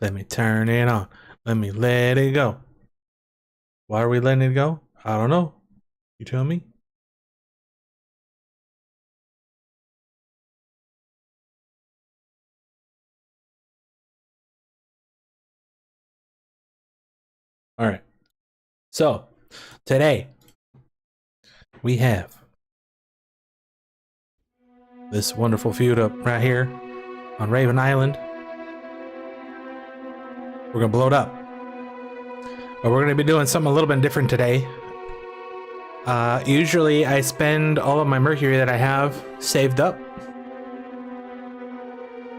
Let me turn it on. Let me let it go. Why are we letting it go? I don't know. You tell me. All right. So today we have this wonderful feud up right here on Raven Island. We're gonna blow it up. But we're gonna be doing something a little bit different today. Usually I spend all of my Mercury that I have saved up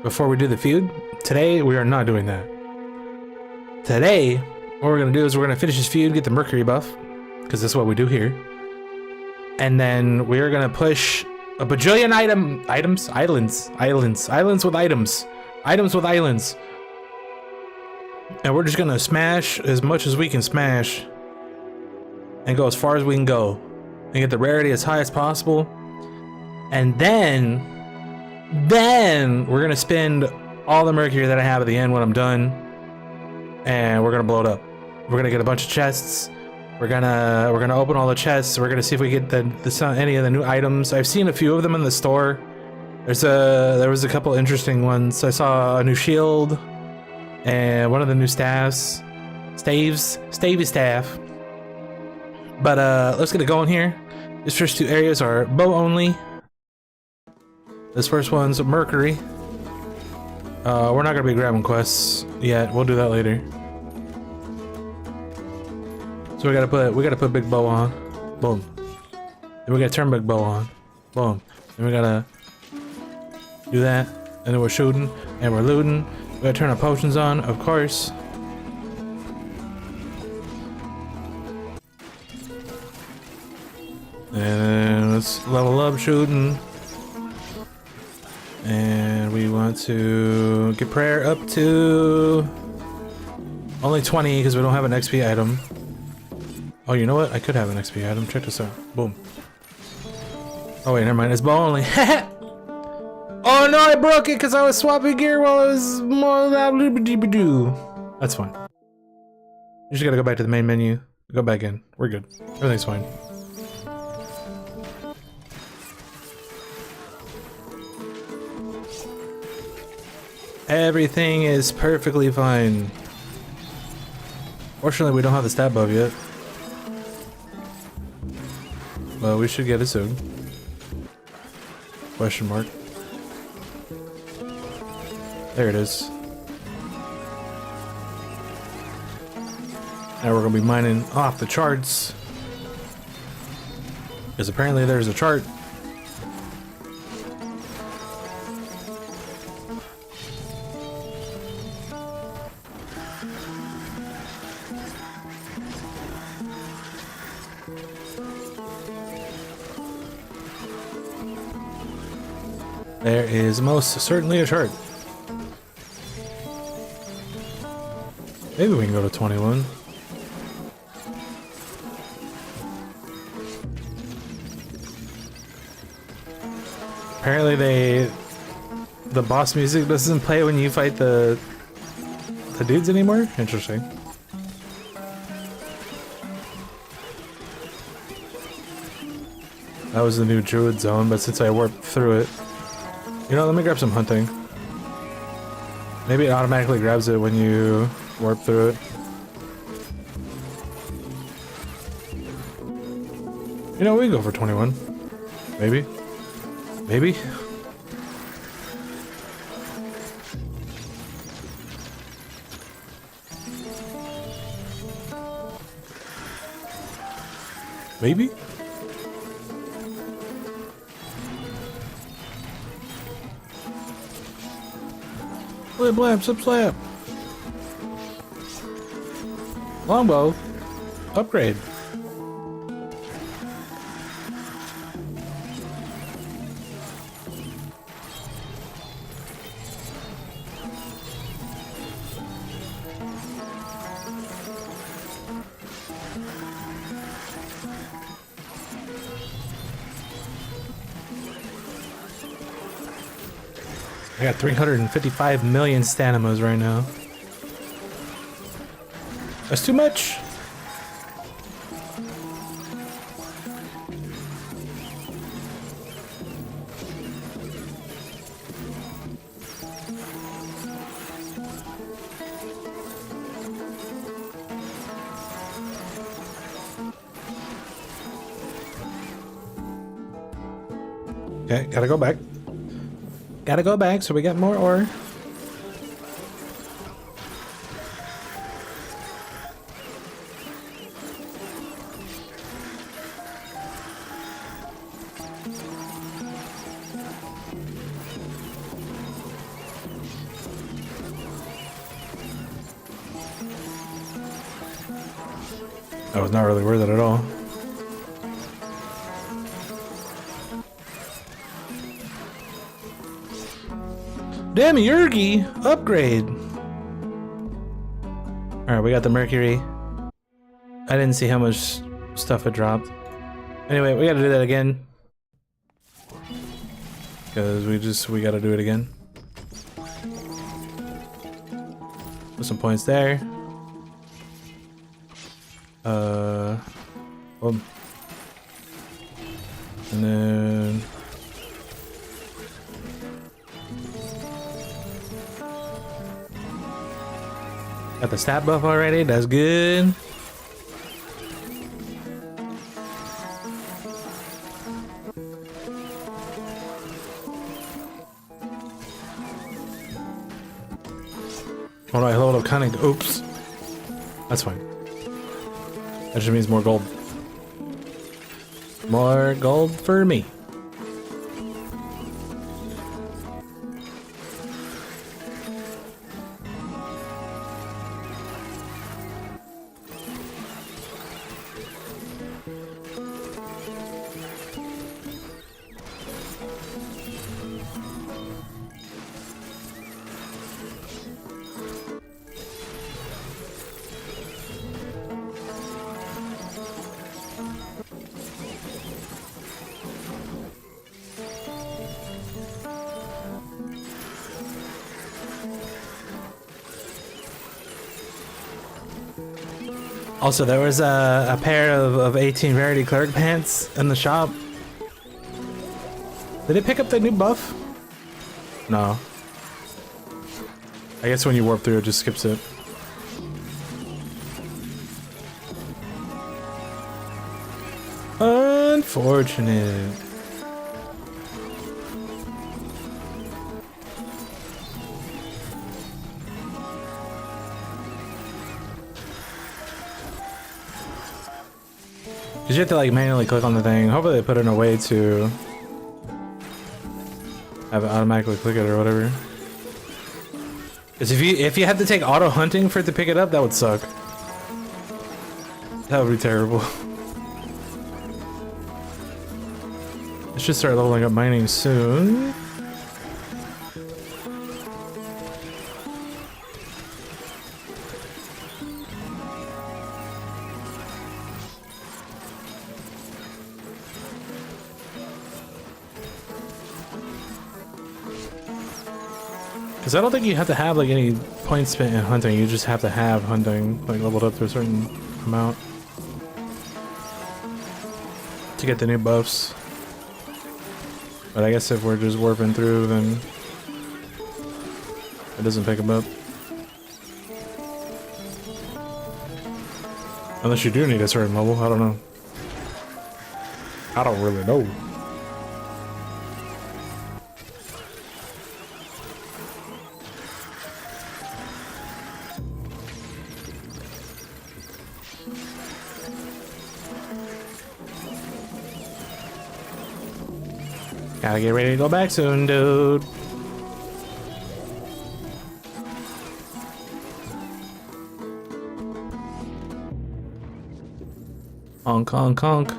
before we do the feud. Today we are not doing that. Today, what we're gonna do is we're gonna finish this feud, get the Mercury buff, because that's what we do here. And then we're gonna push a bajillion islands with items. And we're just gonna smash as much as we can smash and go as far as we can go and get the rarity as high as possible. And then we're gonna spend all the Mercury that I have at the end when I'm done, and we're gonna blow it up. We're gonna get a bunch of chests. We're gonna open all the chests. We're gonna see if we get any of the new items. I've seen a few of them in the store. There was a couple interesting ones. I saw a new shield and one of the new staves. Stavey staff. But let's get it going here. These first two areas are bow only. This first one's Mercury. We're not gonna be grabbing quests yet. We'll do that later. So we gotta put big bow on. Boom. Then we gotta turn big bow on. Boom. Then we gotta do that. And then we're shooting and we're looting. We gotta turn our potions on, of course. And let's level up shooting. And we want to get prayer up to only 20 because we don't have an XP item. Oh, you know what? I could have an XP item. Check this out. Boom. Oh wait, never mind. It's bow only. Oh no, I broke it because I was swapping gear while I was more. That's fine. You just gotta go back to the main menu. Go back in. We're good. Everything's fine. Everything is perfectly fine. Fortunately, we don't have the stat buff yet. Well, we should get it soon. Question mark. There it is. Now we're gonna be mining off the charts. Because apparently there's a chart. There is most certainly a chart. Maybe we can go to 21. Apparently the boss music doesn't play when you fight the dudes anymore? Interesting. That was the new druid zone, but since I warped through it, you know, let me grab some hunting. Maybe it automatically grabs it when you warp through it. You know, we can go for 21. Maybe. Maybe. Maybe? Blab, blab, slip, slap. Longbow. Upgrade. I got 355 million stanimas right now. That's too much. Okay, gotta go back. Gotta go back so we get more ore. That was not really worth it at all. Damn, Yurgi! Upgrade! Alright, we got the Mercury. I didn't see how much stuff it dropped. Anyway, we gotta do that again. Because we gotta do it again. Put some points there. Boom. And then... got the stat buff already, that's good. Oh no, I leveled up cunning. Oops. That's fine. That just means more gold. More gold for me. Also, there was a pair of 18 rarity cleric pants in the shop. Did it pick up the new buff? No. I guess when you warp through, it just skips it. Unfortunate. Cause you have to like manually click on the thing. Hopefully they put in a way to have it automatically click it or whatever. Cause if you had to take auto hunting for it to pick it up, that would suck. That would be terrible. I should start leveling up mining soon. Because I don't think you have to have like any points spent in hunting, you just have to have hunting like leveled up to a certain amount to get the new buffs. But I guess if we're just warping through, then it doesn't pick them up. Unless you do need a certain level, I don't know. I don't really know. Gotta get ready to go back soon, dude. Honk, honk, honk.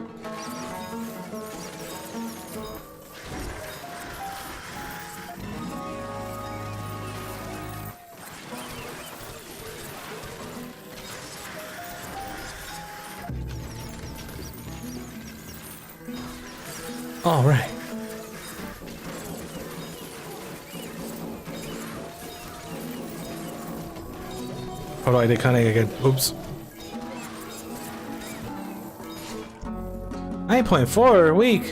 All right. Oh no, I did cunning again. Oops. 9.4 weak.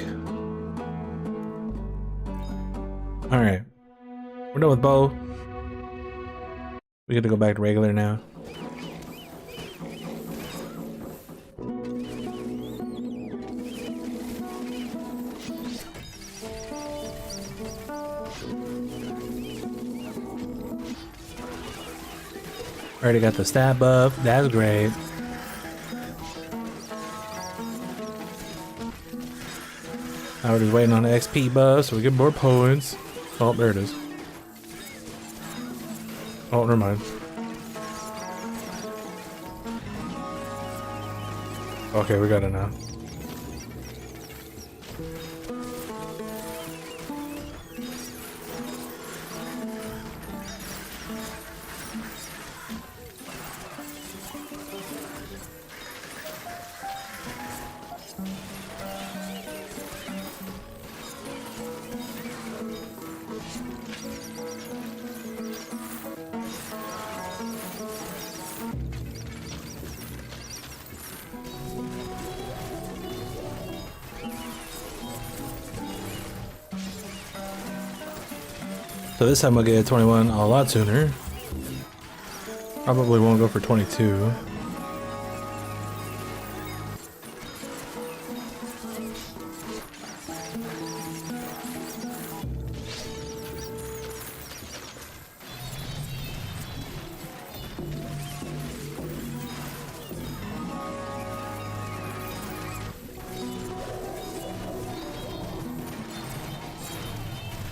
Alright. We're done with bow. We gotta go back to regular now. Already got the stat buff. That's great. Now we're just waiting on the XP buff so we get more points. Oh, there it is. Oh, never mind. Okay, we got it now. So this time we'll get 21 a lot sooner. Probably won't go for 22.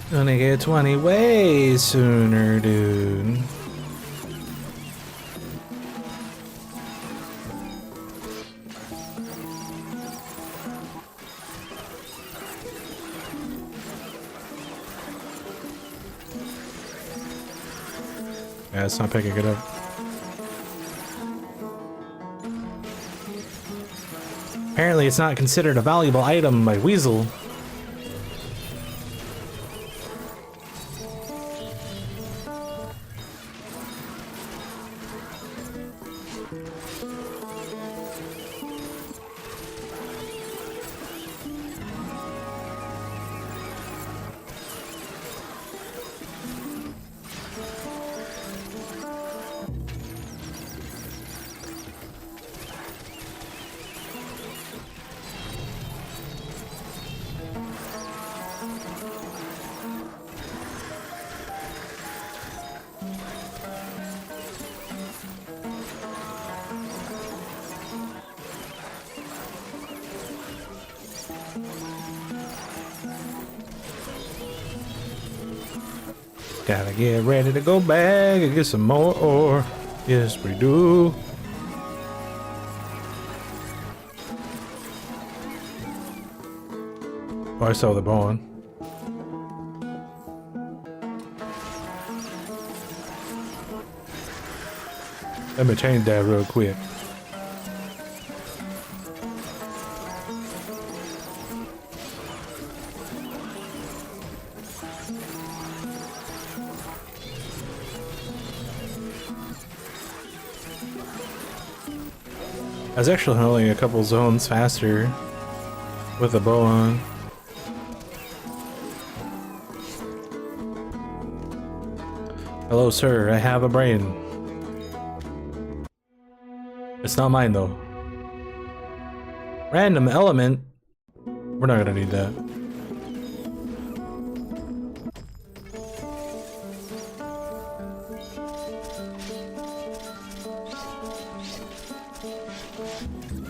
Gonna get 20 way sooner, dude. Yeah, it's not picking it up. Apparently it's not considered a valuable item by Weasel. Gotta get ready to go back and get some more ore. Yes, we do. Oh, I saw the bone. Let me change that real quick. I was actually only a couple zones faster with the bow on. Hello, sir. I have a brain. It's not mine, though. Random element. We're not gonna need that.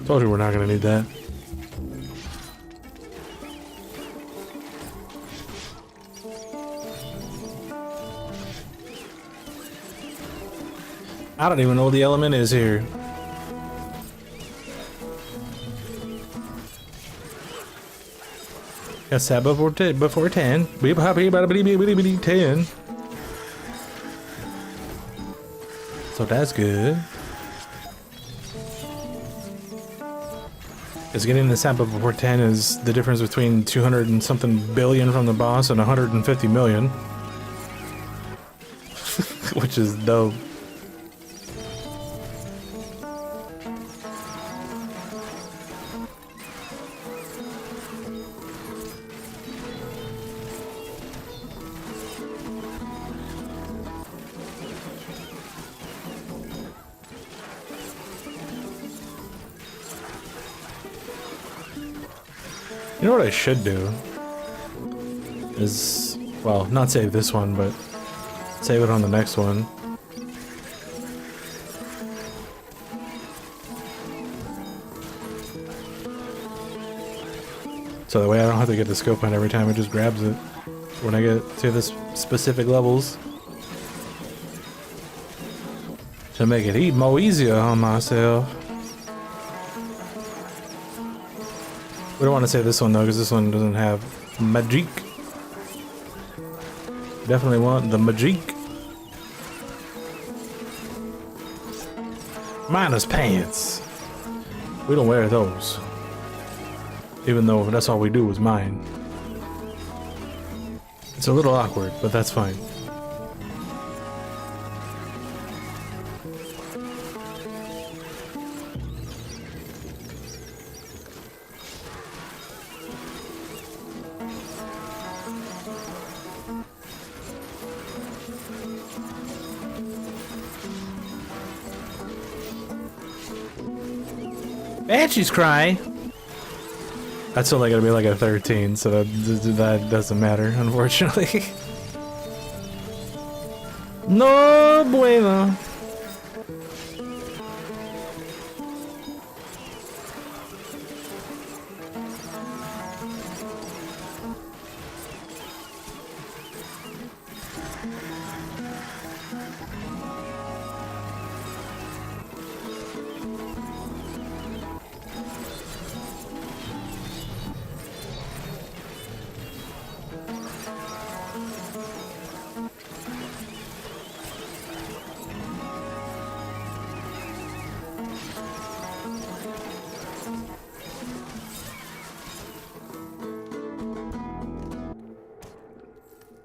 Told you we're not gonna need that. I don't even know what the element is here. Got that before 10. Beep happy about 10. So that's good. Because getting the sample before 10 is the difference between 200 and something billion from the boss and 150 million. Which is dope. You know what I should do? Is, well, not save this one, but save it on the next one. So that way I don't have to get the scope on every time, it just grabs it when I get to this specific levels. To make it even more easier on myself. We don't want to save this one though, because this one doesn't have magic. Definitely want the magic. Minus pants. We don't wear those. Even though that's all we do is mine. It's a little awkward, but that's fine. Banshee's cry. That's only gonna be like a 13, so that doesn't matter, unfortunately. No bueno.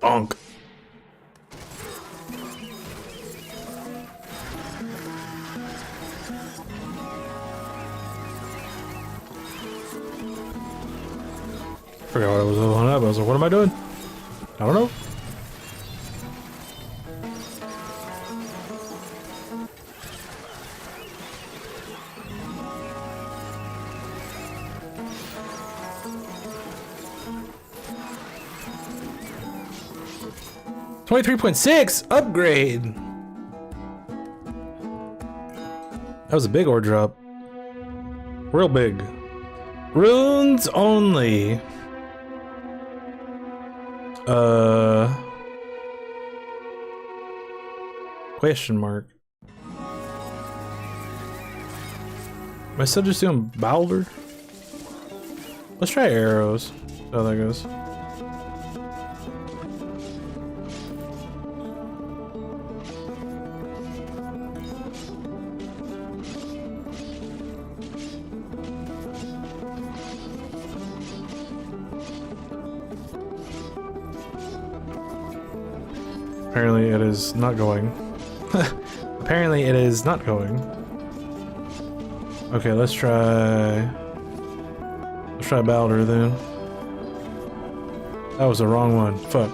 Bonk. Forgot what I was on up. I was like, what am I doing? I don't know. $23.6 upgrade. That was a big ore drop. Real big. Runes only. Question mark. Am I still just doing Balder? Let's try arrows. See how that goes. Apparently it is not going. Apparently it is not going. Okay, let's try Balder then. That was the wrong one. Fuck.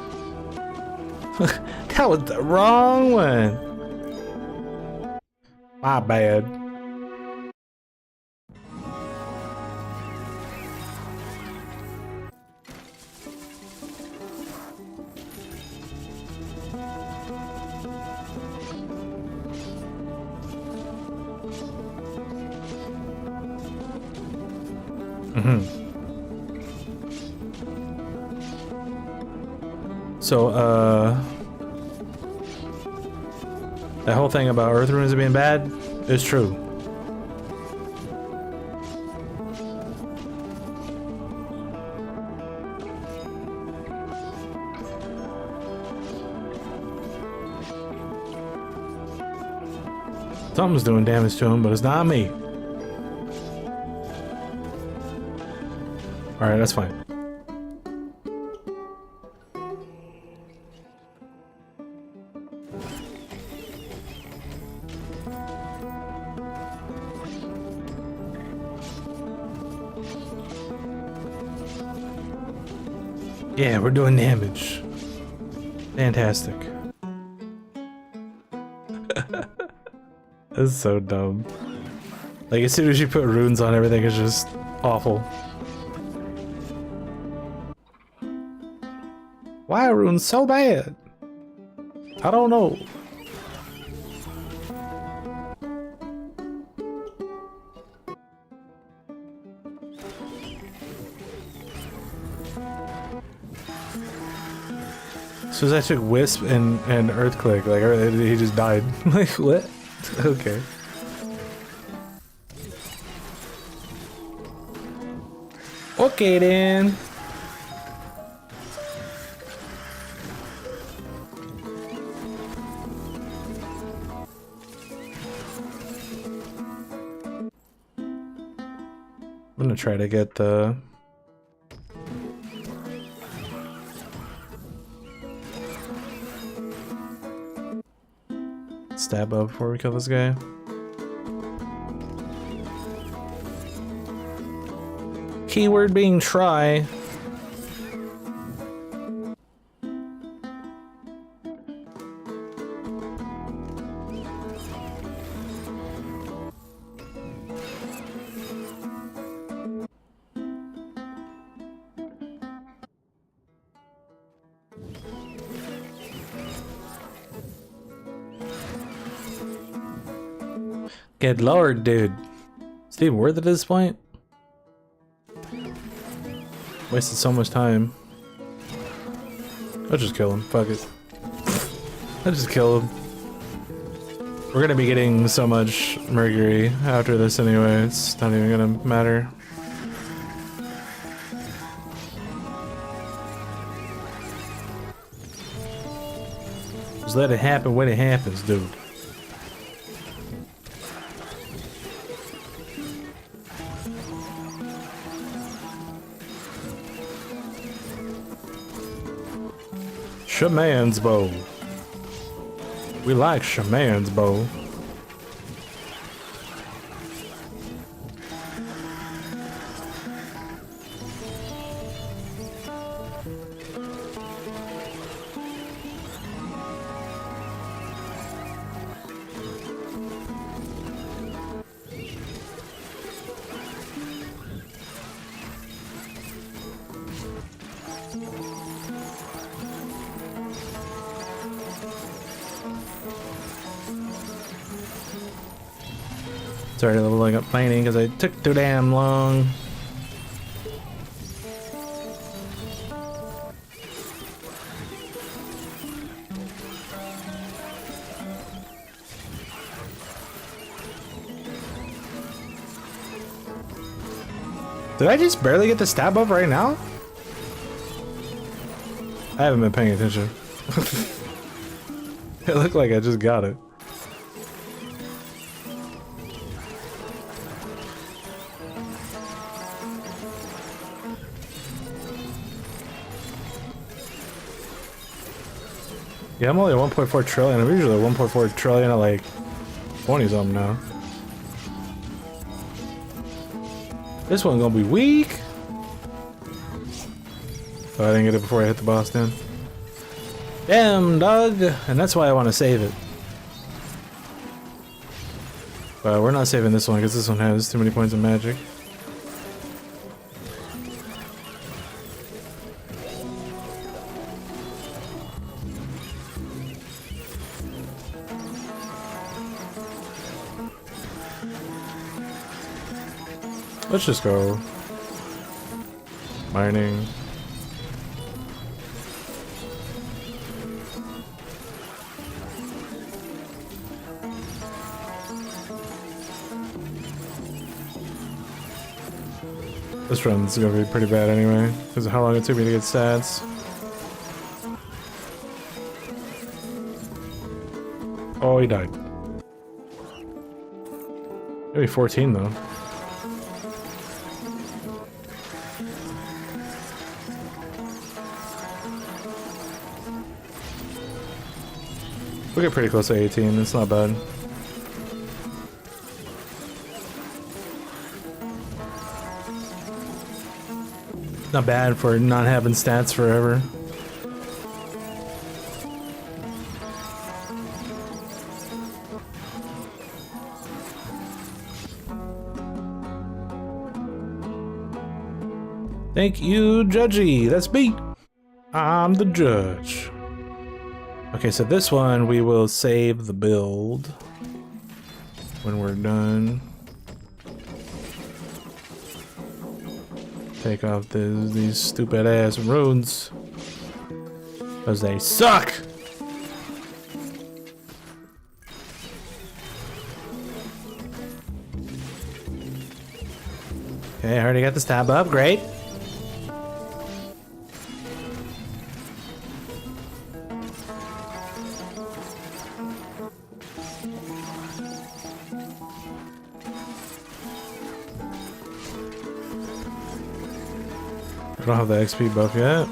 That was the wrong one. My bad. So, that whole thing about Earth runes being bad is true. Something's doing damage to him, but it's not me. Alright, that's fine. Yeah, we're doing damage. Fantastic. That's so dumb. Like, as soon as you put runes on everything, it's just awful. Why are runes so bad? I don't know. So as I took Wisp and Earthquake, like he just died. Like what? Okay. Okay then. I'm gonna try to get the stab up before we kill this guy. Keyword being try. Good lord, dude. Is it even worth it at this point? Wasted so much time. I'll just kill him. Fuck it. I'll just kill him. We're gonna be getting so much Mercury after this anyway, it's not even gonna matter. Just let it happen when it happens, dude. Shaman's bow. We like Shaman's bow. Started leveling up mining because I took too damn long. Did I just barely get the stab up right now? I haven't been paying attention. It looked like I just got it. Yeah, I'm only at 1.4 trillion. I'm usually at 1.4 trillion at like 20 something now. This one's gonna be weak. Oh, I didn't get it before I hit the boss then. Damn, dog. And that's why I want to save it. But we're not saving this one because this one has too many points of magic. Let's just go mining. This run's gonna be pretty bad anyway, because of how long it took me to get stats. Oh, he died. Maybe 14 though. We get pretty close to 18, it's not bad. Not bad for not having stats forever. Thank you, Judgy. That's beat. I'm the judge. Okay, so this one we will save the build when we're done. Take off these stupid ass runes, because they suck. Okay, I already got this tab up, great. I don't have the XP buff yet.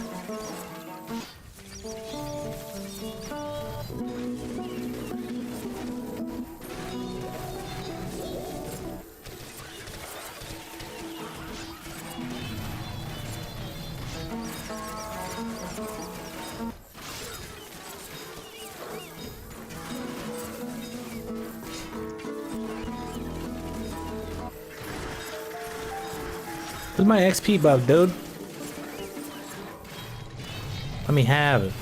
Where's my XP buff, dude? Let me have it.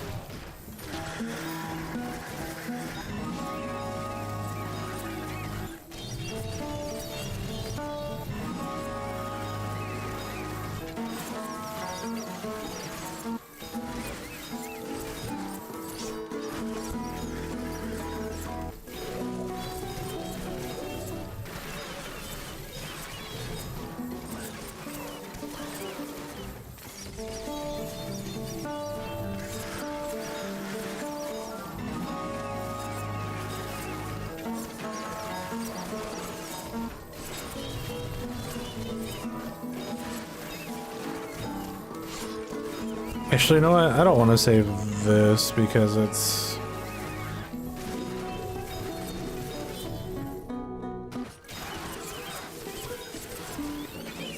Actually, you know what? I don't want to save this because it's...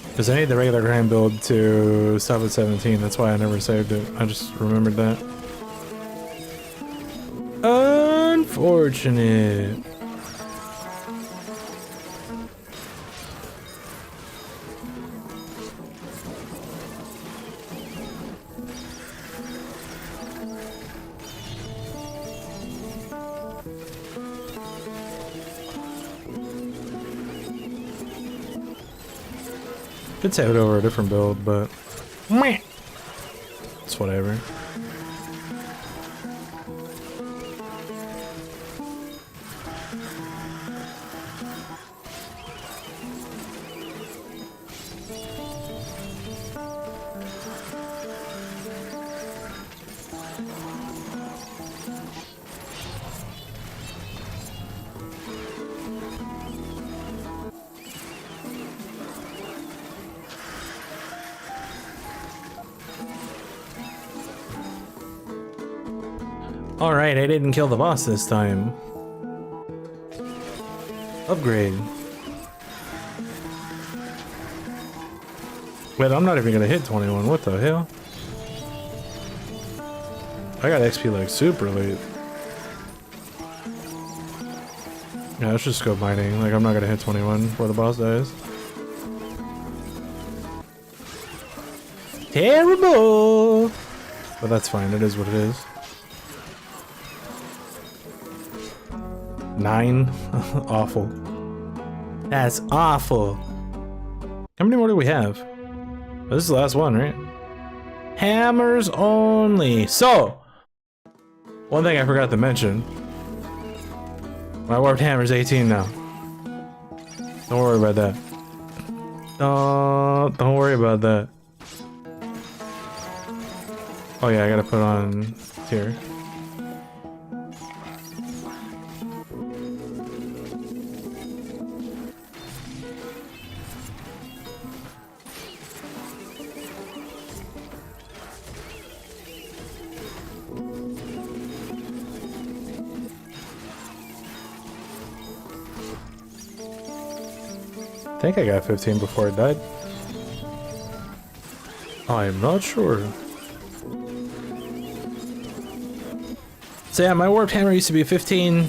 Because I need the regular grind build to stop at 17. That's why I never saved it. I just remembered that. Unfortunate. Could save it over a different build, but it's whatever. Alright, I didn't kill the boss this time. Upgrade. Wait, I'm not even gonna hit 21, what the hell? I got XP like super late. Yeah, let's just go mining, like I'm not gonna hit 21 before the boss dies. Terrible! But that's fine, it is what it is. 9? Awful. That's awful. How many more do we have? Oh, this is the last one, right? Hammers only. So, one thing I forgot to mention. My warped hammer's 18 now. Don't worry about that. Don't worry about that. Oh yeah, I gotta put on tier. I think I got 15 before it died. I'm not sure. So yeah, my warped hammer used to be 15.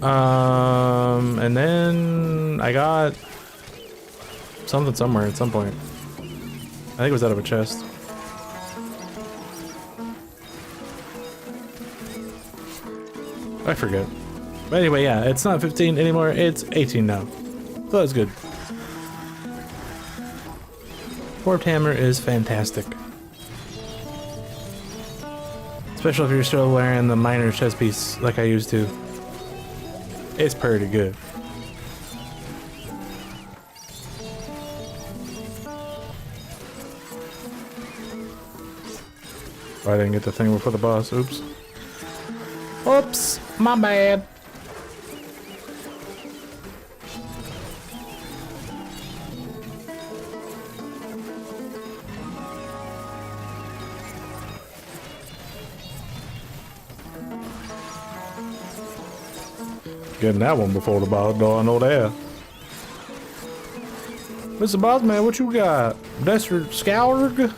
And then I got something somewhere at some point. I think it was out of a chest. I forget. But anyway, yeah, it's not 15 anymore, it's 18 now. So that's good. Warped hammer is fantastic. Especially if you're still wearing the minor chest piece like I used to. It's pretty good. Oh, I didn't get the thing before the boss. Oops. Oops, my bad. Getting that one before the boss, though, I know that. Mr. Boss Man, what you got? Desert Scourg?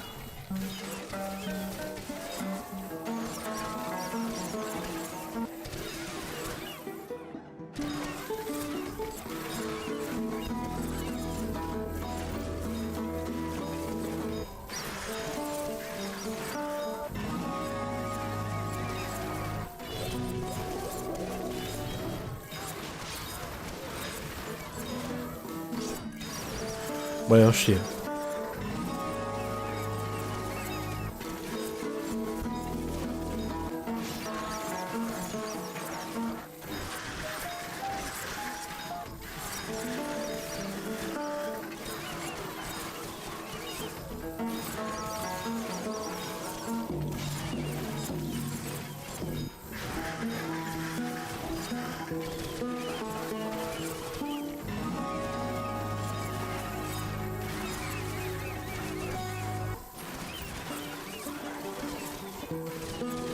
Well, shit.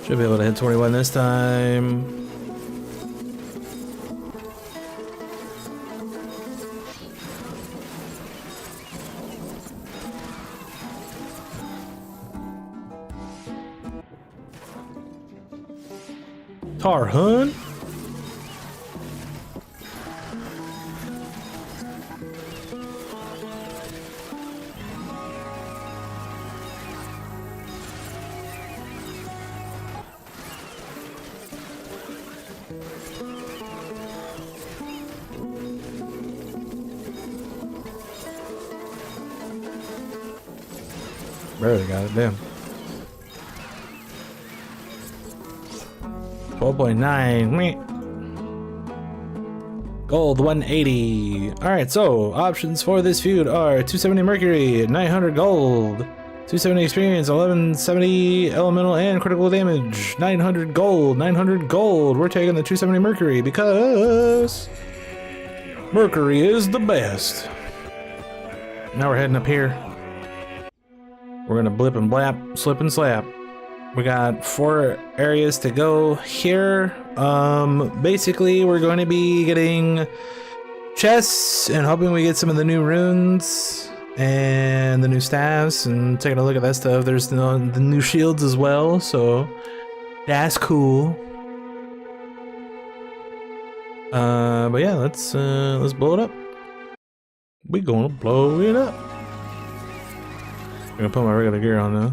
Should be able to hit 21 this time. Tar Hun? Barely got it, damn. 12.9. Gold 180. Alright, so options for this feud are 270 Mercury, 900 gold, 270 experience, 1170 elemental and critical damage, 900 gold, 900 gold. We're taking the 270 Mercury because Mercury is the best. Now we're heading up here. We're gonna blip and blap, slip and slap. We got 4 areas to go here. Basically we're going to be getting chests and hoping we get some of the new runes and the new staffs and taking a look at that stuff. There's the new shields as well, so that's cool. But yeah, let's blow it up. We're gonna blow it up. I'm gonna put my regular gear on now.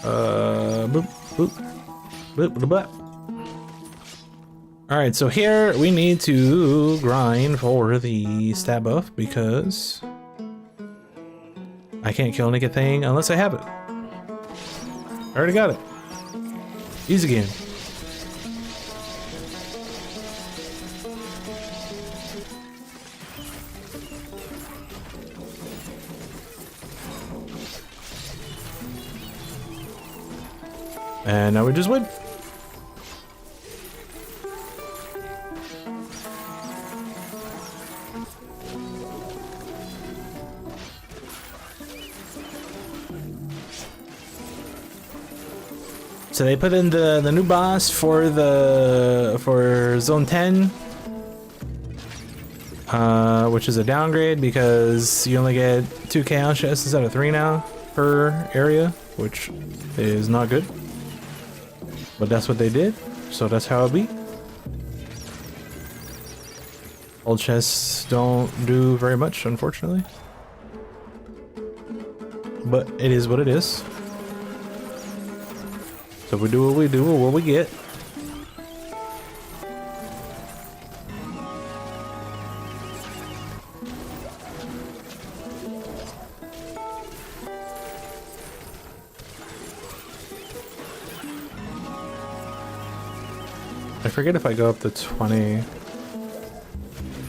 Boop, boop, boop, boop, boop. Alright, so here we need to grind for the stat buff because I can't kill anything unless I have it. I already got it. Easy game. And now we just win. So they put in the new boss for zone 10, which is a downgrade because you only get 2 chaos chests instead of 3 now per area, which is not good. But that's what they did, so that's how it be. Old chests don't do very much, unfortunately. But it is what it is. So we do what we do, what we get. forget if I go up to 20. I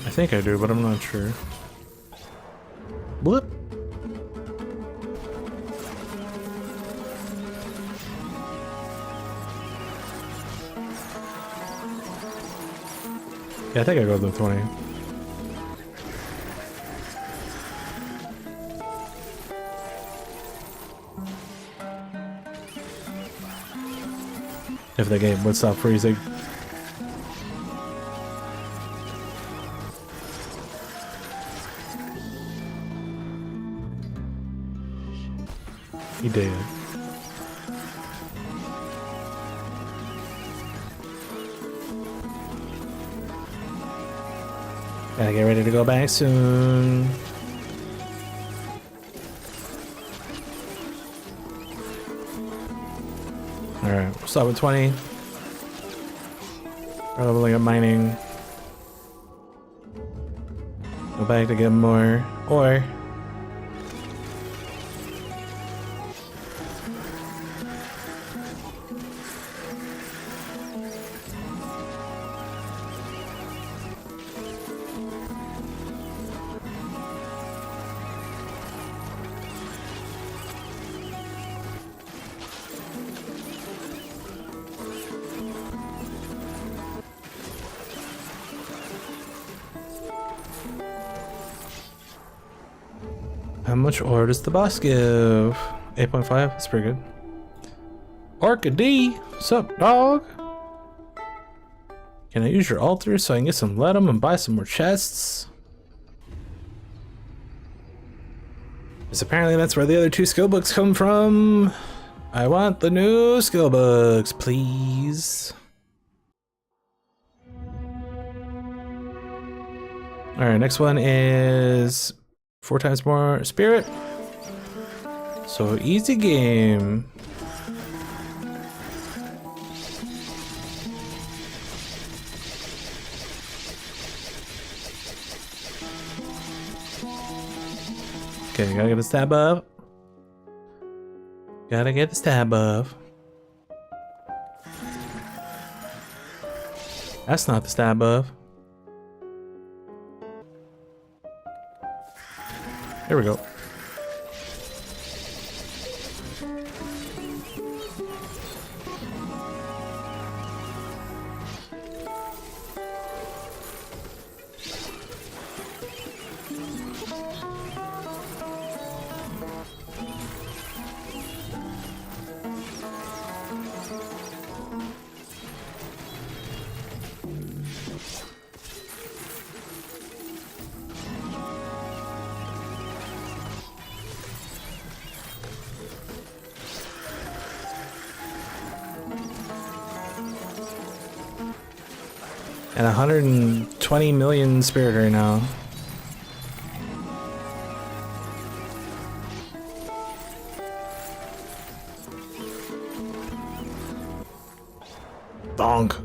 think I do, but I'm not sure. Bloop. Yeah, I think I go up to 20. If the game would stop freezing. He did. Gotta get ready to go back soon. Alright, we'll start with 20. We're leveling up mining. Go back to get more ore. How much ore does the boss give? 8.5, that's pretty good. Orca D, what's up, dog? Can I use your altar so I can get some leadum and buy some more chests? Because apparently that's where the other 2 skill books come from. I want the new skill books, please. Alright, next one is 4 times more spirit. So easy game. Okay, gotta get the stab up. Gotta get the stab up. That's not the stab up. Here we go. And 120 million spirit right now. Bonk.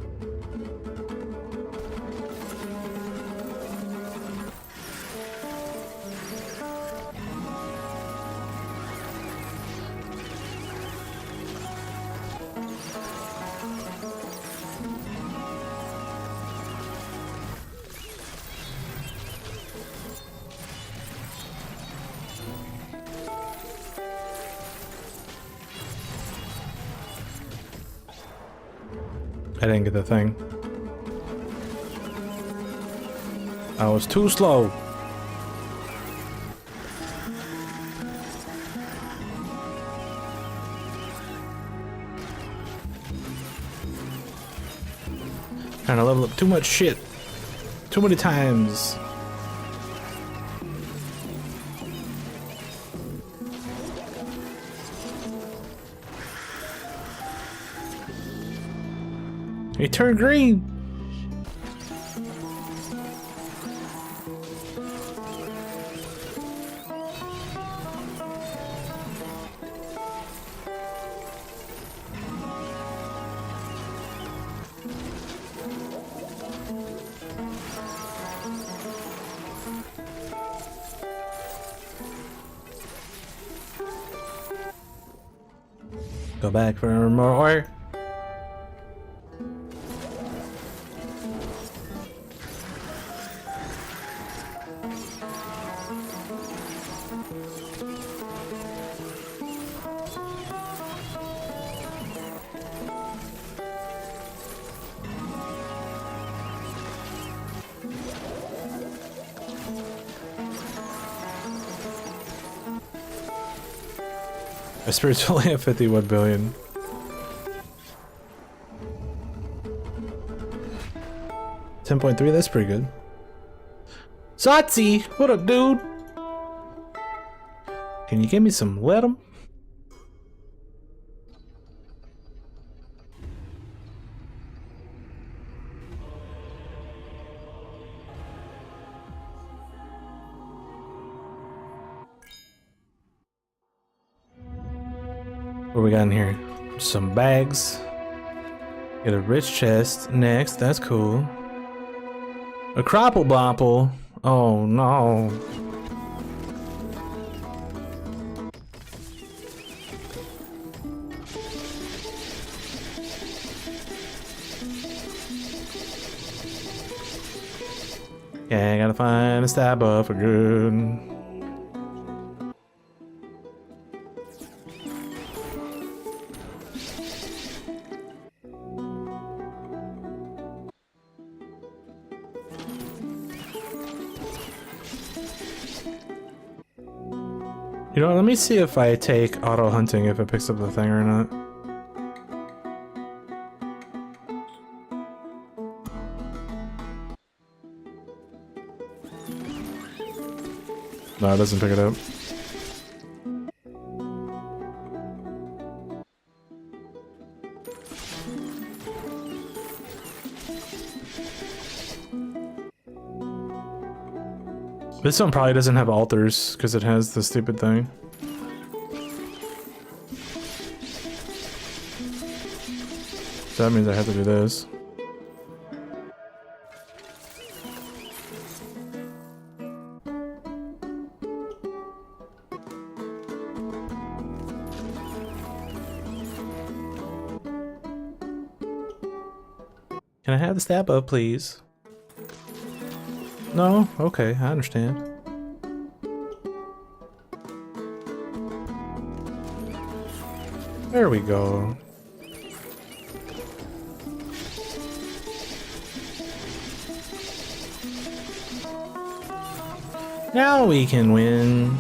I didn't get the thing. I was too slow. Trying to level up too much shit. Too many times. It turned green. Go back for more ore. My spirit's only at 51 billion. $10.3, that's pretty good. Satsi, what up, dude? Can you give me some let 'em? What we got in here? Some bags. Get a rich chest next. That's cool. A cropple blopple. Oh no. Yeah, I gotta find a stab up for good. You know, let me see if I take auto hunting if it picks up the thing or not. No, it doesn't pick it up. This one probably doesn't have altars because it has the stupid thing. So that means I have to do this. Can I have the stab up, please? No? Okay, I understand. There we go. Now we can win.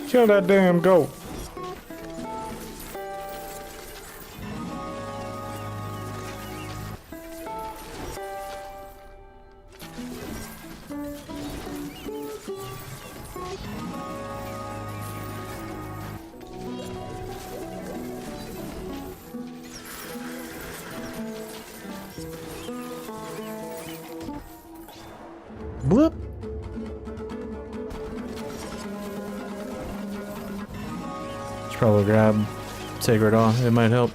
Kill that damn goat. Bloop. Should probably grab Sacred Awe, it might help.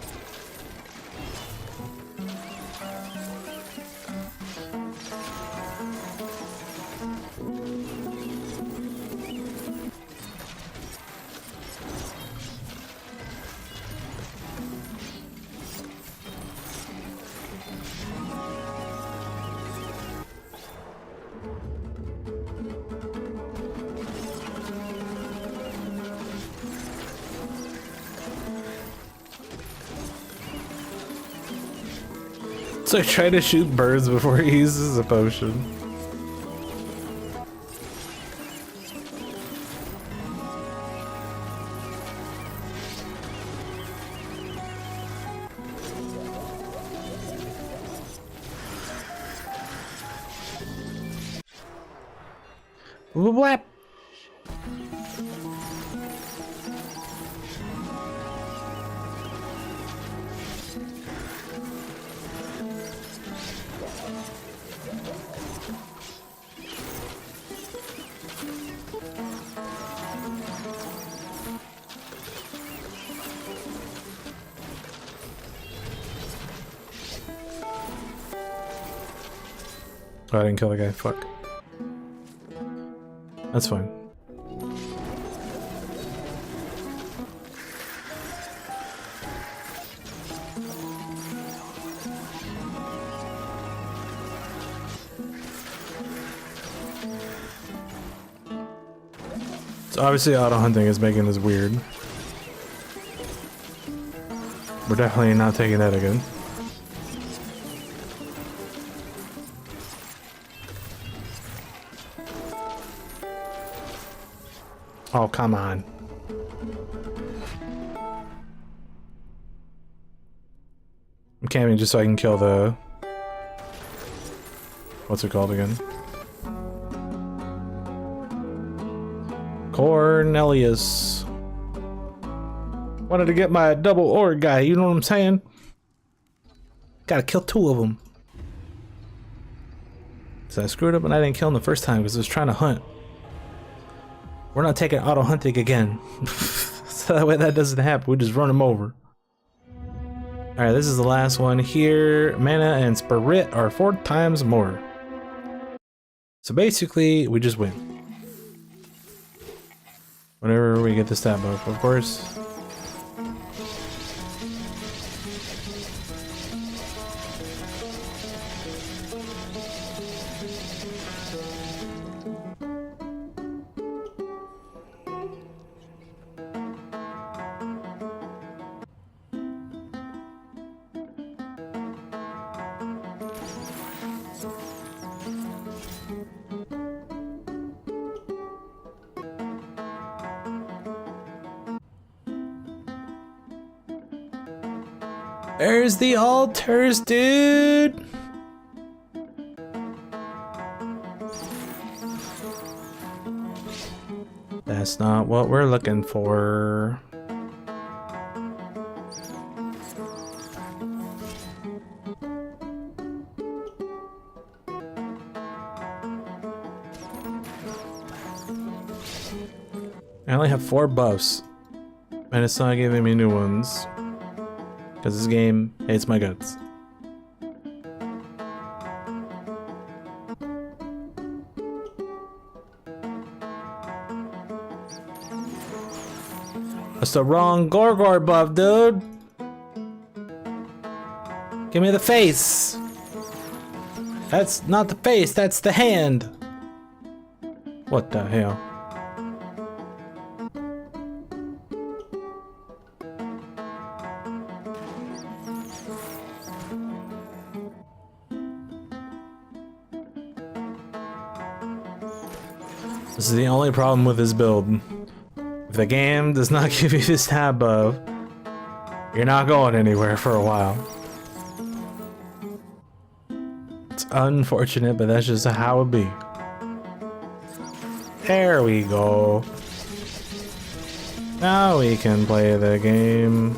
So I try to shoot birds before he uses a potion. Blap. Oh, I didn't kill the guy, fuck. That's fine. So obviously auto hunting is making this weird. We're definitely not taking that again. Oh, come on. I'm camping just so I can kill the... What's it called again? Cornelius. Wanted to get my double org guy, you know what I'm saying? Gotta kill 2 of them. So I screwed up and I didn't kill him the first time because I was trying to hunt. We're not taking auto hunting again. So that way that doesn't happen, we just run him over. Alright, this is the last one here. Mana and spirit are 4 times more. So basically, we just win. Whenever we get the stat buff, of course. There's the altars, dude! That's not what we're looking for. I only have 4 buffs, and it's not giving me new ones. Because this game hates my guts. That's the wrong Gorgor buff, dude! Give me the face! That's not the face, that's the hand! What the hell? This is the only problem with this build. If the game does not give you this tab buff, you're not going anywhere for a while. It's unfortunate, but that's just how it be. There we go. Now we can play the game.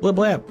Blip blap.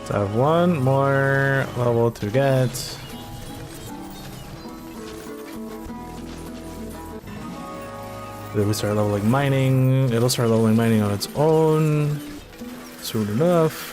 So I have 1 more level to get. Then we start leveling mining. It'll start leveling mining on its own soon enough.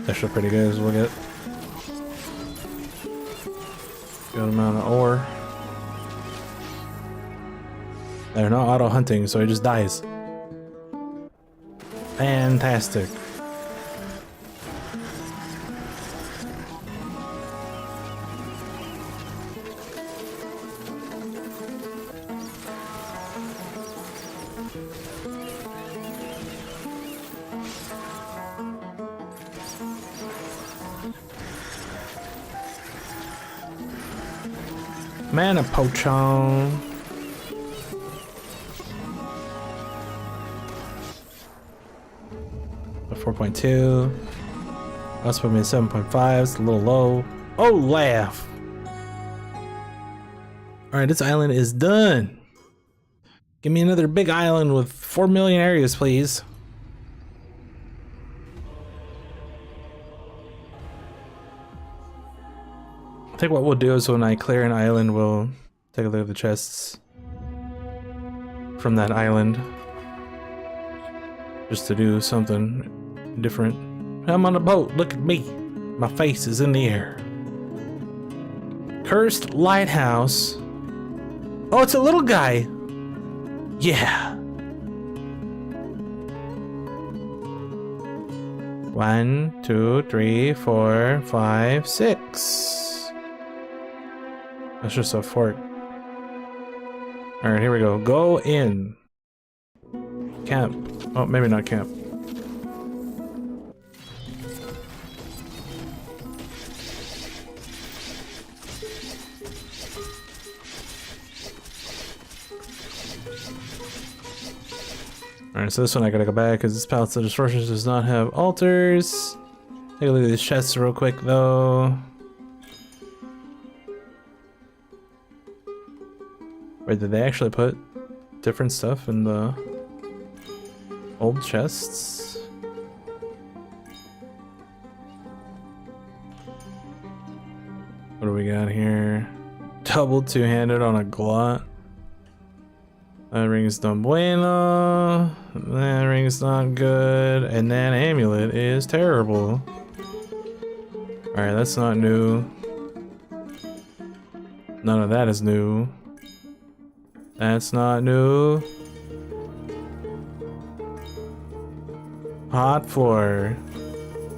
Actually pretty good as we'll get. Good amount of ore. They're not auto hunting, so he just dies. Fantastic. Mana potion. A 4.2. That's put me at 7.5. It's a little low. Oh, laugh. Alright, this island is done. Give me another big island with 4 million areas, please. I think what we'll do is when I clear an island, we'll take a look at the chests from that island. Just to do something different. I'm on a boat, look at me. My face is in the air. Cursed lighthouse. Oh, it's a little guy. Yeah. 1, 2, 3, 4, 5, 6. That's just a fort. Alright, here we go. Go in. Camp. Oh, maybe not camp. Alright, so this one I gotta go back because this Palace of Distortions does not have altars. Take a look at these chests real quick though. Wait, did they actually put different stuff in the old chests? What do we got here? Double two-handed on a glot. That ring's no bueno. That ring's not good. And that amulet is terrible. Alright, that's not new. None of that is new. That's not new. Hot floor.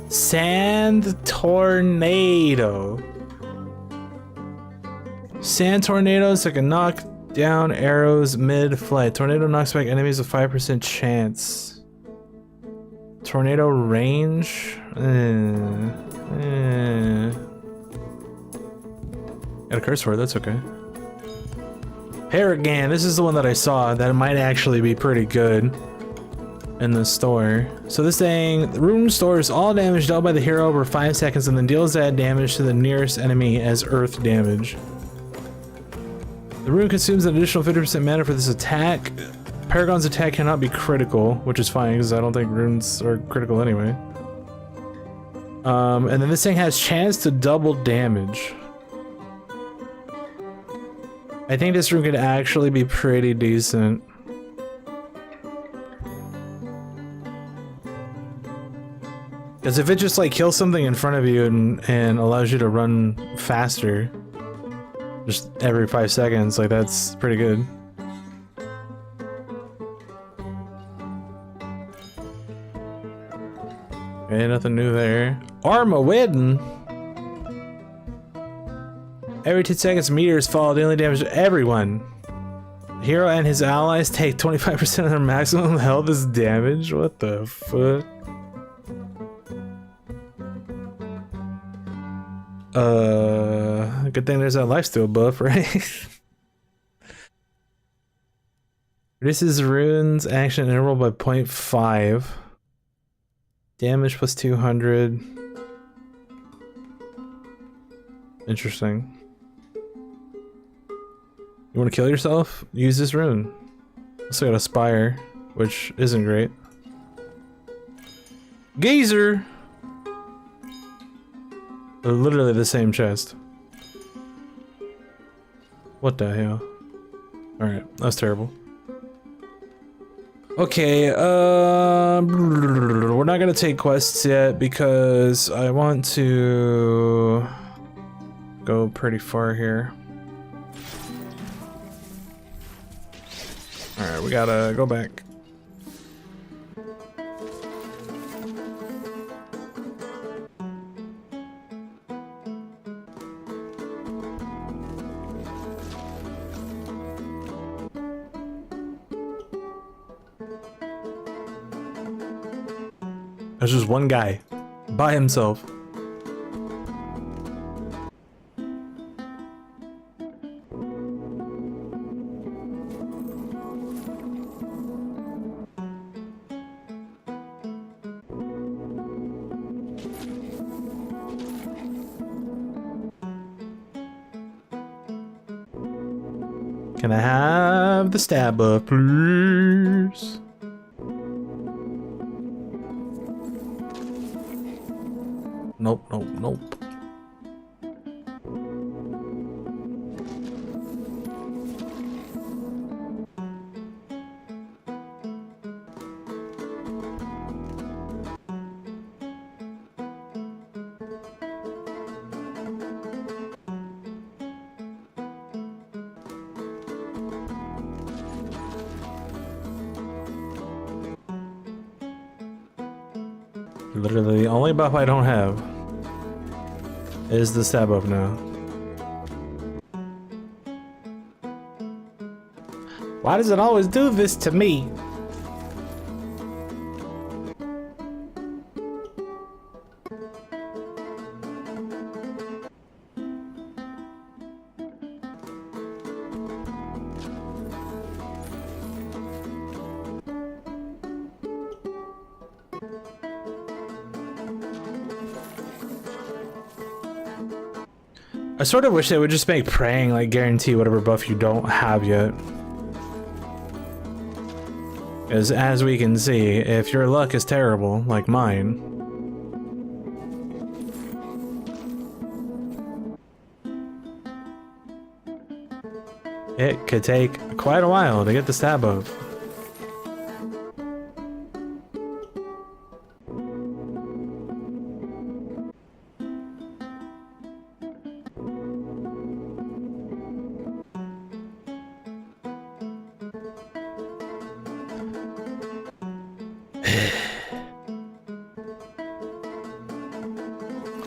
Sand tornado. Sand tornadoes that can knock down arrows mid-flight. Tornado knocks back enemies with 5% chance. Tornado range. Got a curse word, that's okay. Paragon, this is the one that I saw that might actually be pretty good in the store. So this thing, the rune stores all damage dealt by the hero over 5 seconds and then deals that damage to the nearest enemy as earth damage. The rune consumes an additional 50% mana for this attack. Paragon's attack cannot be critical, which is fine because I don't think runes are critical anyway. And then this thing has chance to double damage. I think this rune could actually be pretty decent. Because if it just like kills something in front of you and allows you to run faster, just every 5 seconds, like that's pretty good. Okay, nothing new there. Armageddon. Every 2 seconds, meteors fall, dealing damage to everyone. The hero and his allies take 25% of their maximum health as damage. What the fuck? Good thing there's that lifesteal buff, right? Reduces runes action interval by 0.5. Damage plus 200. Interesting. You want to kill yourself? Use this rune. Also got a spire, which isn't great. Geyser! They're literally the same chest. What the hell? Alright, that's terrible. Okay, we're not gonna take quests yet because I want to go pretty far here. Alright, we gotta go back. There's just one guy by himself. Can I have the stab buff, please? Nope, nope, nope. Literally, the only buff I don't have is the stab buff now. Why does it always do this to me? I sort of wish they would just make praying like guarantee whatever buff you don't have yet. As we can see, if your luck is terrible, like mine, it could take quite a while to get the stab buff.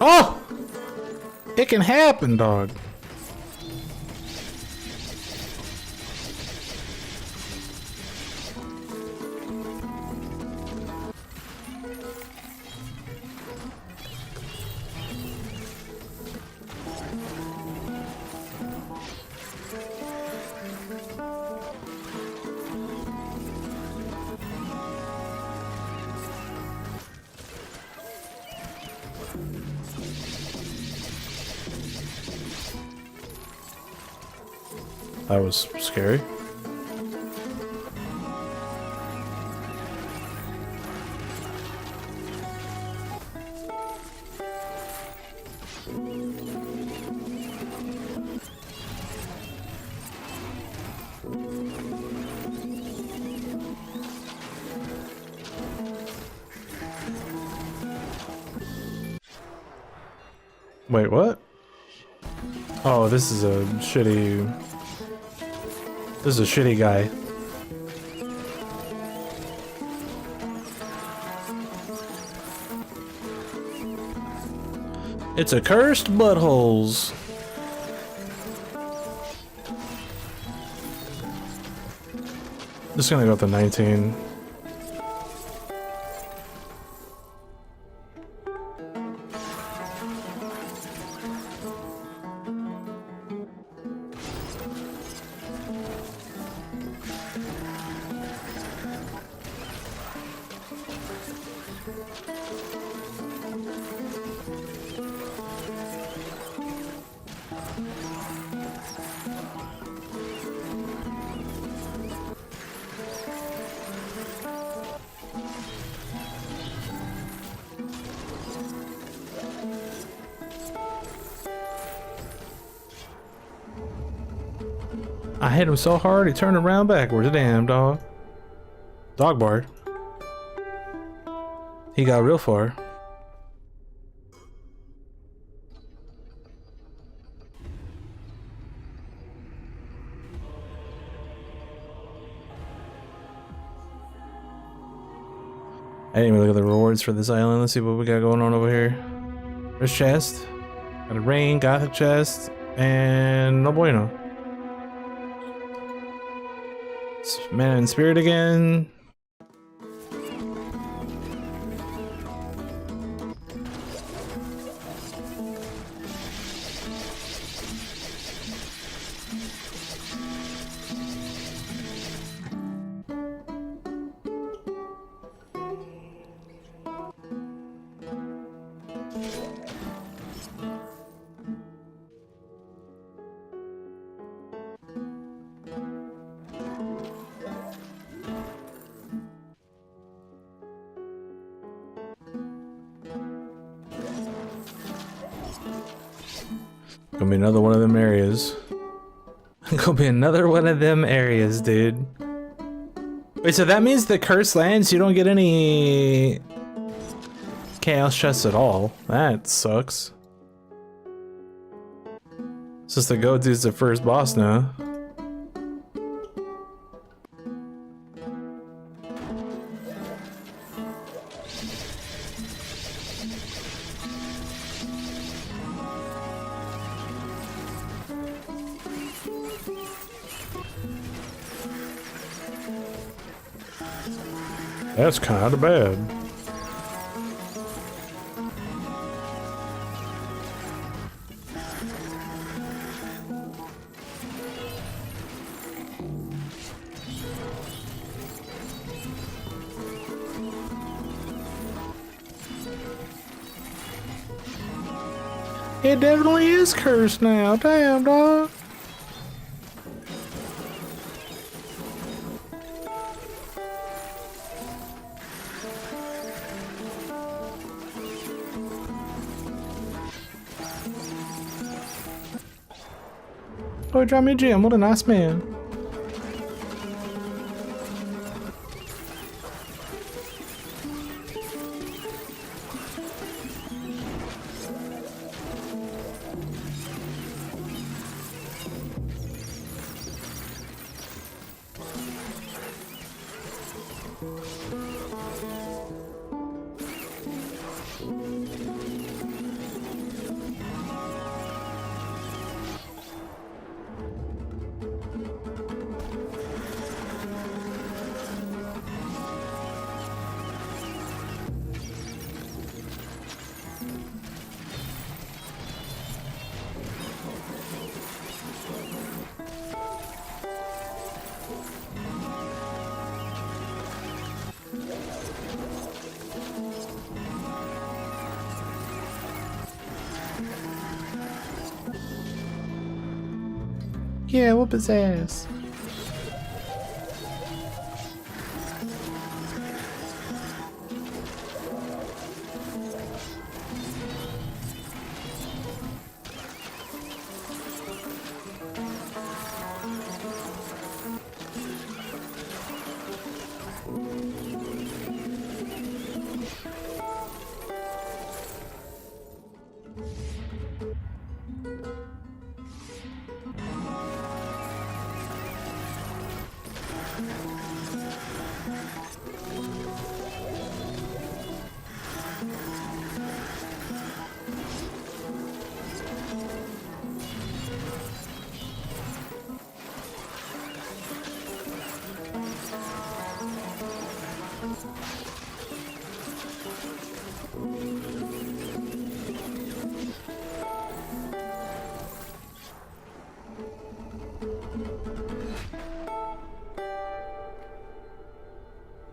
Oh! It can happen, dog. That was scary. Wait, what? Oh, this is a shitty... This is a shitty guy. It's a cursed buttholes. Just gonna go with the 19. I hit him so hard he turned around backwards. Damn, dog. Dog bar. He got real far. I didn't even look at the rewards for this island. Let's see what we got going on over here. There's chest. Got a rain, Gothic chest, and no bueno. Man in spirit again. Gonna be another one of them areas. Gonna be another one of them areas, dude. Wait, so that means the cursed lands, you don't get any chaos chests at all. That sucks. It's just the goat dude's the first boss now. That's kind of bad. It definitely is cursed now. Damn, dog. Oh, drop me a gem. What a nice man. Yeah, whoop his ass.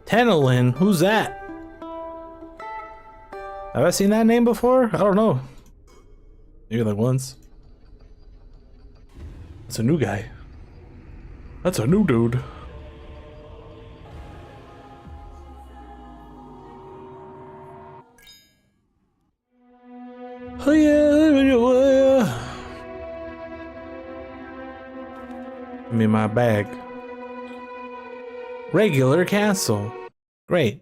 Tenelin? Who's that? Have I seen that name before? I don't know. Maybe like once. That's a new guy. That's a new dude. Oh yeah, give me my bag. Regular castle. Great.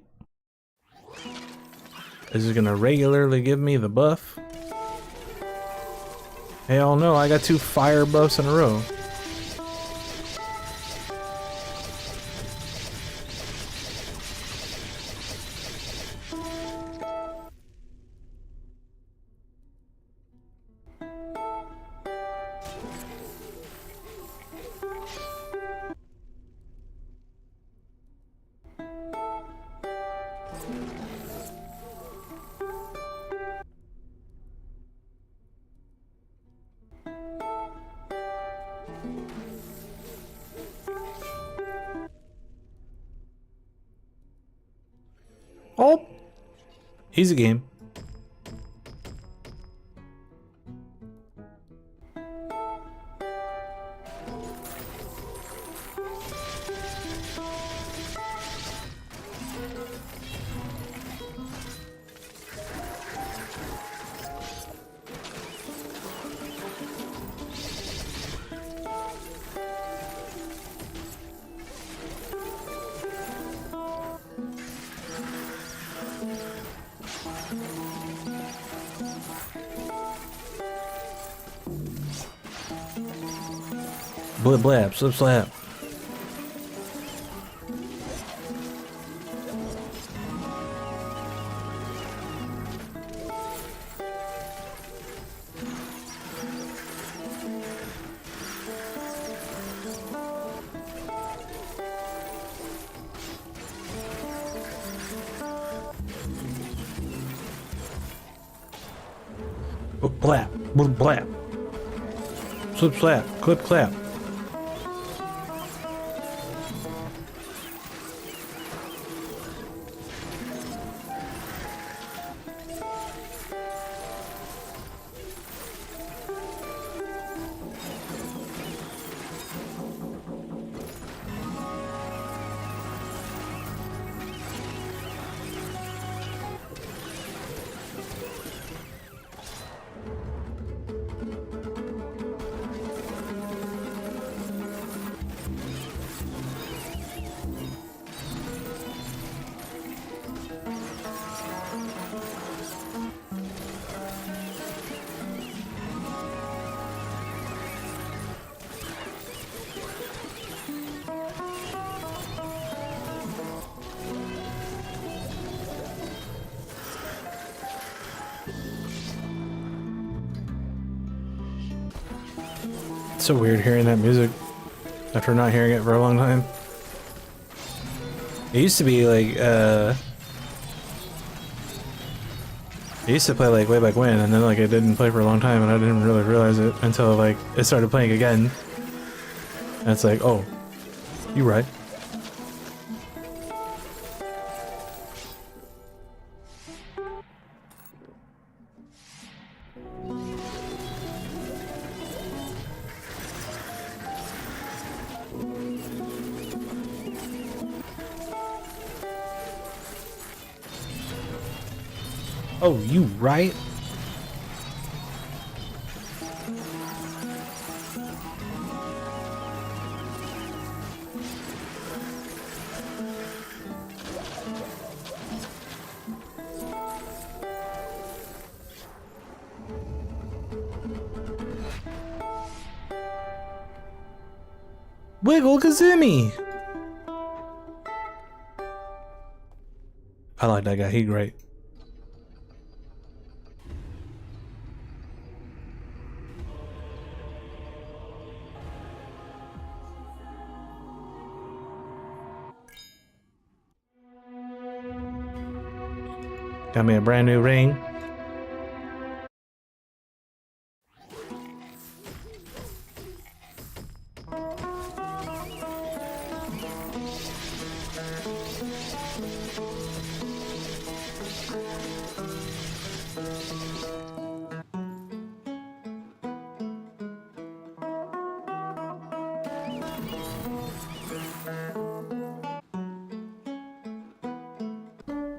Is it gonna regularly give me the buff? Hell no, I got 2 fire buffs in a row. Oh! Easy game. Blip blap, slip slap. Blap, blip blap. Slip slap, clip clap. It's so weird hearing that music after not hearing it for a long time. It used to be like, I used to play like way back when, and then like it didn't play for a long time, and I didn't really realize it until like it started playing again. And it's like, oh, you right. Oh, you right? Wiggle Kazumi! I like that guy, he great. Got me a brand new ring.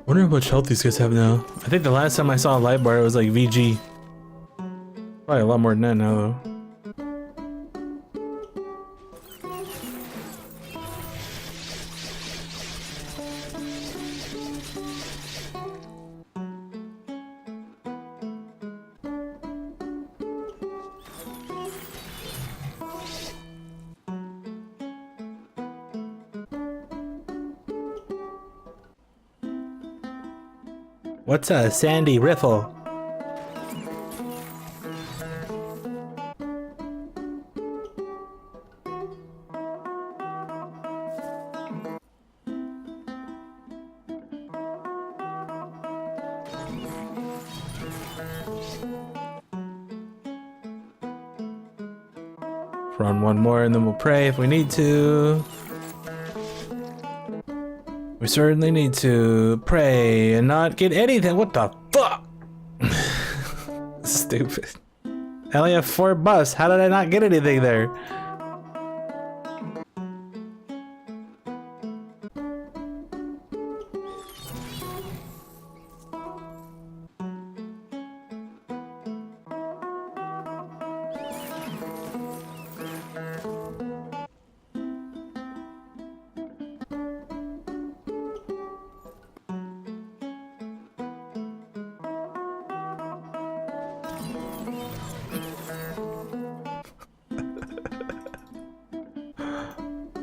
Wonder how much health these guys have now. I think the last time I saw a light bar it was like VG. Probably a lot more than that now though. What's a sandy riffle? Run one more and then we'll pray if we need to. We certainly need to pray and not get anything. What the fuck? Stupid. I only have 4 buffs. How did I not get anything there?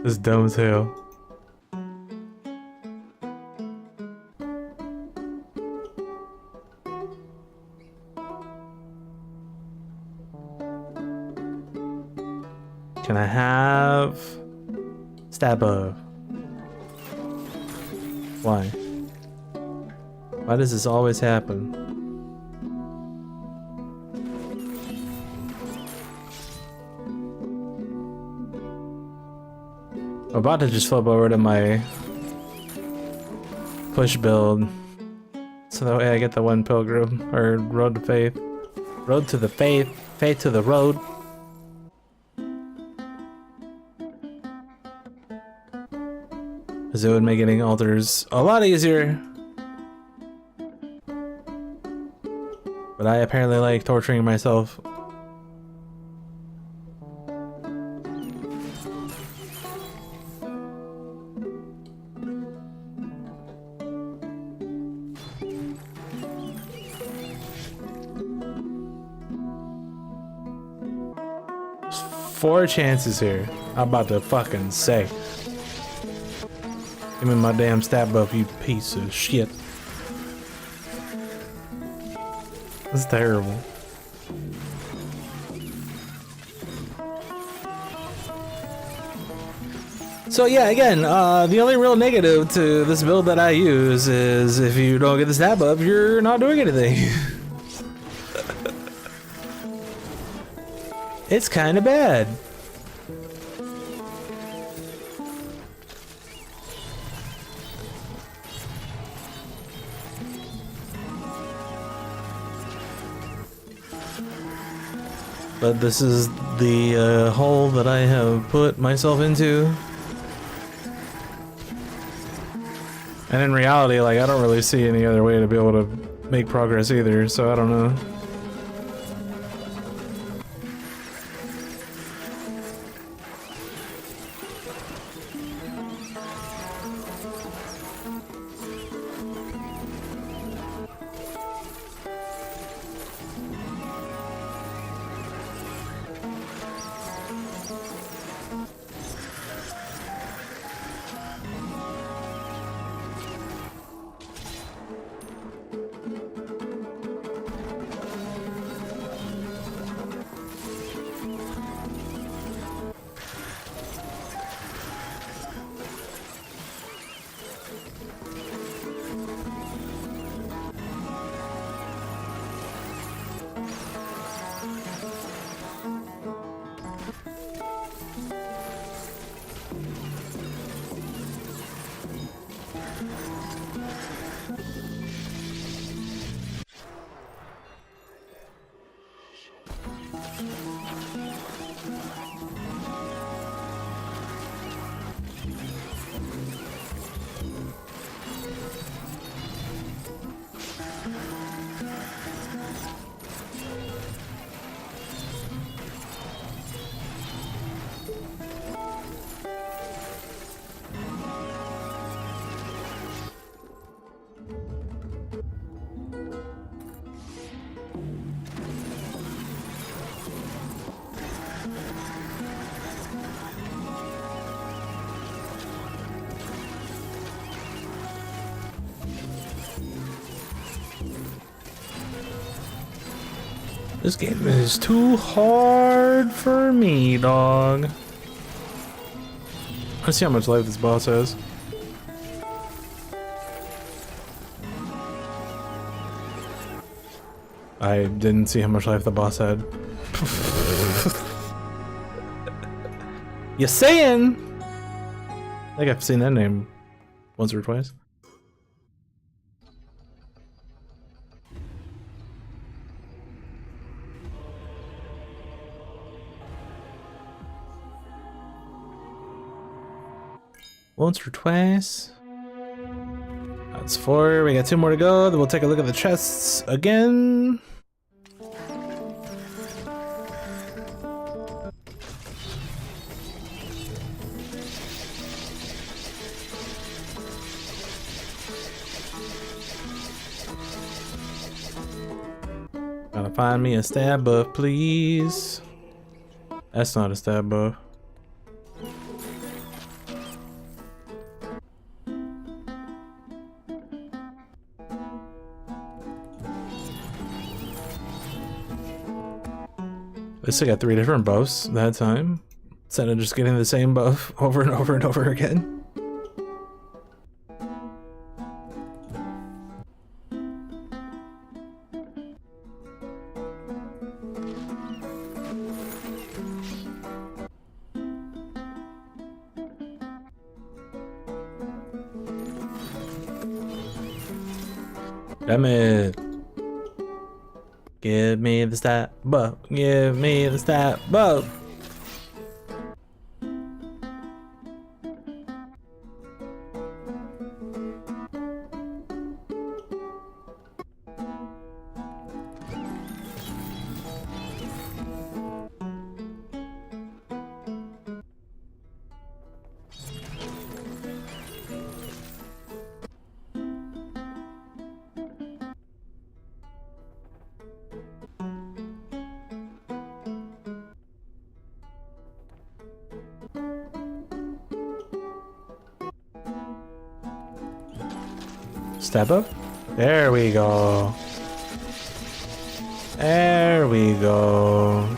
This is dumb as hell. Can I have stab of? Why? Why does this always happen? I'm about to just flip over to my push build, so that way I get the one pilgrim, or road to faith. Road to the faith, faith to the road. Because it would make getting altars a lot easier. But I apparently like torturing myself. Four chances here. I'm about to fucking say. Give me my damn stat buff, you piece of shit. That's terrible. So yeah, again, the only real negative to this build that I use is if you don't get the stat buff, you're not doing anything. It's kind of bad. But this is the hole that I have put myself into. And in reality, like, I don't really see any other way to be able to make progress either, so I don't know. This game is too hard for me, dog. Let's see how much life this boss has. I didn't see how much life the boss had. You saying? I think I've seen that name once or twice. Once or twice. That's 4. We got 2 more to go. Then we'll take a look at the chests again. Gotta find me a stab buff, please. That's not a stab buff. At least I got 3 different buffs that time, instead of just getting the same buff over and over and over again. Damn it. Give me the stat buff. Give me the stat buff. Step up. There we go. There we go.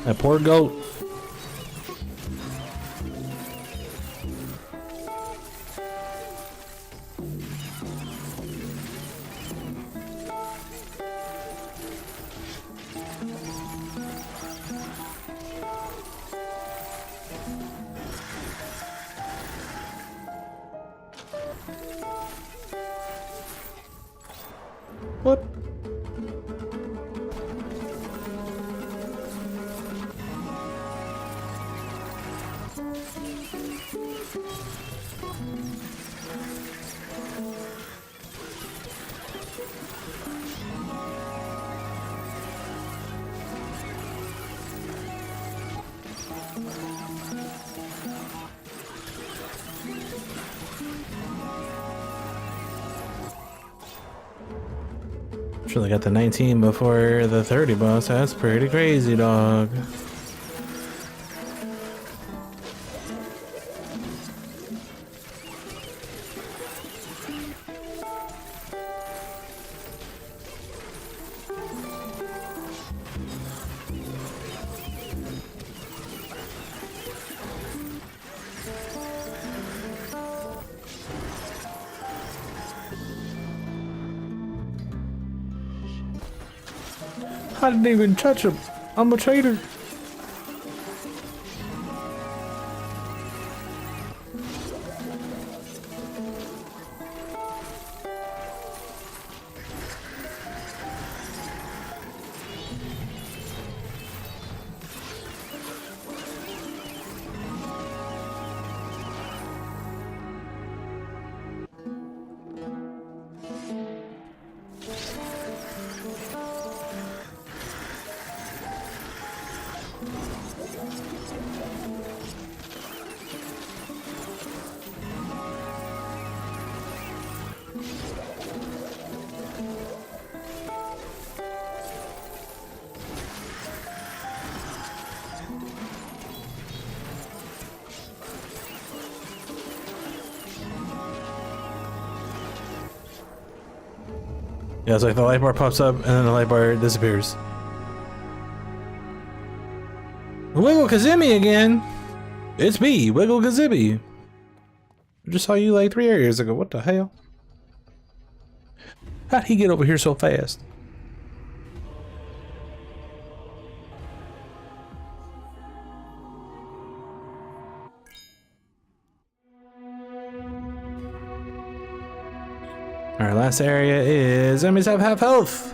That poor goat. What? Sure, they got the 19 before the 30 boss. That's pretty crazy, dog. I didn't even touch him. I'm a traitor. Yeah, it's like the light bar pops up and then the light bar disappears. Wiggle Kazimi again! It's me, Wiggle Kazimi! I just saw you like 3 areas ago, what the hell? How'd he get over here so fast? Our last area is enemies have half health,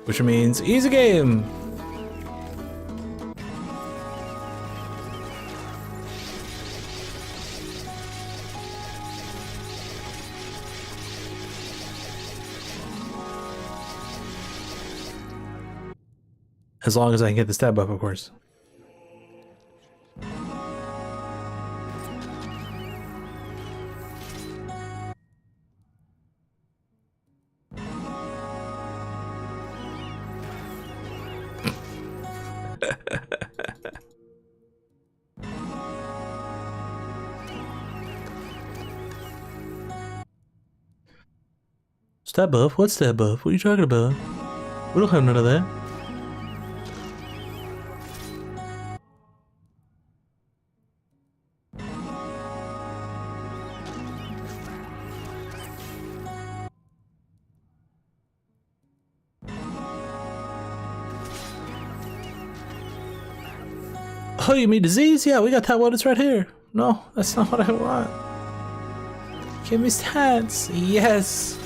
which means easy game. As long as I can get the stab buff, of course. Stab buff? What's stab buff? What are you talking about? We don't have none of that. Oh, you mean disease? Yeah, we got that one. It's right here. No, that's not what I want. Give me stats. Yes.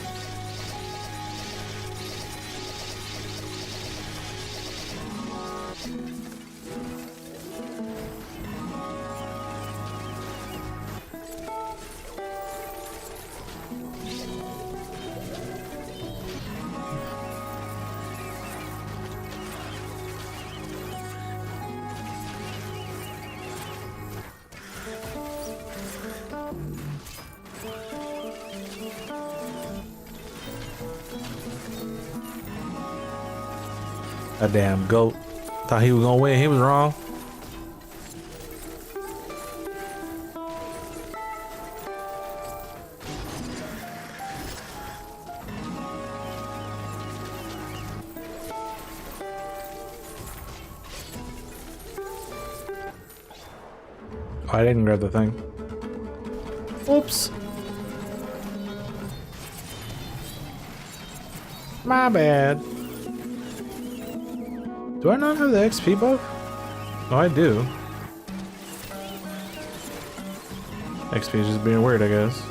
A damn goat. Thought he was gonna win. He was wrong. Oh, I didn't grab the thing. Oops. My bad. Do I not have the XP buff? Oh, I do. XP is just being weird, I guess.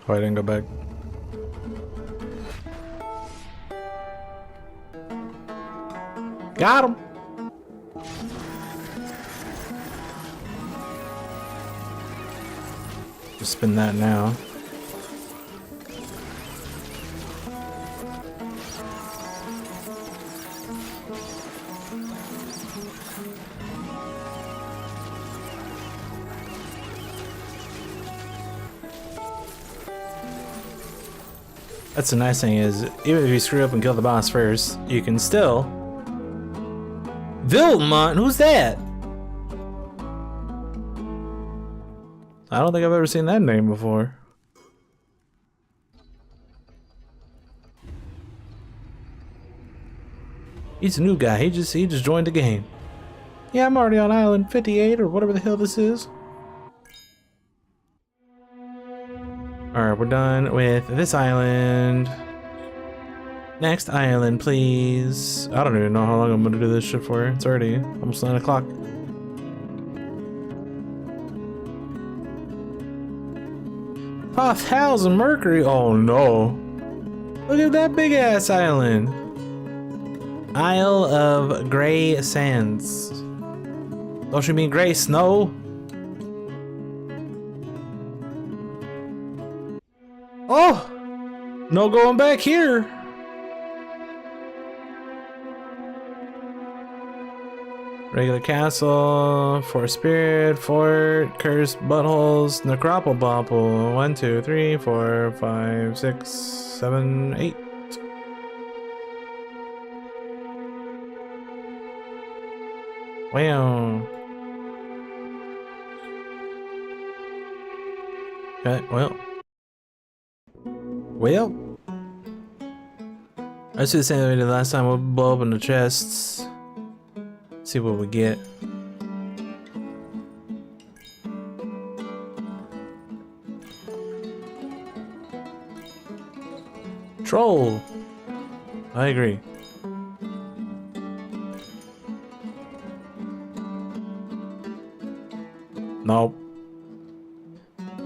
Oh, I didn't go back. Got him! Just spin that now. That's the nice thing is, even if you screw up and kill the boss first, you can still... Vilmont? Who's that? I don't think I've ever seen that name before. He's a new guy, he just joined the game. Yeah, I'm already on island 58 or whatever the hell this is. Alright, we're done with this island. Next island, please. I don't even know how long I'm gonna do this shit for. It's already almost 9 o'clock. $5,000 Mercury? Oh no. Look at that big ass island. Isle of Grey Sands. Don't you mean gray snow? Oh! No going back here. Regular castle, fort spirit, fort, cursed buttholes, necropole bopple. 1, 2, 3, 4, 5, 6, 7, 8. Wow. Okay, well. I should say that the last time we'll blow open the chests. See what we get. Troll! I agree. Nope.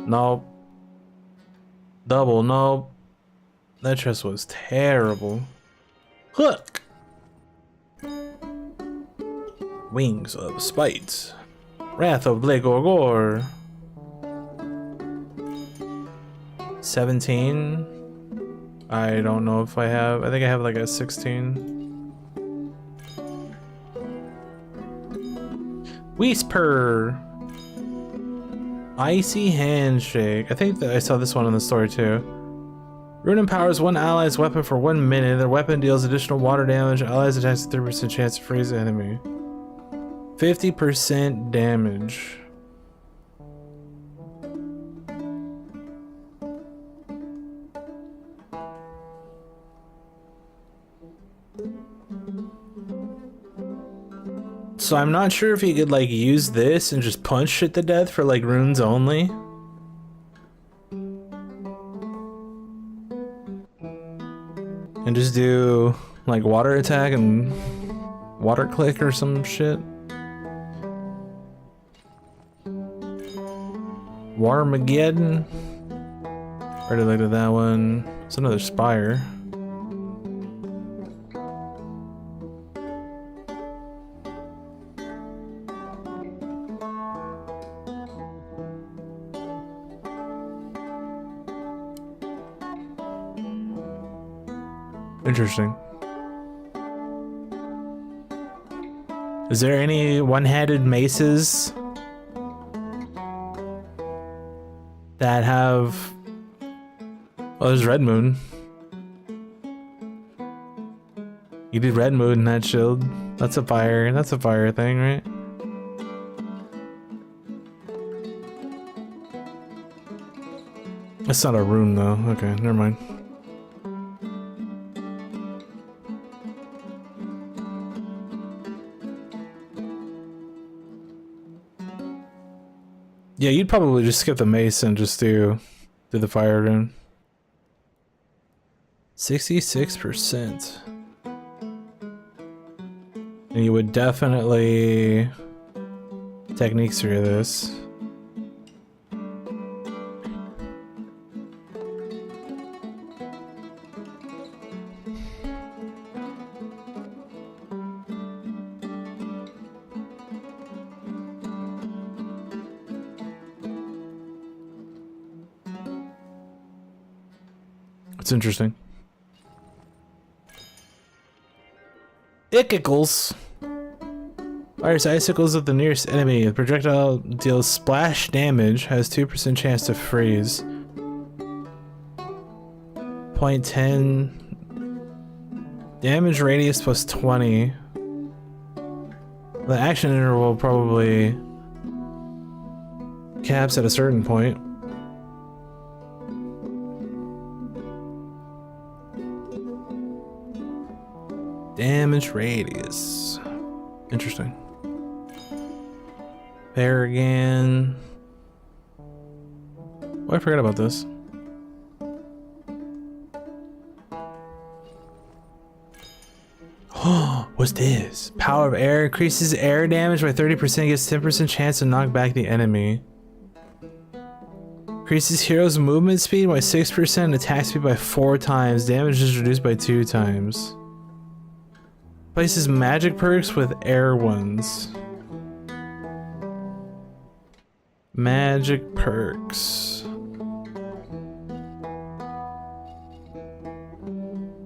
Nope. Double nope. That chest was terrible. Hook! Wings of Spite. Wrath of Legorgor. 17. I don't know if I have. I think I have like a 16. Whisper. Icy Handshake. I think that I saw this one in the story too. Rune empowers one ally's weapon for 1 minute. Their weapon deals additional water damage. Allies attacks a 3% chance to freeze the enemy. 50% damage. So I'm not sure if you could like use this and just punch shit to death for like runes only. And just do like water attack and water click or some shit. Warmageddon. Already looked at that one. It's another spire. Interesting. Is there any one-handed maces that have... Oh, there's Red Moon. You did Red Moon in that shield. That's a fire thing, right? That's not a rune though. Okay, never mind. Yeah, you'd probably just skip the mace and just do the fire rune. 66%. And you would definitely techniques through this. It's interesting. Icicles. Fires icicles at the nearest enemy. The projectile deals splash damage, has 2% chance to freeze. 0.10 damage radius plus 20. The action interval probably caps at a certain point. Damage radius. Interesting. There again. Oh, I forgot about this. Oh, what's this? Power of air increases air damage by 30%, gets 10% chance to knock back the enemy. Increases hero's movement speed by 6%, attack speed by 4 times, damage is reduced by 2 times. Places magic perks with air ones. Magic perks.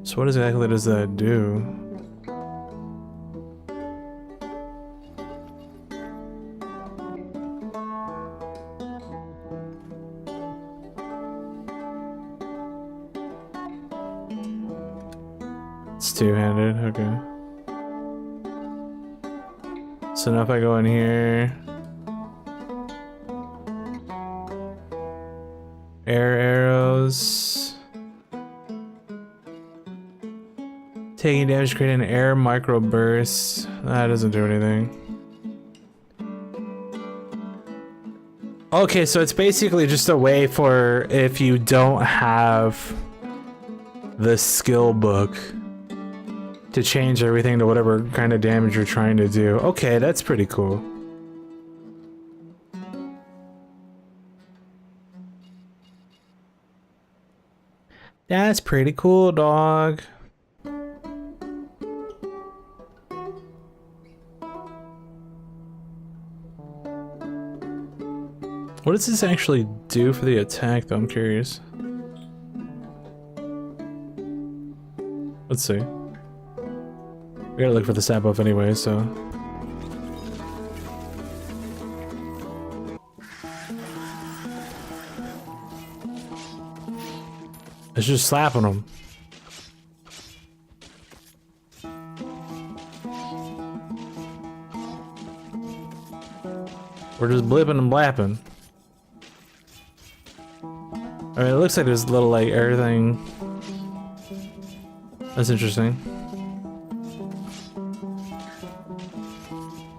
So what exactly does that do? It's two-handed, okay. So now if I go in here, air arrows, taking damage, creating an air micro burst. That doesn't do anything. Okay, so it's basically just a way for if you don't have the skill book to change everything to whatever kind of damage you're trying to do. Okay, that's pretty cool. That's pretty cool, dog. What does this actually do for the attack, though? I'm curious. Let's see. We gotta look for the stat buff anyway, so. It's just slapping them. We're just blipping and blapping. I mean, it looks like there's a little like air thing. That's interesting.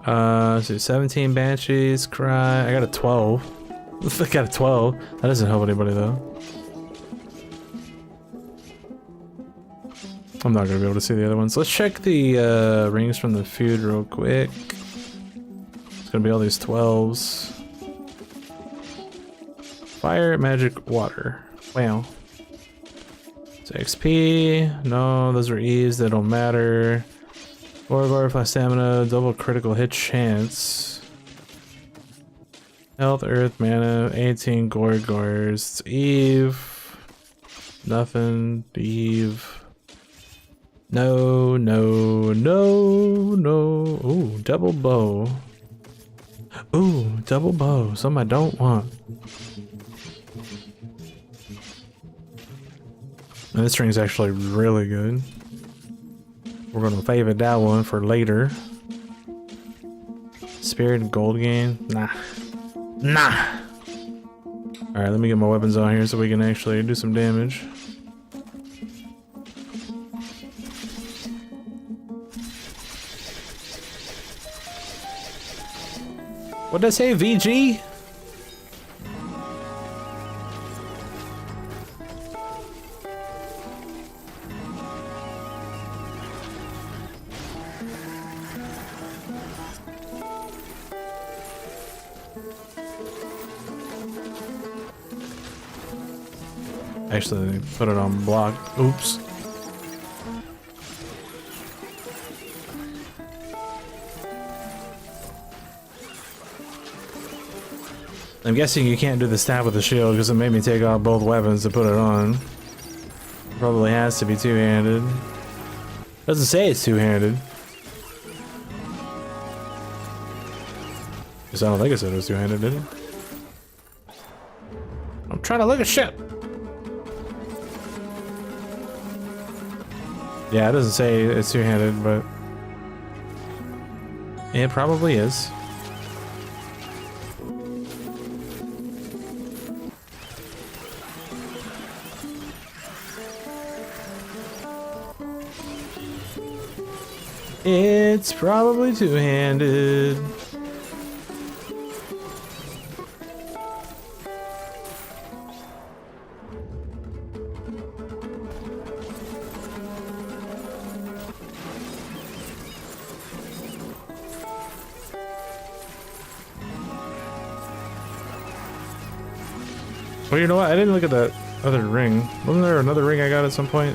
Let's see, 17 banshees, cry. I got a 12. I got a 12. That doesn't help anybody though. I'm not gonna be able to see the other ones. Let's check the rings from the feud real quick. It's gonna be all these 12s. Fire, magic, water. Wow. So XP. No, those are E's. They don't matter. Gorgor, flash stamina, double critical hit chance. Health, earth, mana, 18 Gorgors. Eve. Nothing. Eve. No, no, no, no. Ooh, double bow. Ooh, double bow. Something I don't want. And this string's actually really good. We're gonna favorite that one for later. Spirit and gold gain? Nah. Nah! Alright, let me get my weapons on here so we can actually do some damage. What'd I say, VG? Actually, they put it on block. Oops. I'm guessing you can't do the stab with the shield because it made me take off both weapons to put it on. Probably has to be two-handed. Doesn't say it's two-handed. Because I don't think it said it was two-handed, did it? I'm trying to look at shit! Yeah, it doesn't say it's two-handed, but it probably is. It's probably two-handed. Well, you know what? I didn't look at that other ring. Wasn't there another ring I got at some point?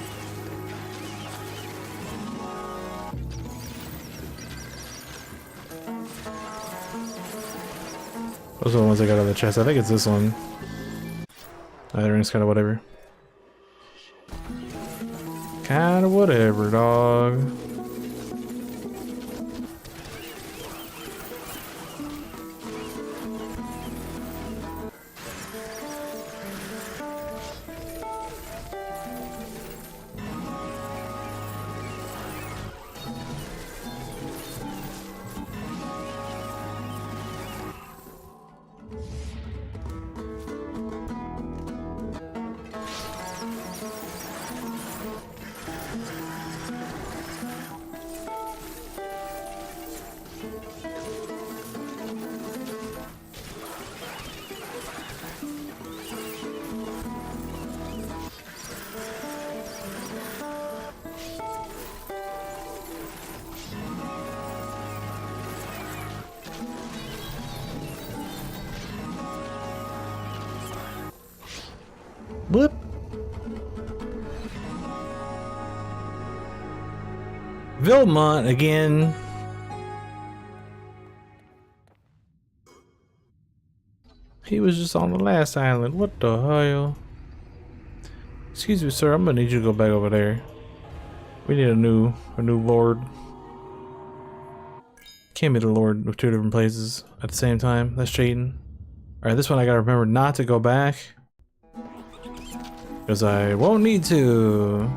Those are the ones I got out of the chest. I think it's this one. That ring's kind of whatever. Kind of whatever, dog. Bloop. Vilmont again. He was just on the last island. What the hell? Excuse me, sir. I'm gonna need you to go back over there. We need a new lord. Can't be the lord of two different places at the same time. That's cheating. All right, this one I gotta remember not to go back. Because I won't need to.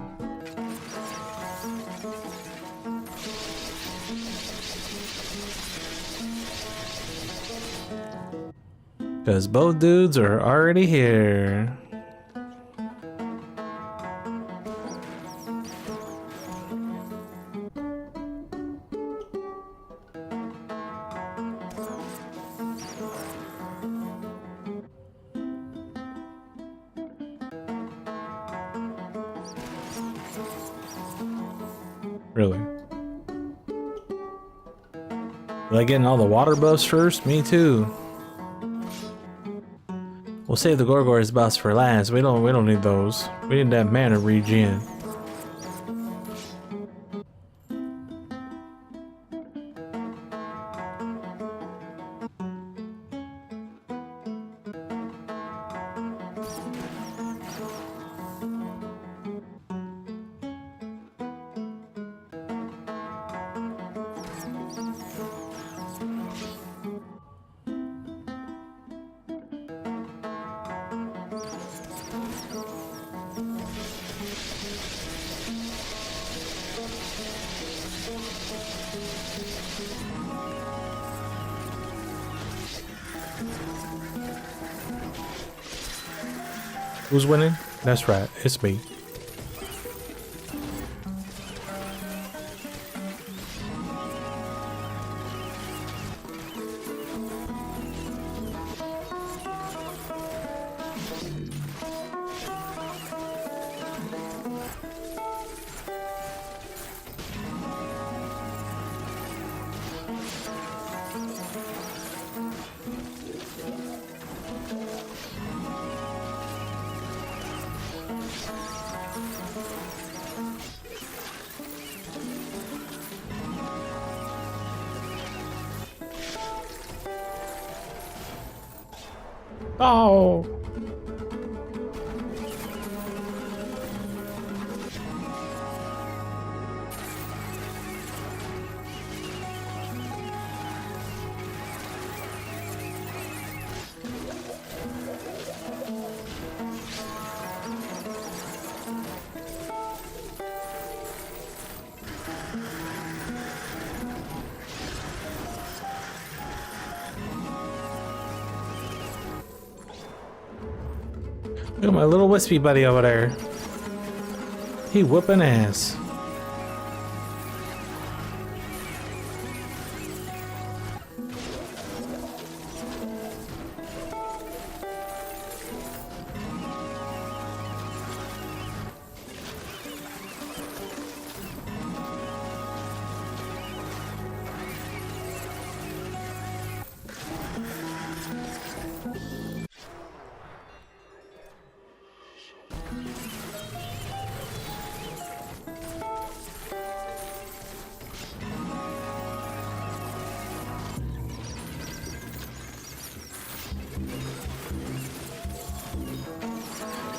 Because both dudes are already here. Really? Like getting all the water buffs first? Me too. We'll save the Gorgor's buffs for last. We don't need those. We need that mana regen. Who's winning? That's right, it's me. Oh. Look at my little wispy buddy over there. He whooping ass.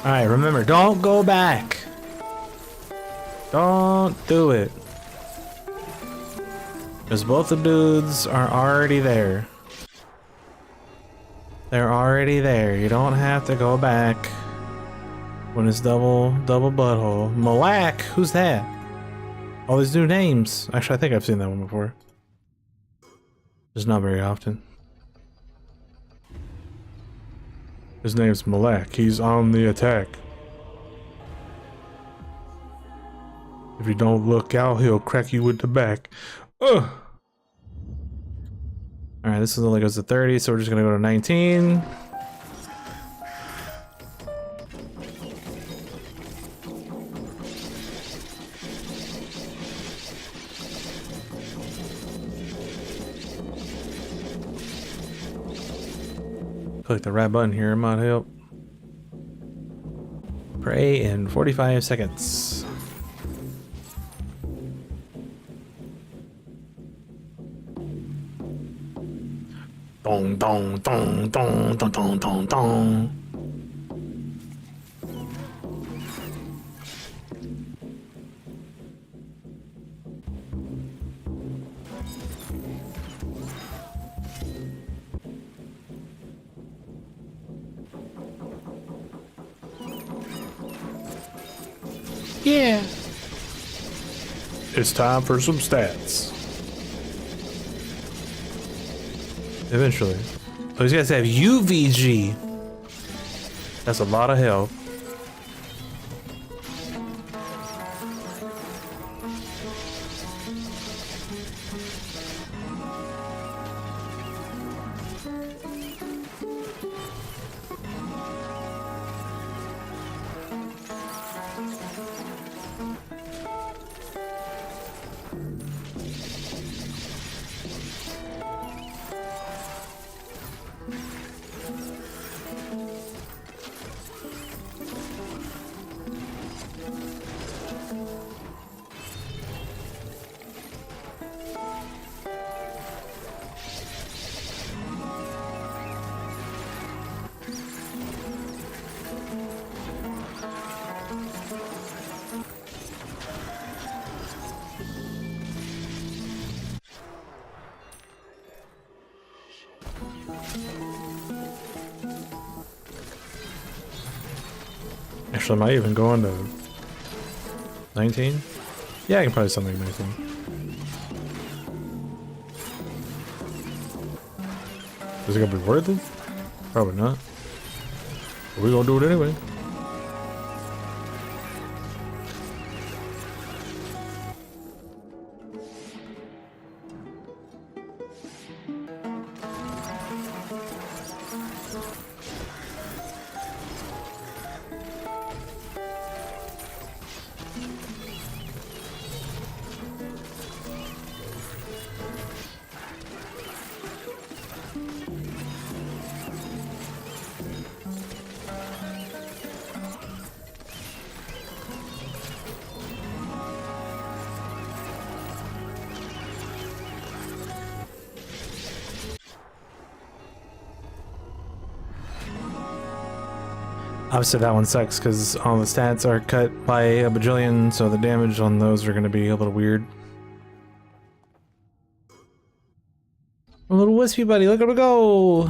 Alright, remember, don't go back. Don't do it. Because both the dudes are already there. They're already there. You don't have to go back when it's double butthole. Malak? Who's that? All these new names. Actually, I think I've seen that one before. Just not very often. His name's Malak. He's on the attack. If you don't look out, he'll crack you with the back. Ugh. Alright, this is only goes to 30, so we're just gonna go to 19. Click the right button here, might help. Pray in 45 seconds. Dong dong dong dong dong dong dong dong. Yeah. It's time for some stats. Eventually. Oh, these guys have UVG. That's a lot of help. Actually, I might even go on to 19. Yeah, I can probably something like 19. Is it gonna be worth it? Probably not. But we're gonna do it anyway. Obviously that one sucks because all the stats are cut by a bajillion, so the damage on those are going to be a little weird. A little wispy buddy, look at him go!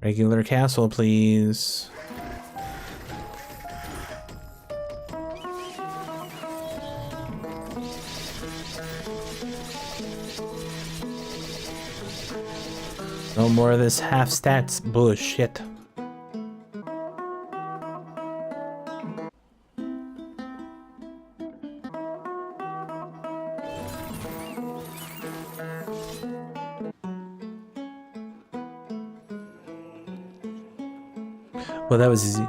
Regular castle, please. No more of this half stats bullshit. Well, that was easy.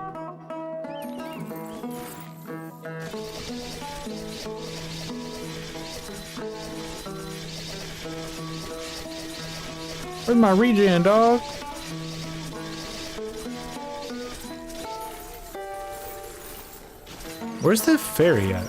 Where's my regen, dog? Where's the fairy at?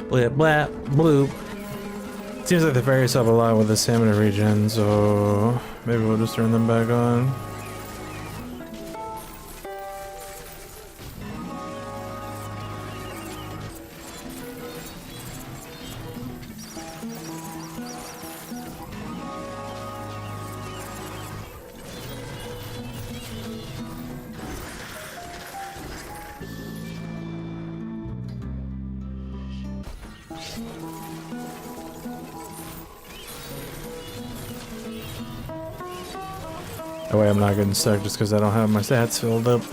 Blip, blap, bloop. Seems like the fairies have a lot with the stamina regen, so maybe we'll just turn them back on. That way I'm not getting stuck just because I don't have my stats filled up.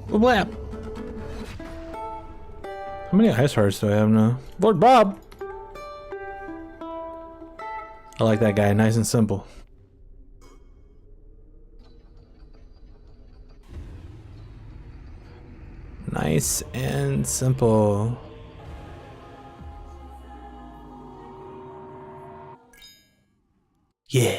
Blap. How many ice hearts do I have now? Lord Bob! I like that guy, nice and simple. Nice and simple. Yeah.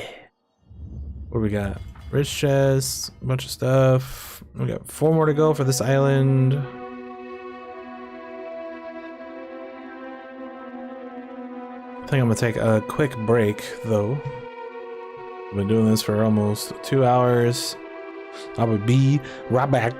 What do we got? Rich chest, a bunch of stuff. We got 4 more to go for this island. I think I'm gonna take a quick break though. I've been doing this for almost 2 hours. I will be right back.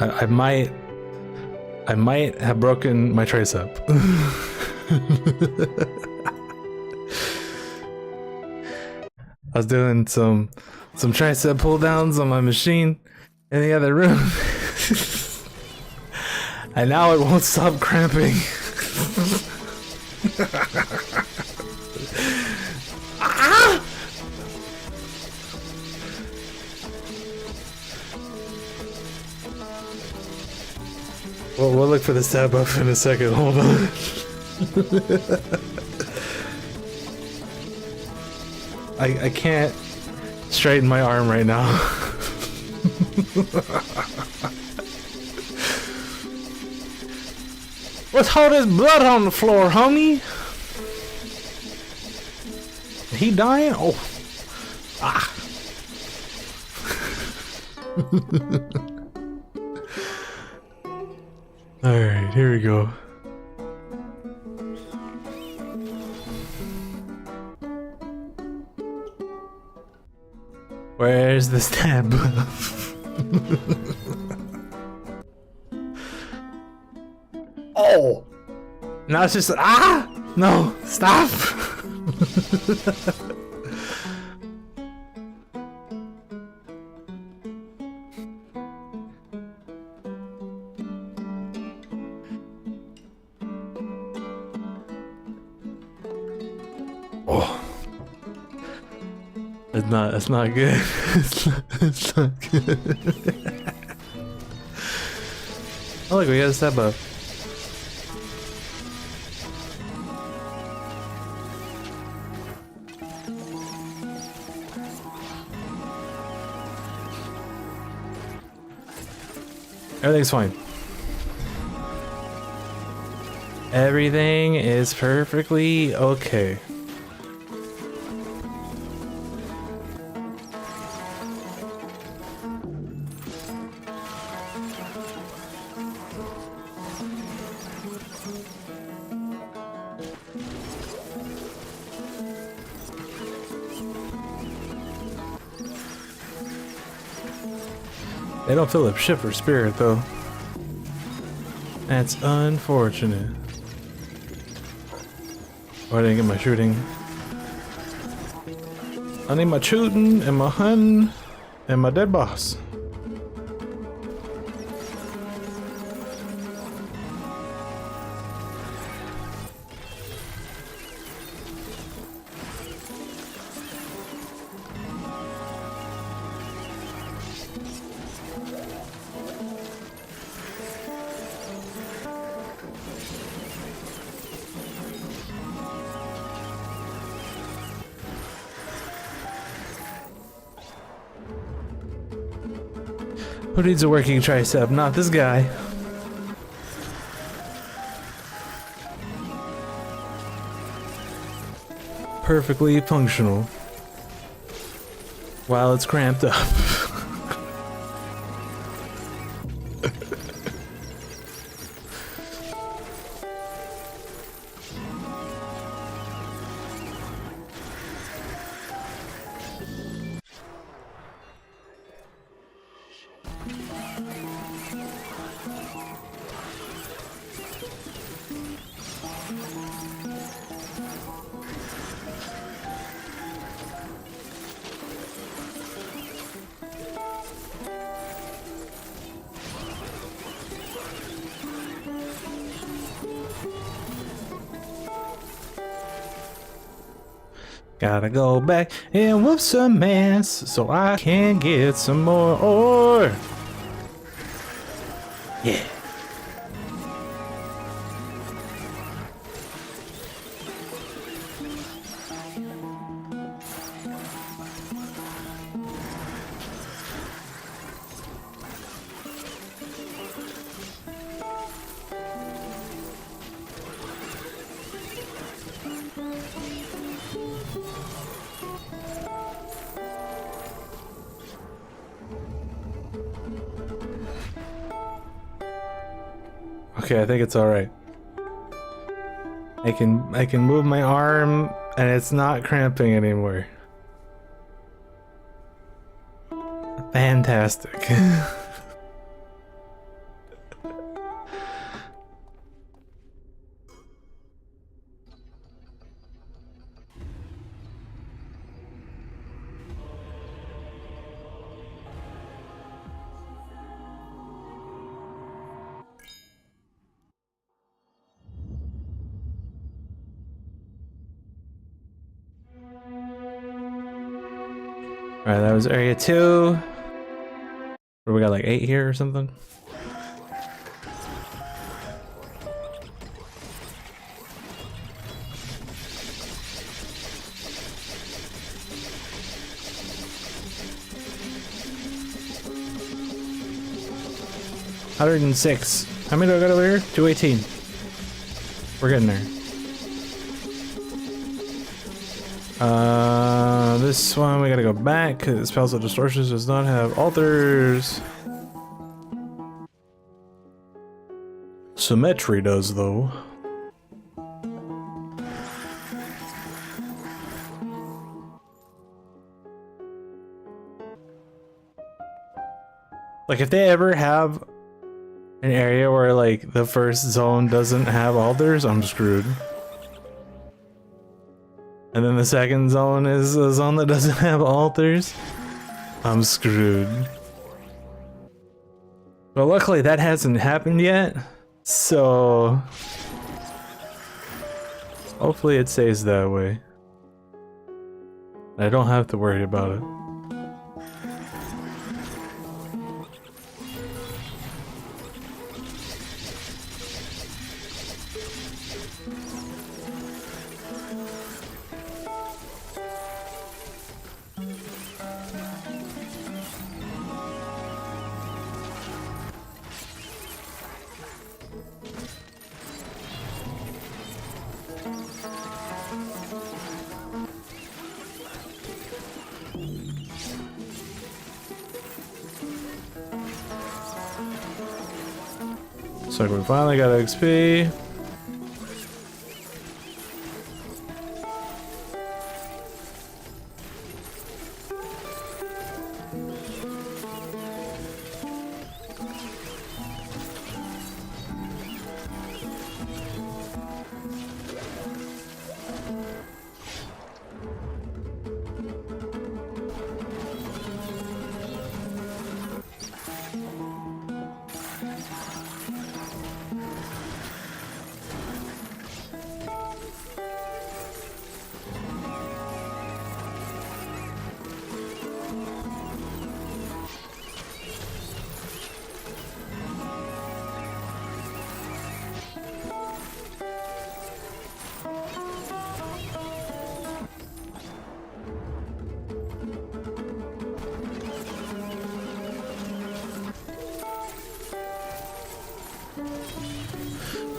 I might have broken my tricep. I was doing some tricep pull downs on my machine in the other room. And now it won't stop cramping. Ah! Well, we'll look for the stab buff in a second. Hold on. I can't straighten my arm right now. What's all this blood on the floor, homie? He dying? Oh. Ah. Alright, here we go. Where's the stab buff? Oh! Now it's just ah! No, stop! Oh. It's not good. It's not good. Oh look, we got a stab buff. Everything's fine. Everything is perfectly okay. They don't fill up ship for spirit though. That's unfortunate. Oh, I didn't get my shooting. I need my shooting and my hunting and my dead boss. Who needs a working tricep? Not this guy. Perfectly functional. While it's cramped up. Gotta go back and whoop some ass so I can get some more ore. Yeah. Okay, I think it's all right. I can move my arm and it's not cramping anymore. Fantastic. Alright, that was area 2. Where we got like 8 here or something. $106. How many do I got over here? 218. We're getting there. This one we gotta go back because Spells of Distortions does not have altars. Symmetry does though. Like if they ever have an area where like the first zone doesn't have altars, I'm screwed. And then the second zone is a zone that doesn't have altars, I'm screwed. But luckily that hasn't happened yet, so hopefully it stays that way. I don't have to worry about it. So we finally got XP.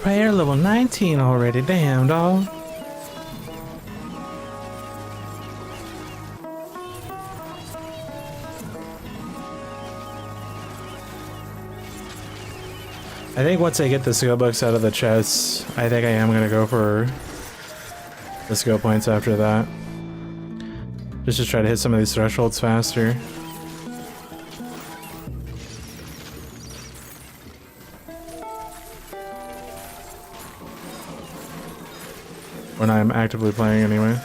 Prayer level 19 already, damn dog. I think once I get the skill books out of the chests, I think I am gonna go for the skill points after that. Just to try to hit some of these thresholds faster. When I'm actively playing anyway.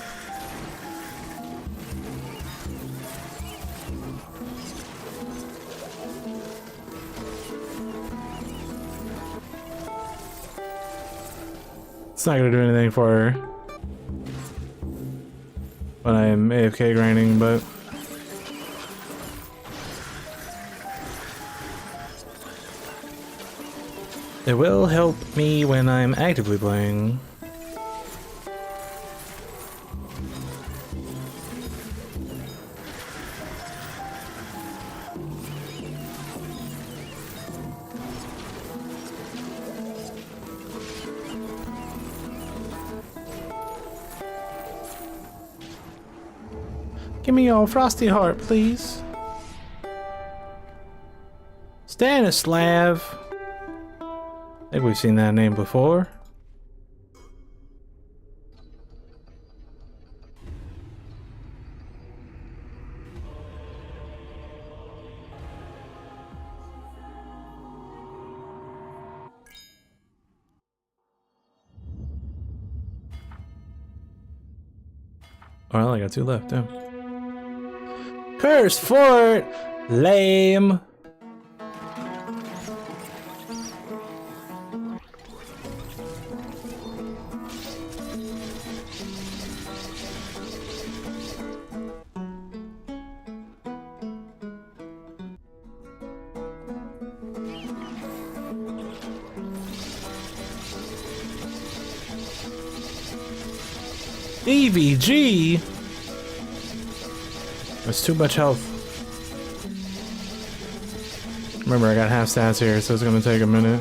It's not gonna do anything for when I'm AFK grinding, but it will help me when I'm actively playing. Give me your frosty heart, please. Stanislav. I think we've seen that name before. Oh, I only got 2 left, damn. Cursed fort! Lame! EVG? That's too much health. Remember, I got half stats here, so it's gonna take a minute.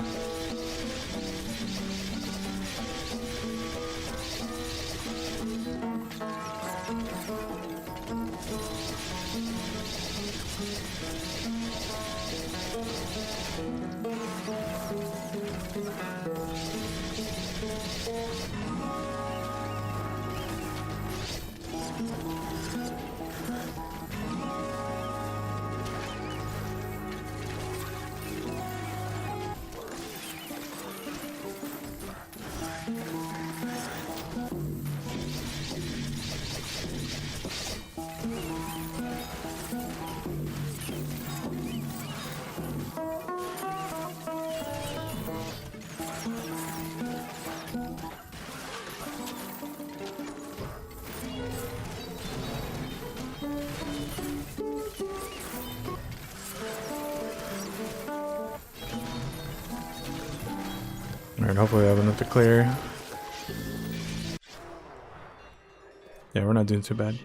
Alright, hopefully I have enough to clear. Yeah, we're not doing too bad.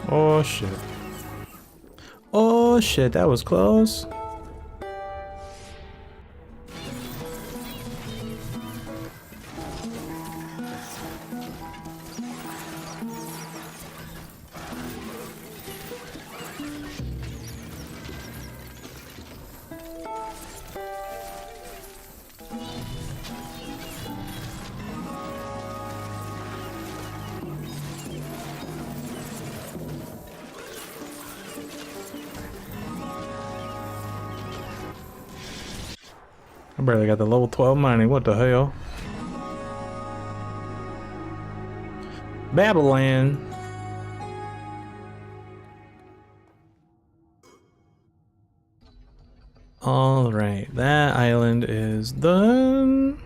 Oh shit. Oh shit, that was close. I barely got the level 12 mining, what the hell? Babylon. Alright, that island is done.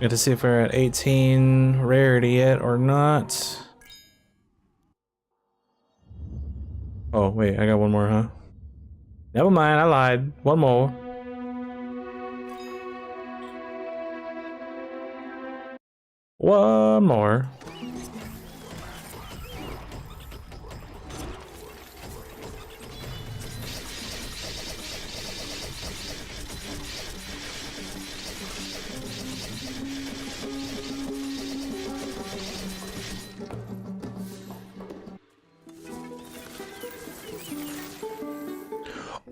Got to see if we're at 18 rarity yet or not. Oh, wait, I got one more, huh? Never mind, I lied. One more. One more.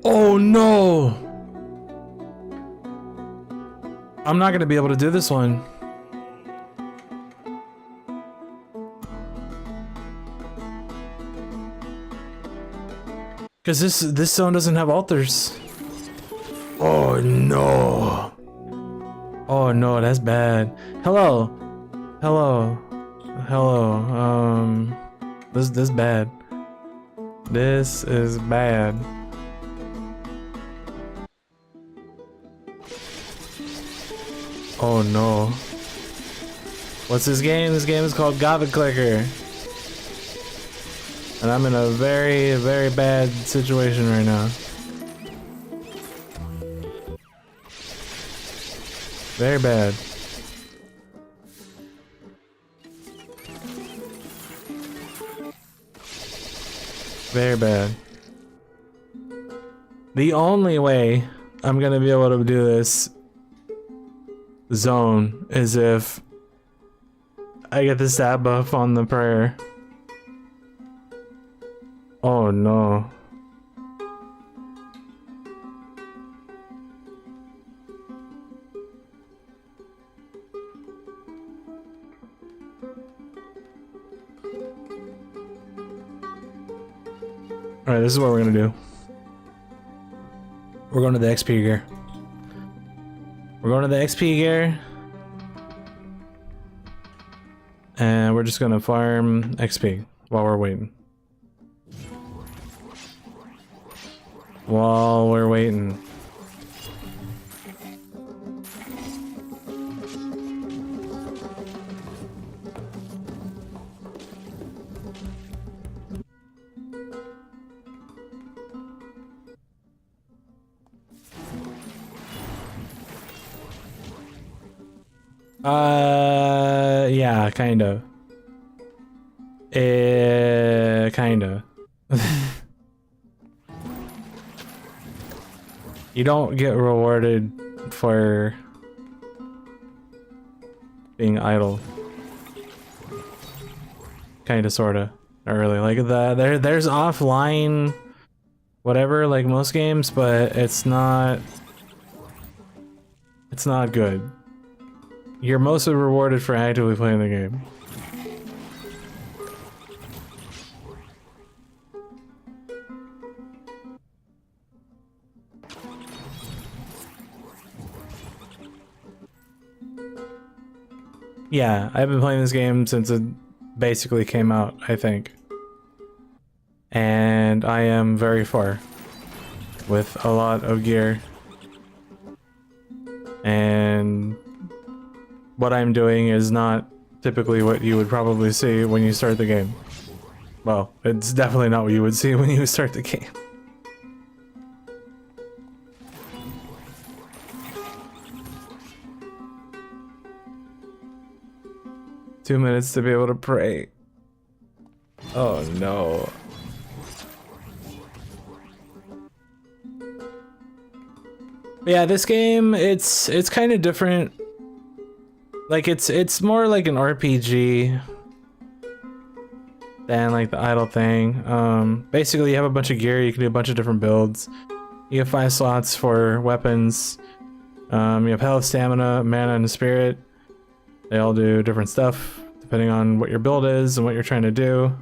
Oh no! I'm not gonna be able to do this one. Cause this zone doesn't have altars. Oh no! Oh no, that's bad. Hello, hello, hello. This bad. This is bad. Oh no. What's this game? This game is called Gothic Clicker. And I'm in a very, very bad situation right now. Very bad. Very bad. The only way I'm gonna be able to do this zone is if I get the stat buff on the prayer. Oh no. Alright, this is what we're gonna do. We're going to the XP gear. We're going to the XP gear. And we're just gonna farm XP while we're waiting. while we're waiting. Yeah, kinda. Kinda. You don't get rewarded for being idle. Kinda, sorta. Not really. Like there's offline whatever, like most games, but it's not good. You're mostly rewarded for actively playing the game. Yeah, I've been playing this game since it basically came out, I think. And I am very far with a lot of gear. And what I'm doing is not typically what you would probably see when you start the game. Well, it's definitely not what you would see when you start the game. Two minutes to be able to pray. Oh no. Yeah, this game, it's kind of different. Like it's more like an RPG than like the idle thing. Basically you have a bunch of gear, you can do a bunch of different builds. You have 5 slots for weapons. You have health, stamina, mana, and spirit. They all do different stuff depending on what your build is and what you're trying to do.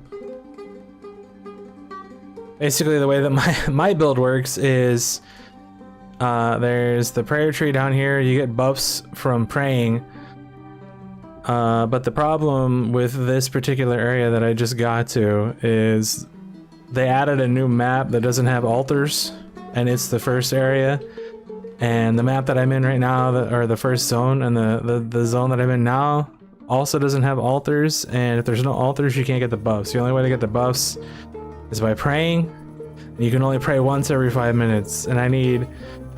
Basically the way that my build works is there's the prayer tree down here. You get buffs from praying. But the problem with this particular area that I just got to is they added a new map that doesn't have altars, and it's the first area. And the map that I'm in right now, or the first zone, and the zone that I'm in now also doesn't have altars, and if there's no altars you can't get the buffs. The only way to get the buffs is by praying. You can only pray once every 5 minutes, and I need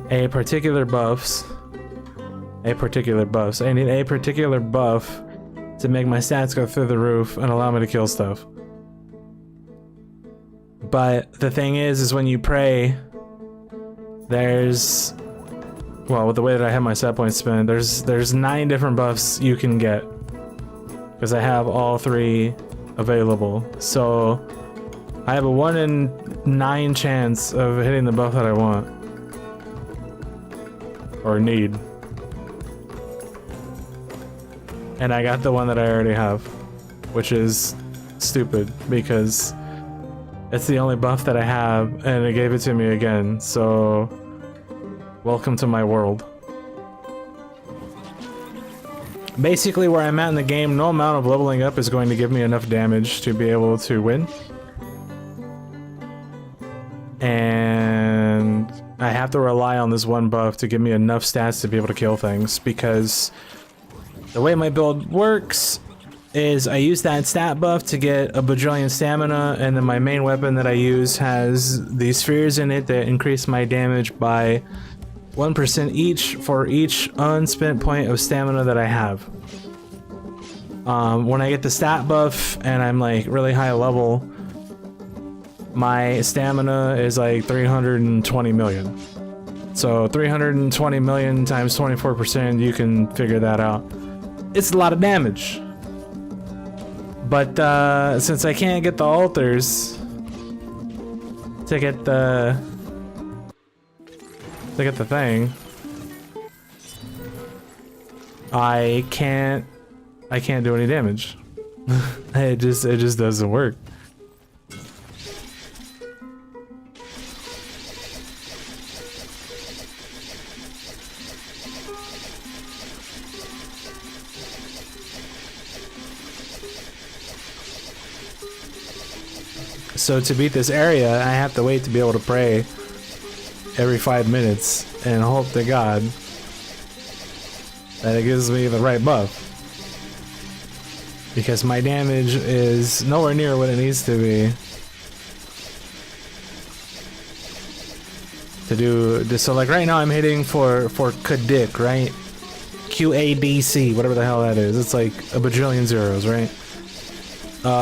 a particular buffs. I need a particular buff to make my stats go through the roof and allow me to kill stuff. But the thing is when you pray, there's, well, with the way that I have my set points spent, there's 9 different buffs you can get, because I have all 3 available. So I have a 1 in 9 chance of hitting the buff that I want or need. And I got the one that I already have, which is stupid because it's the only buff that I have, and it gave it to me again. So welcome to my world. Basically where I'm at in the game, no amount of leveling up is going to give me enough damage to be able to win. And I have to rely on this one buff to give me enough stats to be able to kill things, because the way my build works is I use that stat buff to get a bajillion stamina, and then my main weapon that I use has these spheres in it that increase my damage by 1% each for each unspent point of stamina that I have. When I get the stat buff and I'm like really high level, my stamina is like 320 million. So 320 million times 24%, you can figure that out. It's a lot of damage. But since I can't get the altars to get the thing, I can't do any damage. it just doesn't work. So to beat this area, I have to wait to be able to pray every 5 minutes and hope to God that it gives me the right buff. Because my damage is nowhere near what it needs to be to do this. So like right now I'm hitting for Kadik, right? QADC, whatever the hell that is. It's like a bajillion zeros, right?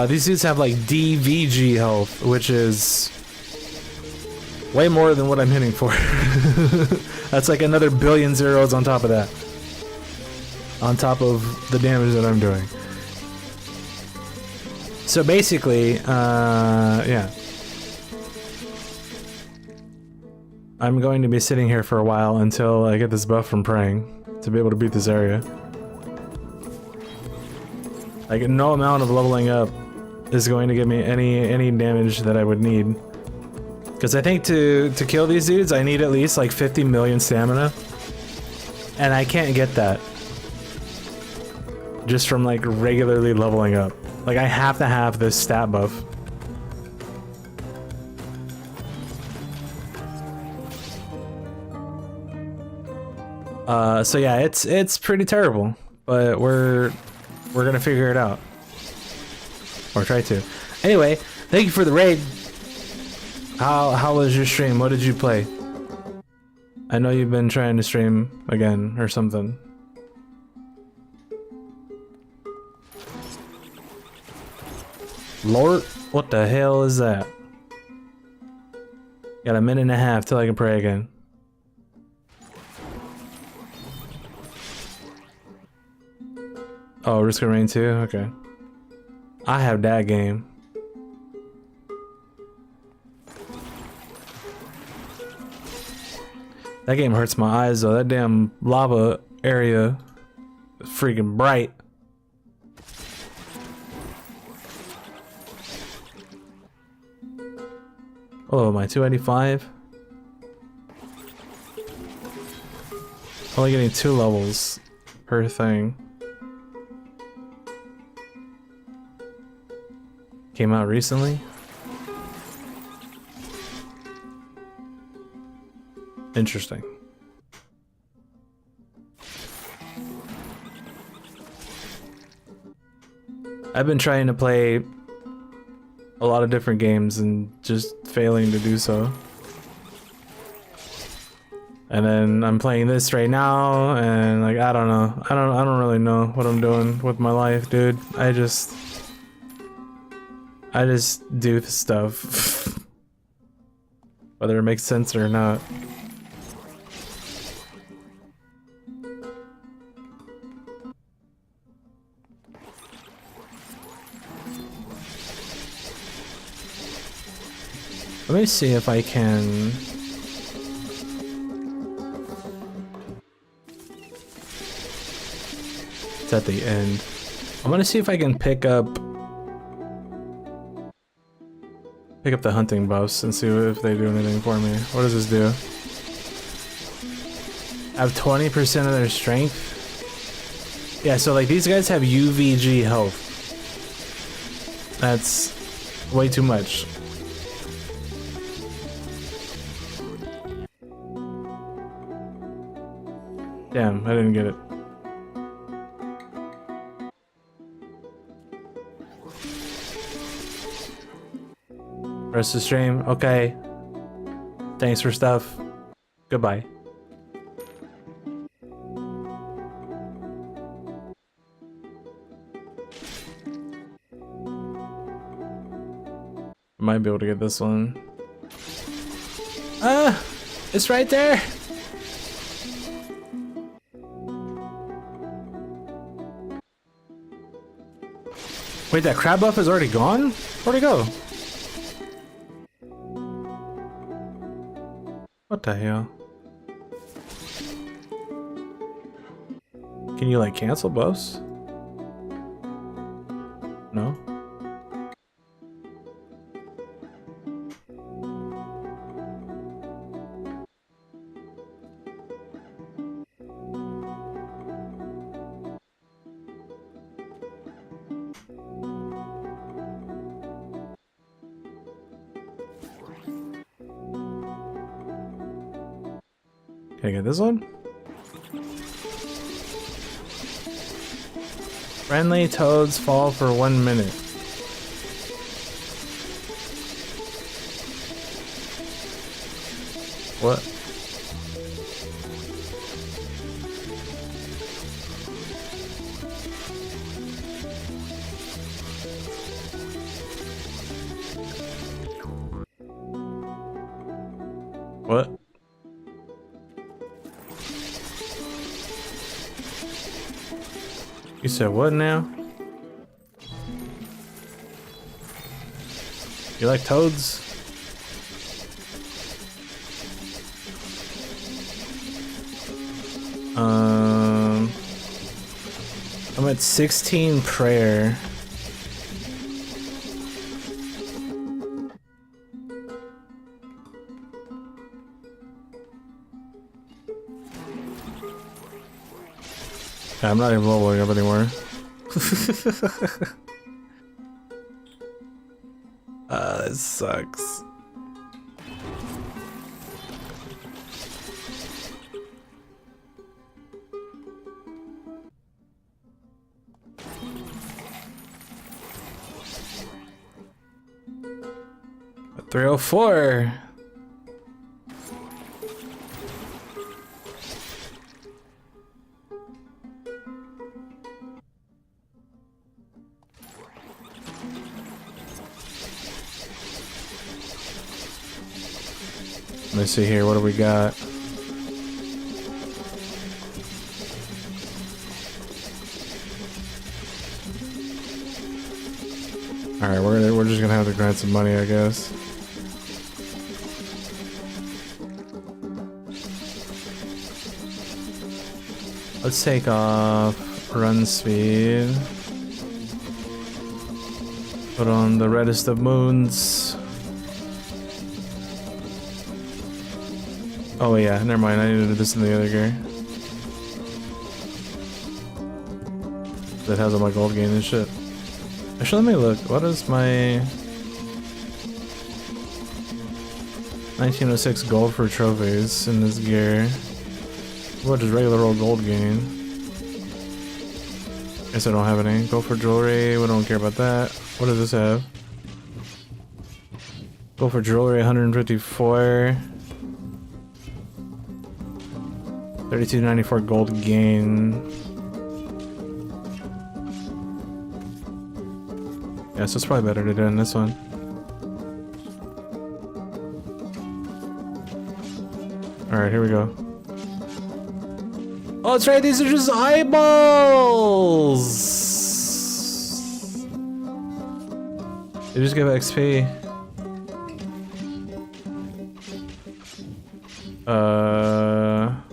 These dudes have like DVG health, which is way more than what I'm hitting for. That's like another billion zeros on top of that. On top of the damage that I'm doing. So basically, yeah. I'm going to be sitting here for a while until I get this buff from praying to be able to beat this area. Like, no amount of leveling up is going to give me any damage that I would need. Because I think to kill these dudes, I need at least like 50 million stamina. And I can't get that just from like regularly leveling up. Like, I have to have this stat buff. So yeah, it's pretty terrible, but we're gonna figure it out, or try to. Anyway, thank you for the raid. How was your stream? What did you play? I know you've been trying to stream again or something. Lord, what the hell is that? Got a minute and a half till I can pray again. Oh, Risk of Rain 2? Okay. I have that game. That game hurts my eyes though. That damn lava area is freaking bright. Oh, my 285? Only getting 2 levels per thing. Came out recently? Interesting. I've been trying to play a lot of different games and just failing to do so. And then I'm playing this right now and like I don't know. I don't really know what I'm doing with my life, dude. I just do the stuff. Whether it makes sense or not. Let me see if I can... It's at the end. I'm gonna see if I can pick up the hunting buffs and see if they do anything for me. What does this do? I have 20% of their strength. Yeah, so like these guys have UVG health. That's way too much. Damn, I didn't get it. Rest of the stream. Okay. Thanks for stuff. Goodbye. Might be able to get this one. Ah! It's right there! Wait, that crab buff is already gone? Where'd it go? What the hell? Can you like cancel buffs? No? Can I get this one? Friendly toads fall for 1 minute. What? What? You said what now? You like toads? I'm at 16 prayer. Yeah, I'm not even leveling up anymore. That sucks. At 304. Let me see here, what do we got? Alright, we're just gonna have to grind some money, I guess. Let's take off run speed. Put on the reddest of moons. Oh yeah, never mind, I need to do this in the other gear. That has all my gold gain and shit. Actually, let me look. What is my 1906 gold for trophies in this gear? What is regular old gold gain? Guess I don't have any. Gold for jewelry, we don't care about that. What does this have? Gold for jewelry, 154. 3294 gold gain. Yeah, so it's probably better to do in this one. Alright, here we go. Oh, that's right, these are just eyeballs! They just give XP.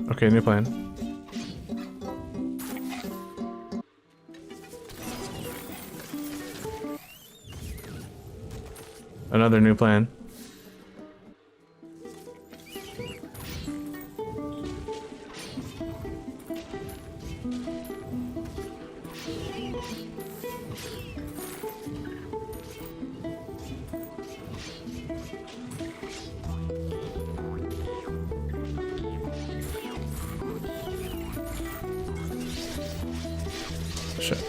Okay, new plan. Another new plan. Shit.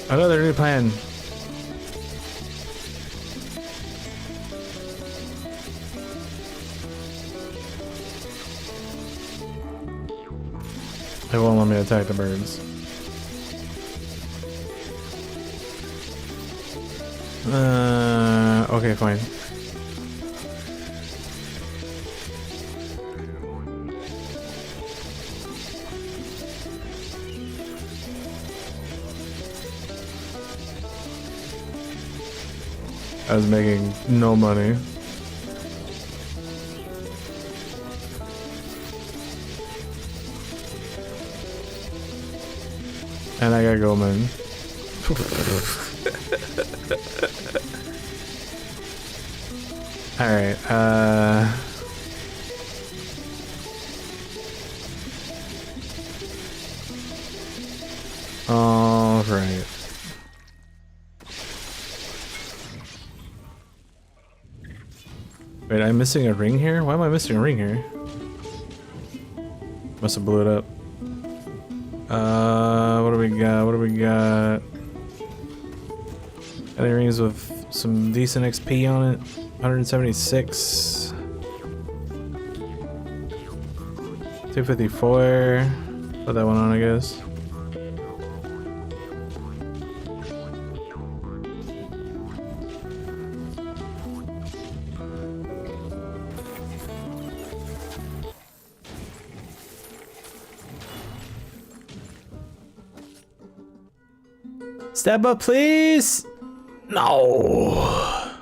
Another new plan. They won't let me attack the birds. Okay, fine. I was making no money. And I gotta go, man. Alright, alright. Wait, I'm missing a ring here? Why am I missing a ring here? Must have blew it up. What do we got? What do we got? Any rings with some decent XP on it? 176. 254. Put that one on, I guess. Step up, please! No!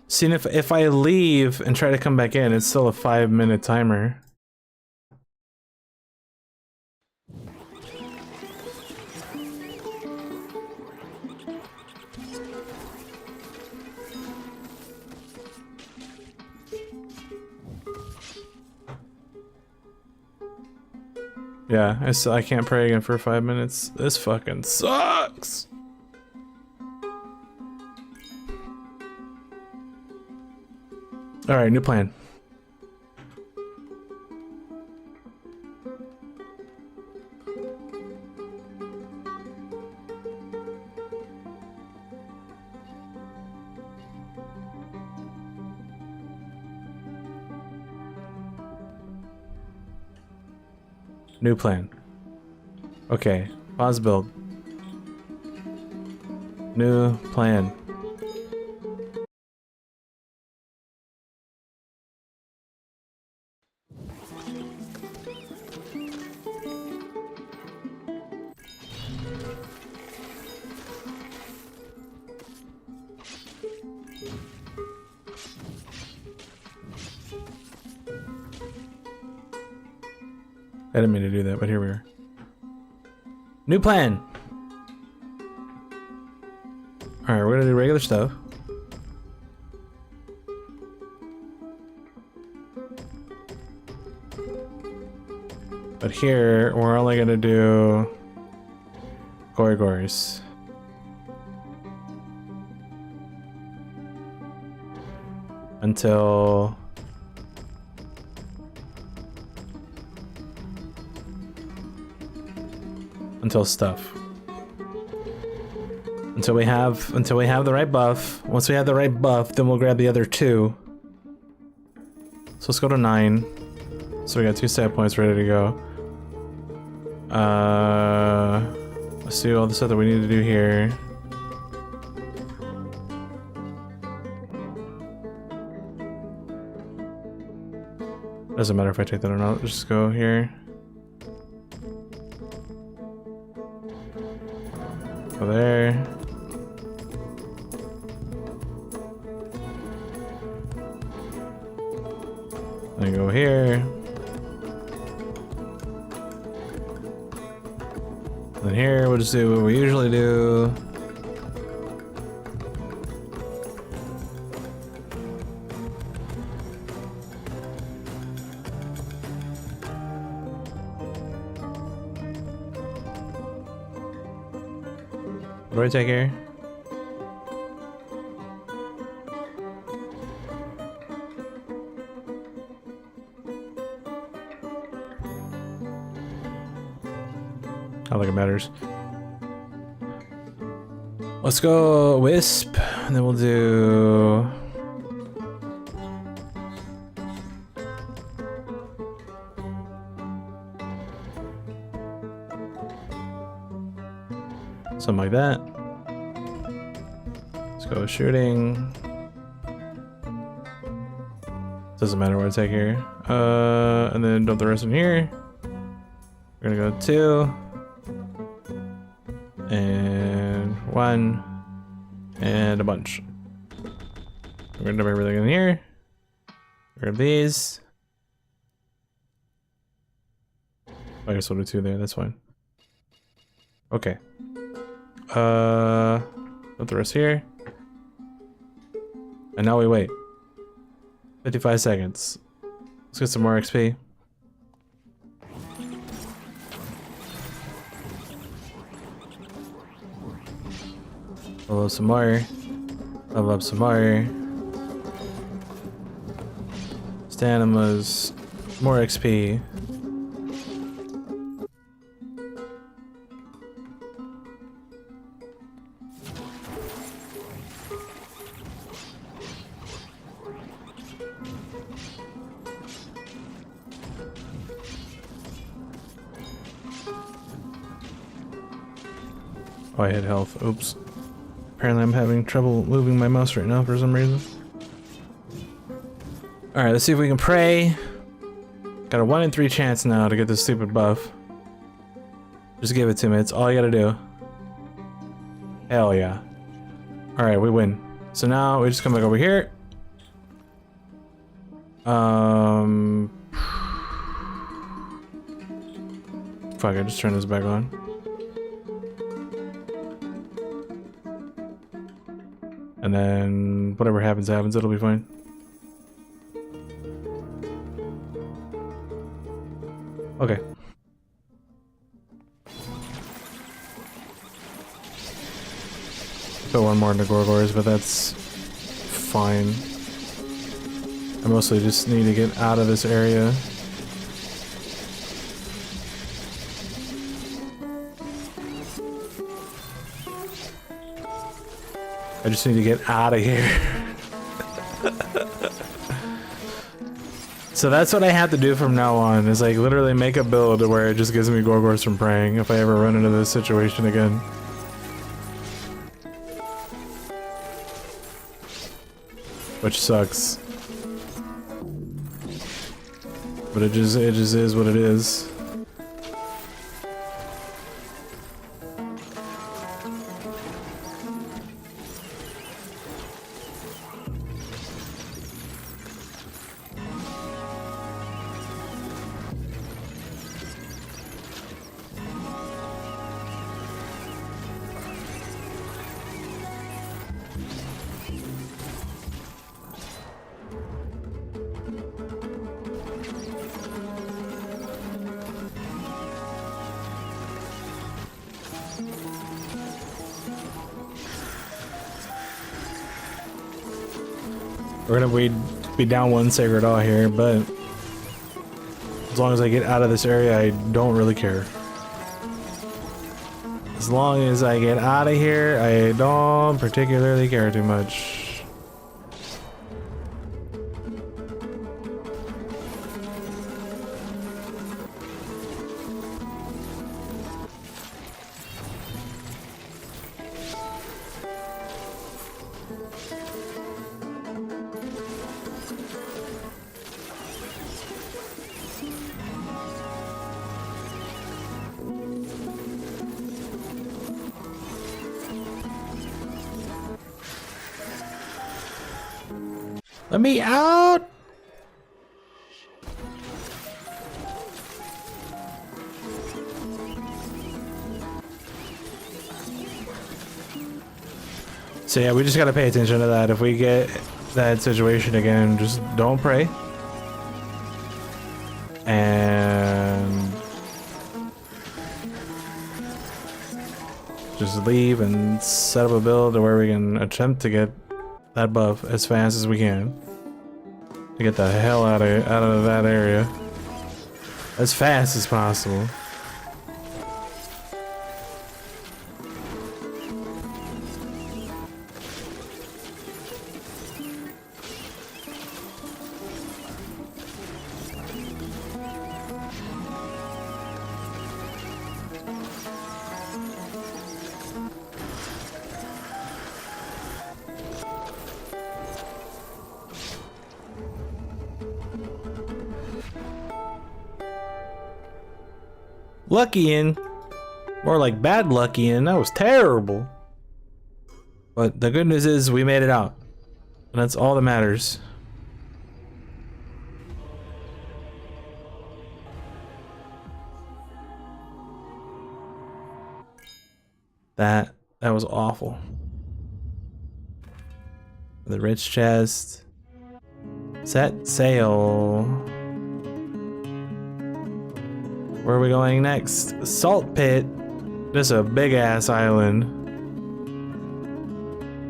See, if I leave and try to come back in, it's still a 5-minute timer. Yeah, I can't pray again for 5 minutes. This fucking sucks! Alright, new plan. New plan. Okay, pause build. New plan. I didn't mean to do that, but here we are. New plan! Alright, we're gonna do regular stuff. But here, we're only gonna do Gorgors. Until stuff. Until we have the right buff. Once we have the right buff, then we'll grab the other two. So let's go to 9. So we got 2 stat points ready to go. Let's do all the stuff that we need to do here. Doesn't matter if I take that or not. Let's just go here. Go there. Then go here. Then here, we'll just do what we usually do. What do I take here? I don't think it matters. Let's go Wisp, and then we'll do... something like that. Let's go shooting. Doesn't matter what I take here. And then dump the rest in here. We're gonna go 2. And 1. And a bunch. We're gonna dump everything in here. Grab these. I guess we'll do 2 there, that's fine. Okay. Put the rest here. And now we wait. 55 seconds. Let's get some more XP. Level up some more. Level up some more. Stanimas, more XP. Oh, I hit health. Oops. Apparently I'm having trouble moving my mouse right now for some reason. Alright, let's see if we can pray. Got a 1 in 3 chance now to get this stupid buff. Just give it to me. It's all you gotta do. Hell yeah. Alright, we win. So now we just come back over here. Fuck, I just turned this back on. And then whatever happens, happens. It'll be fine. Okay. Put one more into Gorgors, but that's fine. I mostly just need to get out of this area. I just need to get out of here. So that's what I have to do from now on, is like literally make a build where it just gives me Gorgors from praying if I ever run into this situation again. Which sucks. But it just is what it is. We're gonna be down one Sacred Awe here, but as long as I get out of this area, I don't really care. As long as I get out of here, I don't particularly care too much. Let me out! So yeah, we just gotta pay attention to that. If we get that situation again, just don't pray. And just leave and set up a build to where we can attempt to get that buff as fast as we can. To get the hell out of that area. As fast as possible. Luckying. More like bad luckying. That was terrible. But the good news is we made it out. And that's all that matters. That was awful. The rich chest. Set sail. Where are we going next? Salt Pit. Just a big ass island.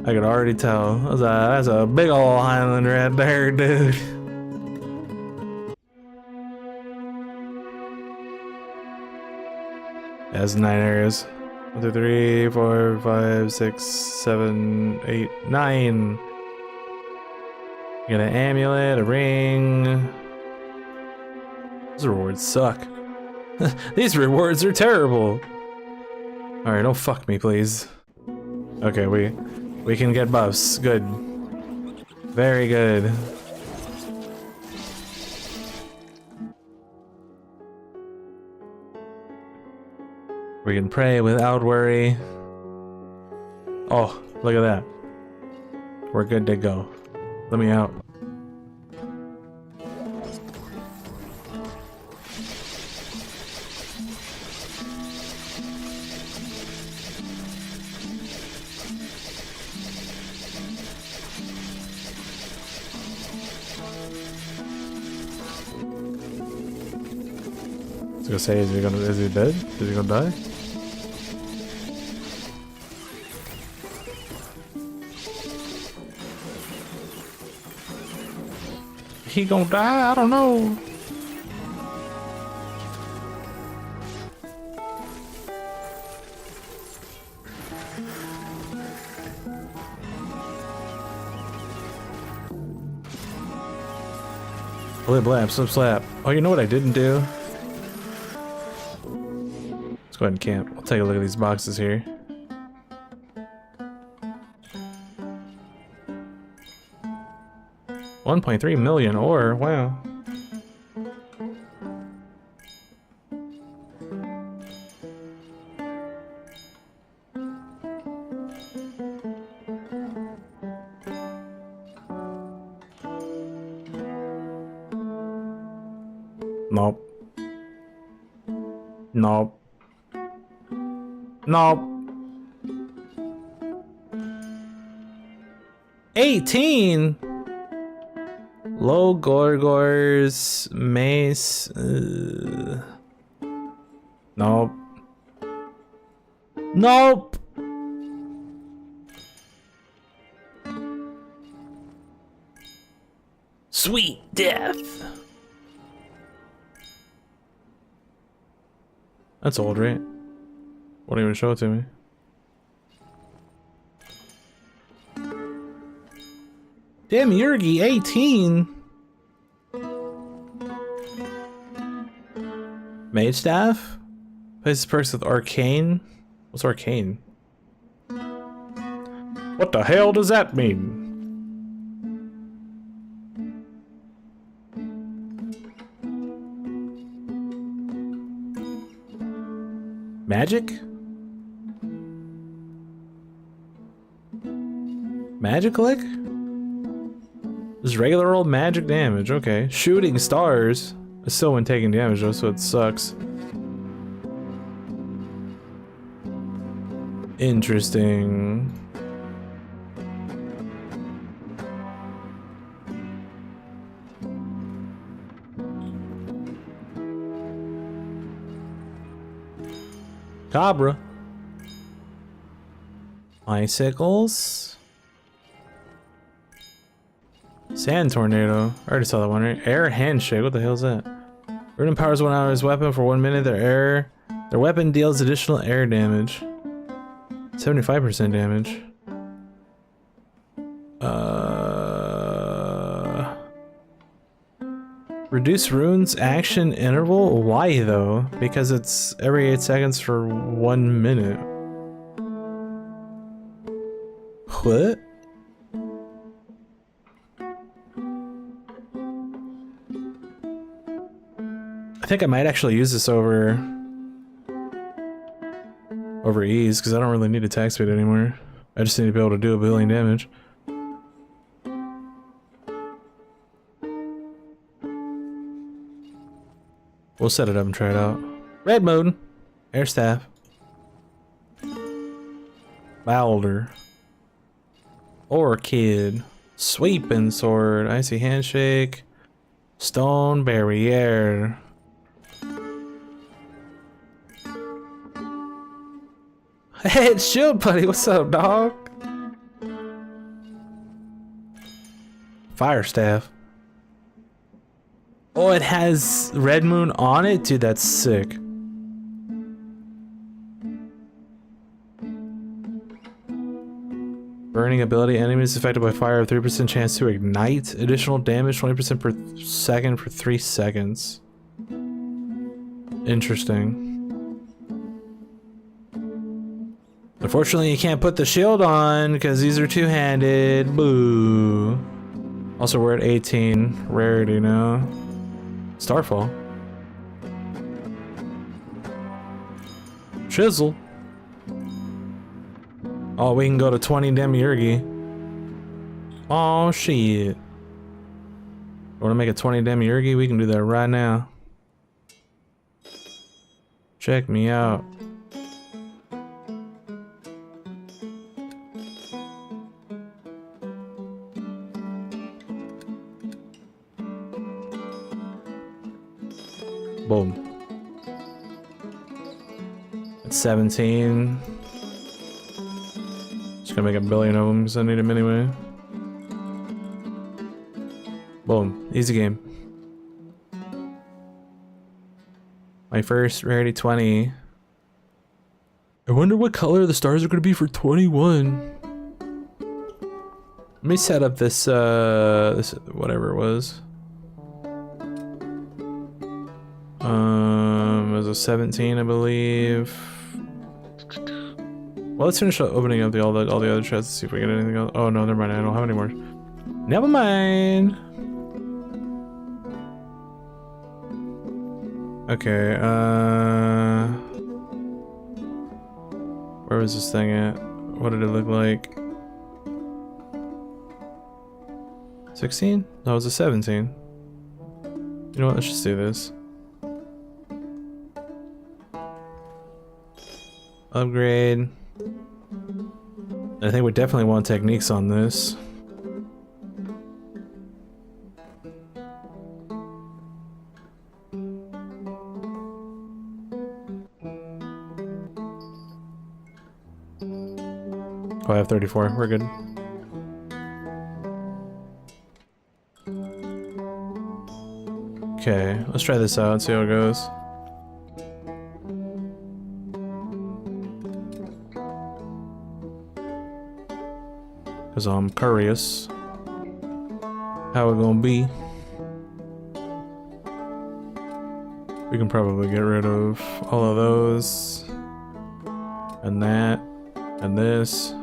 I could already tell. That's a big ol' island right there, dude. has 9 areas. 1, 2, 3, 4, 5, 6, 7, 8, 9. You got an amulet, a ring. These rewards suck. These rewards are terrible. Alright, don't fuck me, please. Okay, we can get buffs. Good. Very good. We can pray without worry. Oh, look at that. We're good to go. Let me out. I was gonna say, is he dead? Is he gonna die? He gonna die? I don't know. Blip, blap, slip, slap. Oh, you know what I didn't do? Let's go ahead and camp. I'll take a look at these boxes here. $1.3 million ore, wow. Nope. Nope. Nope. 18? Low Gorgor's mace. Nope. Nope. Sweet death. That's old, right? Won't even show it to me. Damn, Yurgi, 18. Mage staff? Places perks with arcane? What's arcane? What the hell does that mean? Magic? Magic lick? Just regular old magic damage, okay. Shooting stars. I still went taking damage though, so it sucks. Interesting. Cabra. Icicles. Sand tornado. I already saw that one, right? Air Handshake. What the hell is that? Rune empowers one hour's weapon for 1 minute. Their weapon deals additional air damage. 75% damage. Reduce runes action interval? Why though? Because it's every 8 seconds for 1 minute. What? I think I might actually use this over ease because I don't really need attack speed anymore. I just need to be able to do 1 billion damage. We'll set it up and try it out. Red mode. Air staff. Boulder. Orchid. Sweeping sword. Icy handshake. Stone barrier. Hey, it's Shield Buddy. What's up, dog? Fire staff. Oh, it has Red Moon on it? Dude, that's sick. Burning ability. Enemies affected by fire have 3% chance to ignite. Additional damage 20% per second for 3 seconds. Interesting. Unfortunately, you can't put the shield on because these are two-handed. Boo. Also, we're at 18 rarity now. Starfall. Chisel. Oh, we can go to 20 Demiurgi. Oh, shit. Want to make a 20 Demiurgi? We can do that right now. Check me out. Boom. It's 17. Just gonna make a billion of them because I need them anyway. Boom. Easy game. My first rarity 20. I wonder what color the stars are gonna be for 21. Let me set up this, this whatever it was. It was a 17, I believe. Well, let's finish opening up all the other chests to see if we get anything else. Oh no, never mind. I don't have any more. Never mind. Okay. Where was this thing at? What did it look like? 16? No, it was a 17. You know what? Let's just do this. Upgrade. I think we definitely want techniques on this. Oh, I have 34. We're good. Okay, let's try this out and see how it goes. Cause I'm curious how it gonna be. We can probably get rid of all of those and that and this.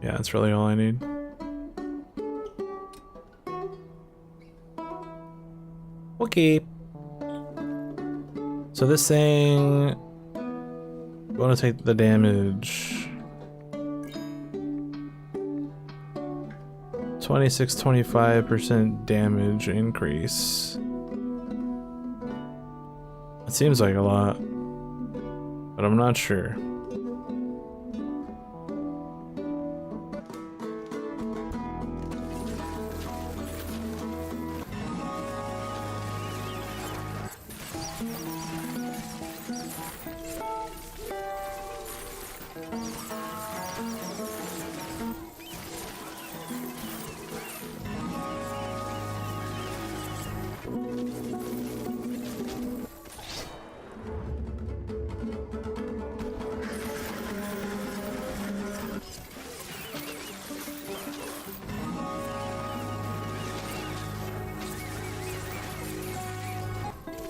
Yeah, that's really all I need. Okay. So this thing, we want to take the damage. 25% damage increase. It seems like a lot, but I'm not sure.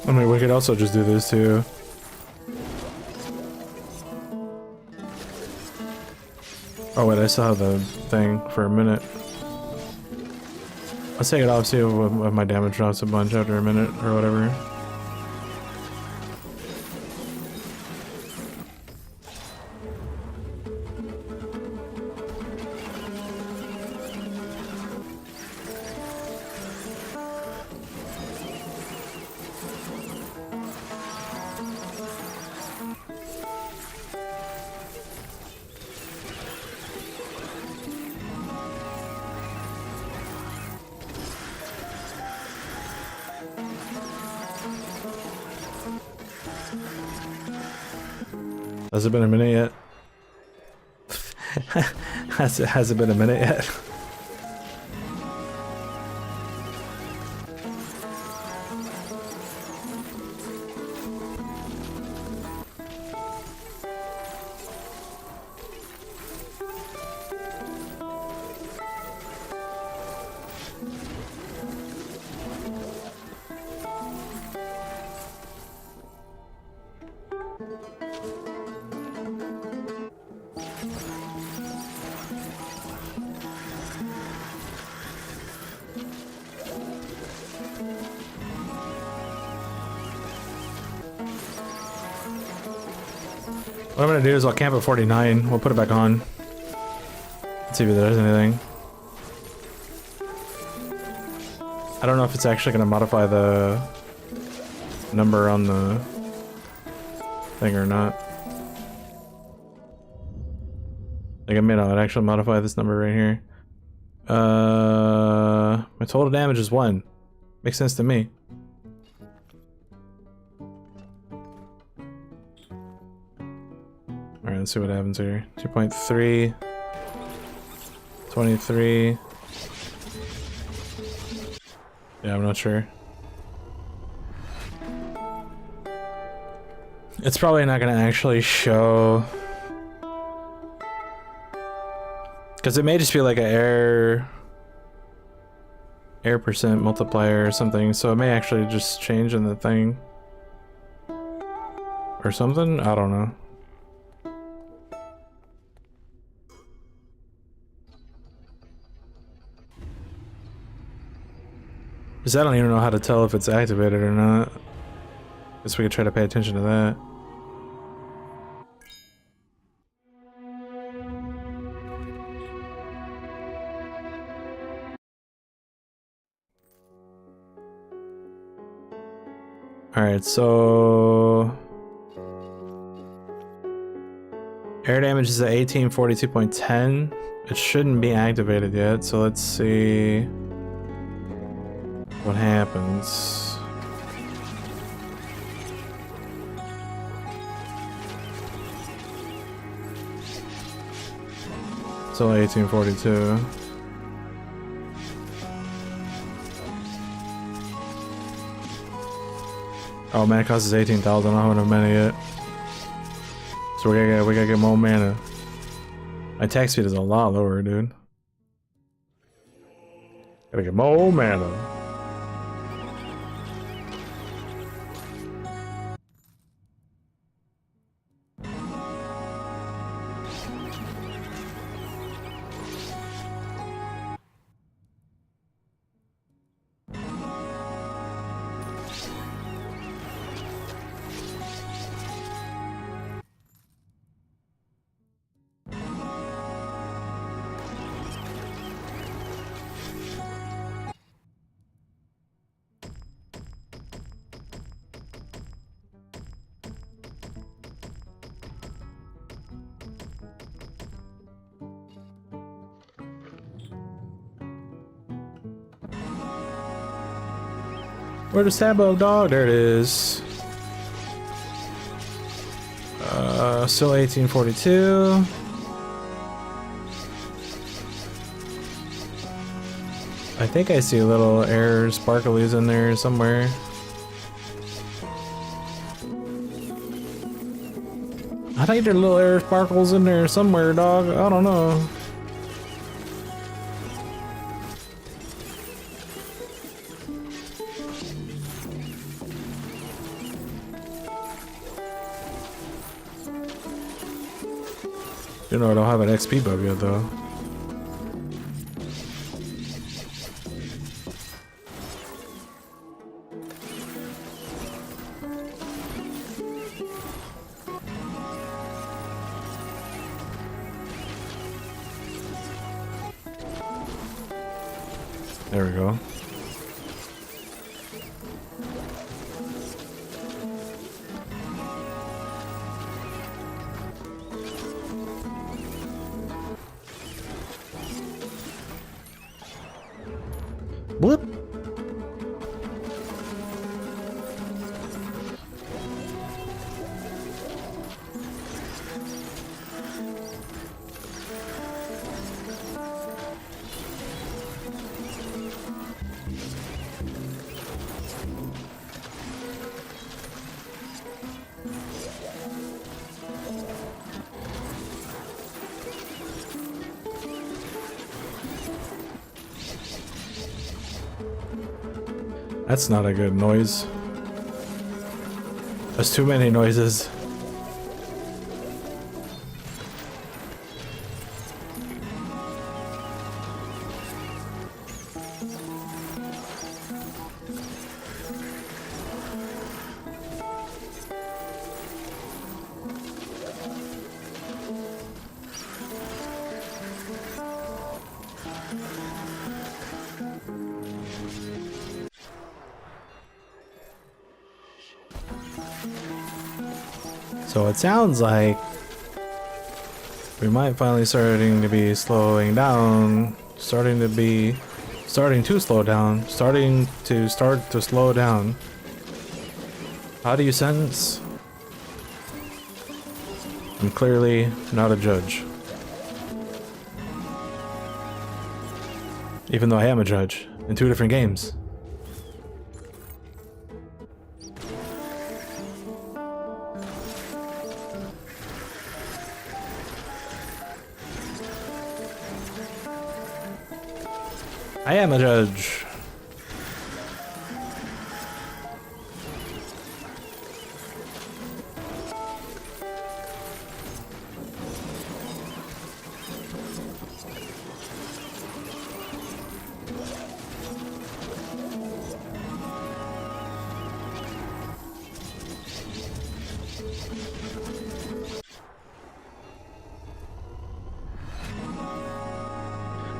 I mean, we could also just do this too. Oh wait, I still have the thing for a minute. Let's take it off, see if my damage drops a bunch after a minute or whatever. Has it been a minute yet? Has it been a minute yet? What I'm gonna do is I'll camp at 49. We'll put it back on. Let's see if there's anything. I don't know if it's actually gonna modify the number on the thing or not. Like, I may not actually modify this number right here. My total damage is 1. Makes sense to me. Alright, let's see what happens here. 2.3. 23. Yeah, I'm not sure. It's probably not gonna actually show. Because it may just be like an air percent multiplier or something, so it may actually just change in the thing. Or something? I don't know. Because I don't even know how to tell if it's activated or not. Guess we could try to pay attention to that. Alright, so air damage is at 1842.10. It shouldn't be activated yet, so let's see what happens. Still 1842. Oh man, it costs us 18,000. I don't have enough mana yet. So we gotta get more mana. My attack speed is a lot lower, dude. Gotta get more mana. Where's the Sabo dog? There it is. Still 1842. I think I see little air sparklies in there somewhere. I think there are little air sparkles in there somewhere, dog. I don't know. You know, I don't have an XP buff yet, though. There we go. Whoop. That's not a good noise. There's too many noises. So it sounds like we might finally starting to be slowing down, starting to slow down, starting to slow down. How do you sentence? I'm clearly not a judge. Even though I am a judge in 2 different games. I am a judge.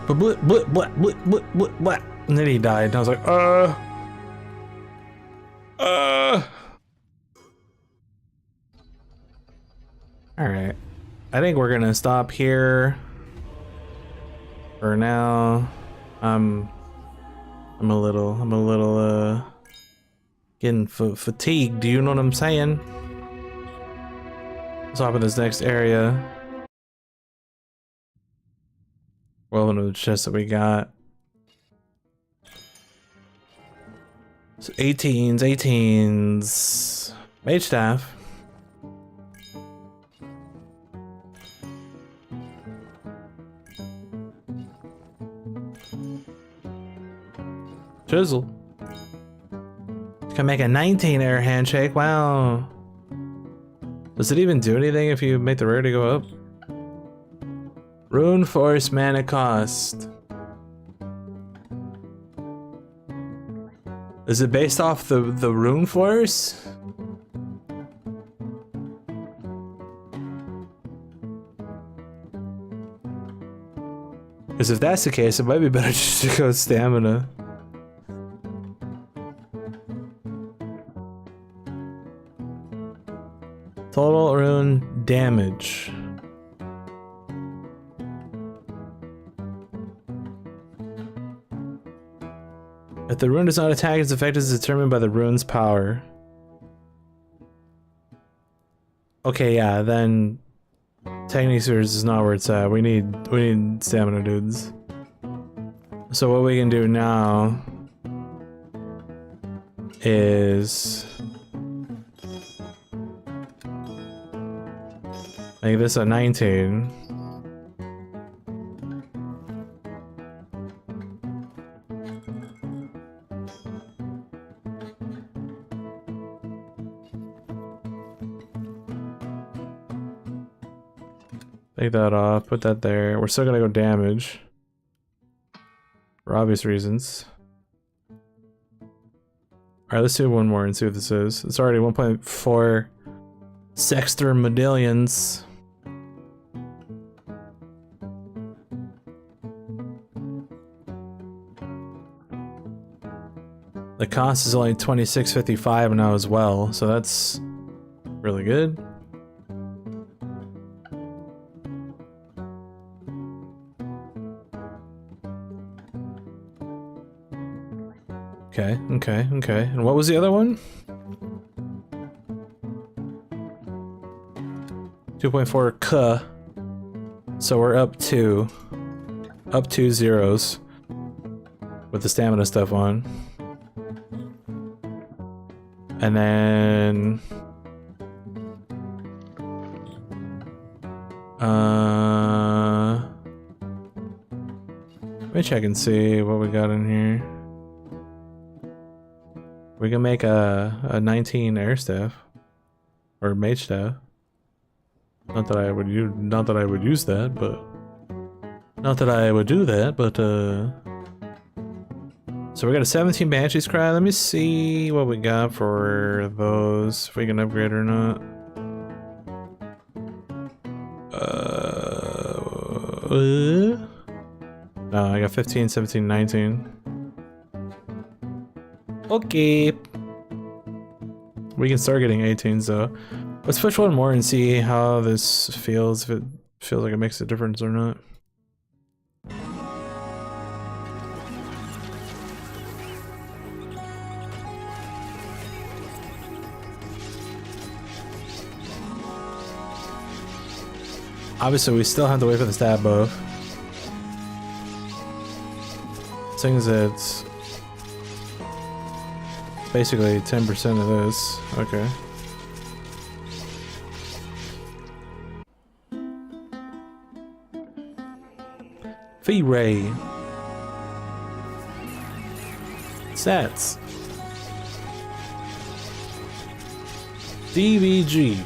But what? And then he died, and I was like, Alright. I think we're gonna stop here for now. I'm a little getting fatigued, do you know what I'm saying? Let's hop in this next area. Well, into the chest that we got. So 18s. Mage staff. Chisel. Can make a 19 air handshake. Wow. Does it even do anything if you make the rarity go up? Rune force mana cost. Is it based off the rune force? Because if that's the case, it might be better just to go stamina. Total rune damage. If the rune does not attack, its effect is determined by the rune's power. Okay, yeah, then Technique Spheres is not where it's at. We need stamina dudes. So what we can do now is make this a 19. Take that off, put that there. We're still gonna go damage. For obvious reasons. Alright, let's do one more and see what this is. It's already 1.4 Sexter medallions. The cost is only $26.55 now as well, so that's really good. Okay. And what was the other one? 2.4 K. So we're up 2 zeros with the stamina stuff on. And then let me check and see what we got in here. We can make a 19 air staff or mage staff. Not that I would use that, but not that I would do that, but so we got a 17 Banshee's Cry. Let me see what we got for those, if we can upgrade or not. No, I got 15, 17, 19. Okay. We can start getting 18s though. Let's push one more and see how this feels, if it feels like it makes a difference or not. Obviously, we still have to wait for the stab buff. Things it's basically 10% of this. Okay. V-Ray. Stats. DVG.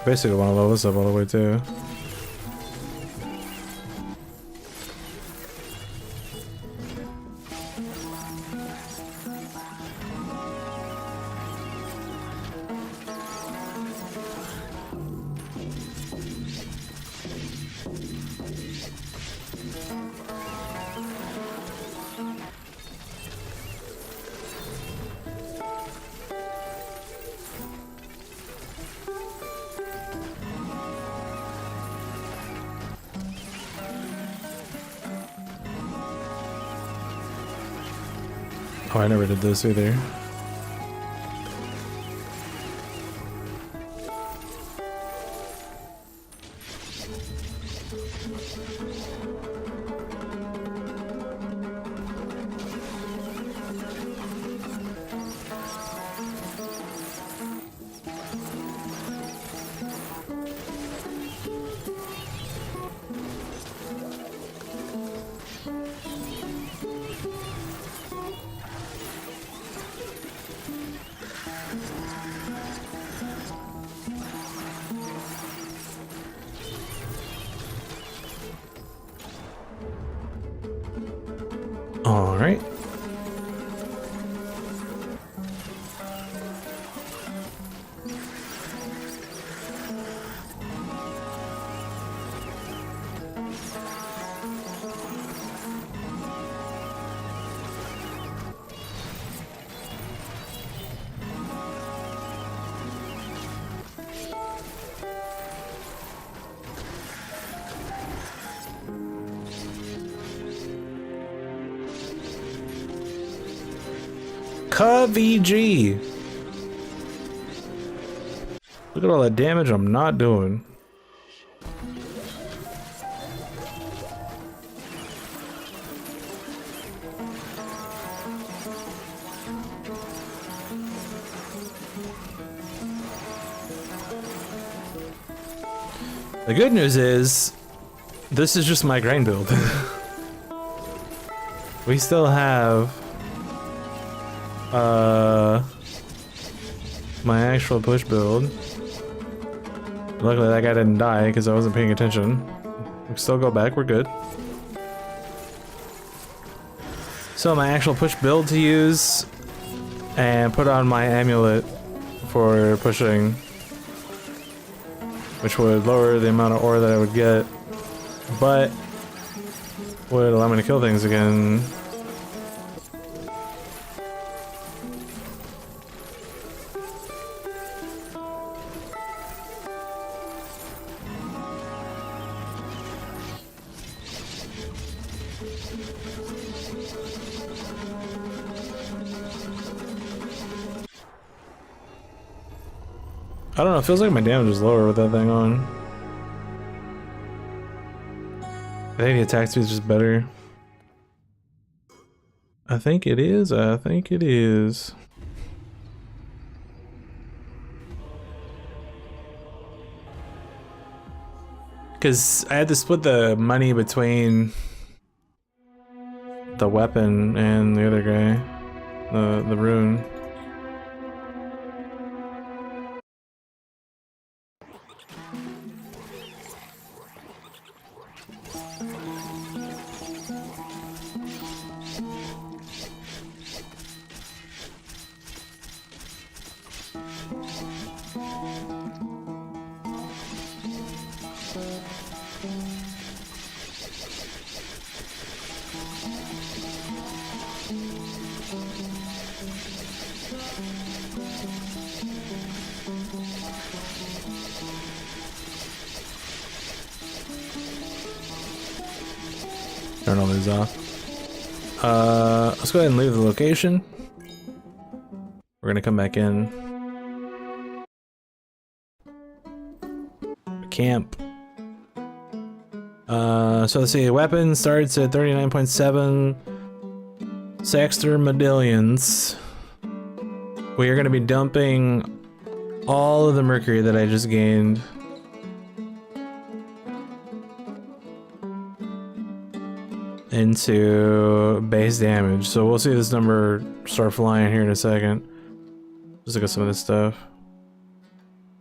Basically want to level this up all the way too. Oh, I never did this either. All right. VG. Look at all the damage I'm not doing. The good news is, this is just my grind build. We still have my actual push build. Luckily that guy didn't die because I wasn't paying attention. We still go back, we're good. So my actual push build to use and put on my amulet for pushing, which would lower the amount of ore that I would get, but would allow me to kill things again. I don't know, it feels like my damage is lower with that thing on. I think the attack speed is just better. I think it is, I think it is. Because I had to split the money between the weapon and the other guy, the rune. Turn all these off. Let's go ahead and leave the location. We're gonna come back in. Camp. So let's see, weapon starts at 39.7 Sexter medallions. We are going to be dumping all of the Mercury that I just gained. Into base damage. So we'll see this number start flying here in a second. Just look at some of this stuff.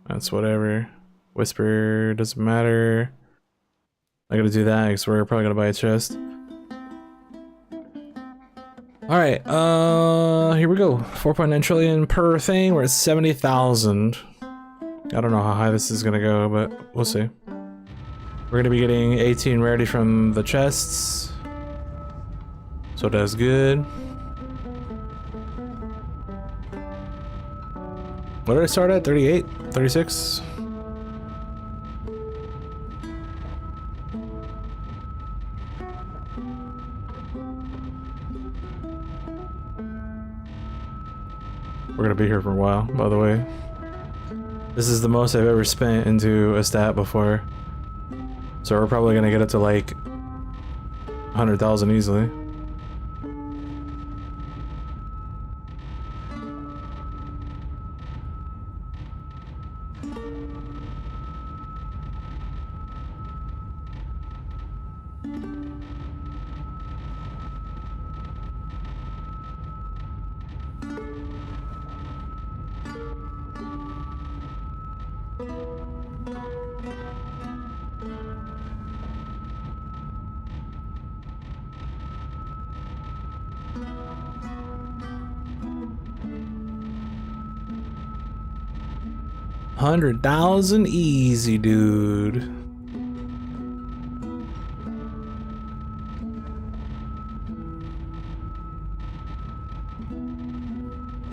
That's whatever. Whisper doesn't matter. I gotta do that because we're probably gonna buy a chest. Alright, here we go. 4.9 trillion per thing. We're at 70,000. I don't know how high this is gonna go, but we'll see. We're gonna be getting 18 rarity from the chests. So that's good. What did I start at? 38? 36? We're gonna be here for a while, by the way. This is the most I've ever spent into a stat before. So we're probably gonna get it to like 100,000 easily. $100,000 easy, dude.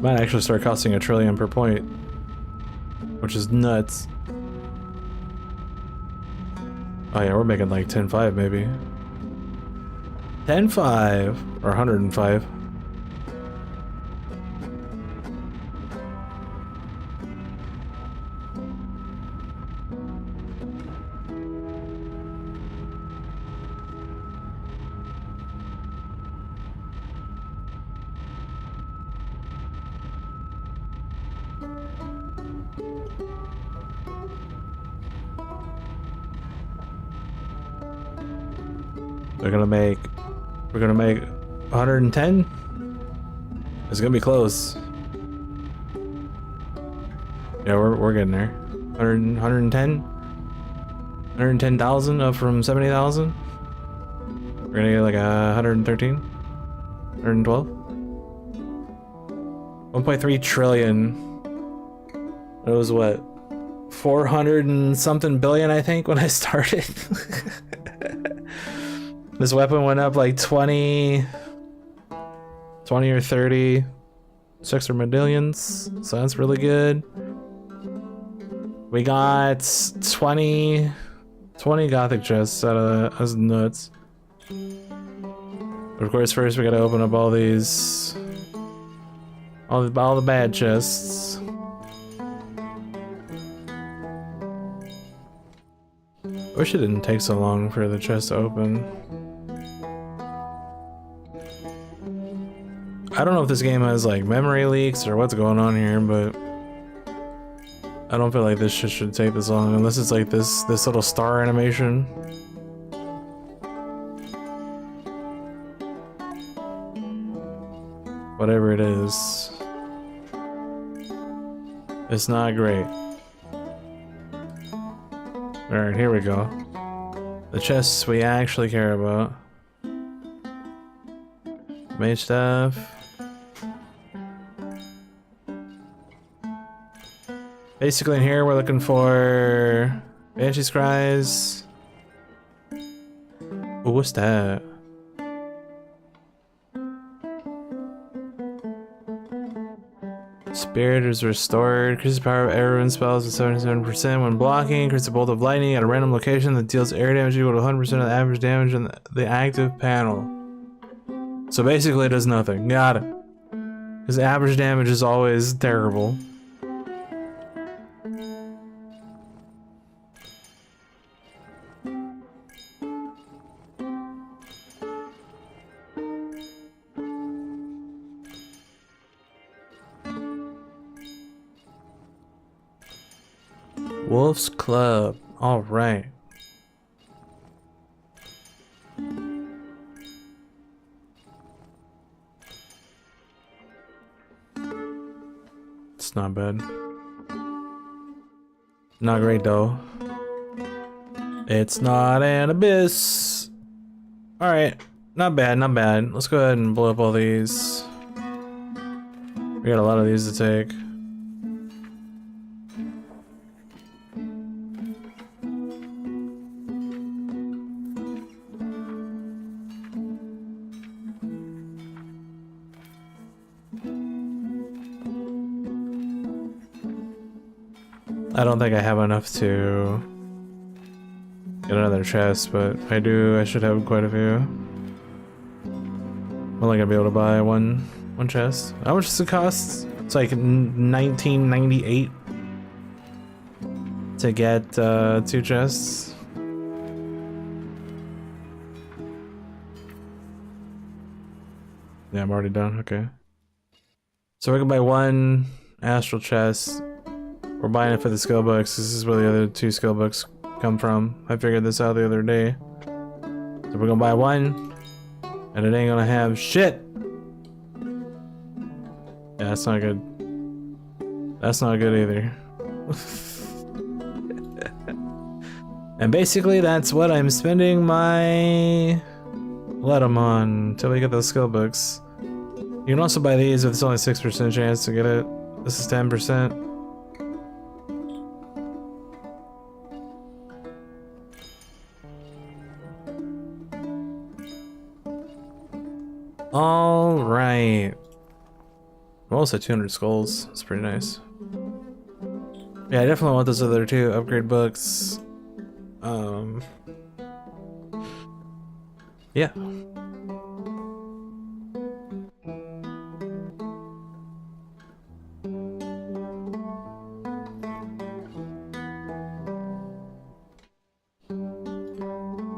Might actually start costing $1 trillion per point, which is nuts. Oh yeah, we're making like 10.5 maybe. 10.5 or 105. We're gonna make 110. It's gonna be close. Yeah, we're getting there. 110. 110,000 up from 70,000. We're gonna get like 113, 112. 1.3 trillion. It was what, 400 and something billion, I think, when I started. This weapon went up like 20 or 30 Sexter medallions, so that's really good. We got 20 Gothic chests out of that. That's nuts. But of course, first we gotta open up all these, all the bad chests. Wish it didn't take so long for the chest to open. I don't know if this game has like memory leaks or what's going on here, but I don't feel like this shit should take this long unless it's like this little star animation. Whatever it is, it's not great. Alright, here we go. The chests we actually care about. Mage stuff. Basically in here we're looking for Banshee Scries. Oh, what's that? Spirit is restored. Increases the power of air rune spells with 77% when blocking. Increases a bolt of lightning at a random location that deals air damage equal to 100% of the average damage in the active panel. So basically it does nothing. Got it. Because average damage is always terrible. Wolf's Club. All right. It's not bad. Not great though. It's not an abyss. All right. Not bad, not bad. Let's go ahead and blow up all these. We got a lot of these to take. I don't think I have enough to get another chest, but if I do, I should have quite a few. I'm only gonna be able to buy one chest. How much does it cost? It's like $19.98 to get 2 chests. Yeah, I'm already done. Okay. So we can buy 1 astral chest. We're buying it for the skill books. This is where the other 2 skill books come from. I figured this out the other day. So we're gonna buy 1, and it ain't gonna have shit. Yeah, that's not good. That's not good either. And basically, that's what I'm spending my Ledum on until we get those skill books. You can also buy these if it's only 6% chance to get it. This is 10%. All right. I'm almost at 200 skulls. That's pretty nice. Yeah, I definitely want those other 2 upgrade books. Yeah.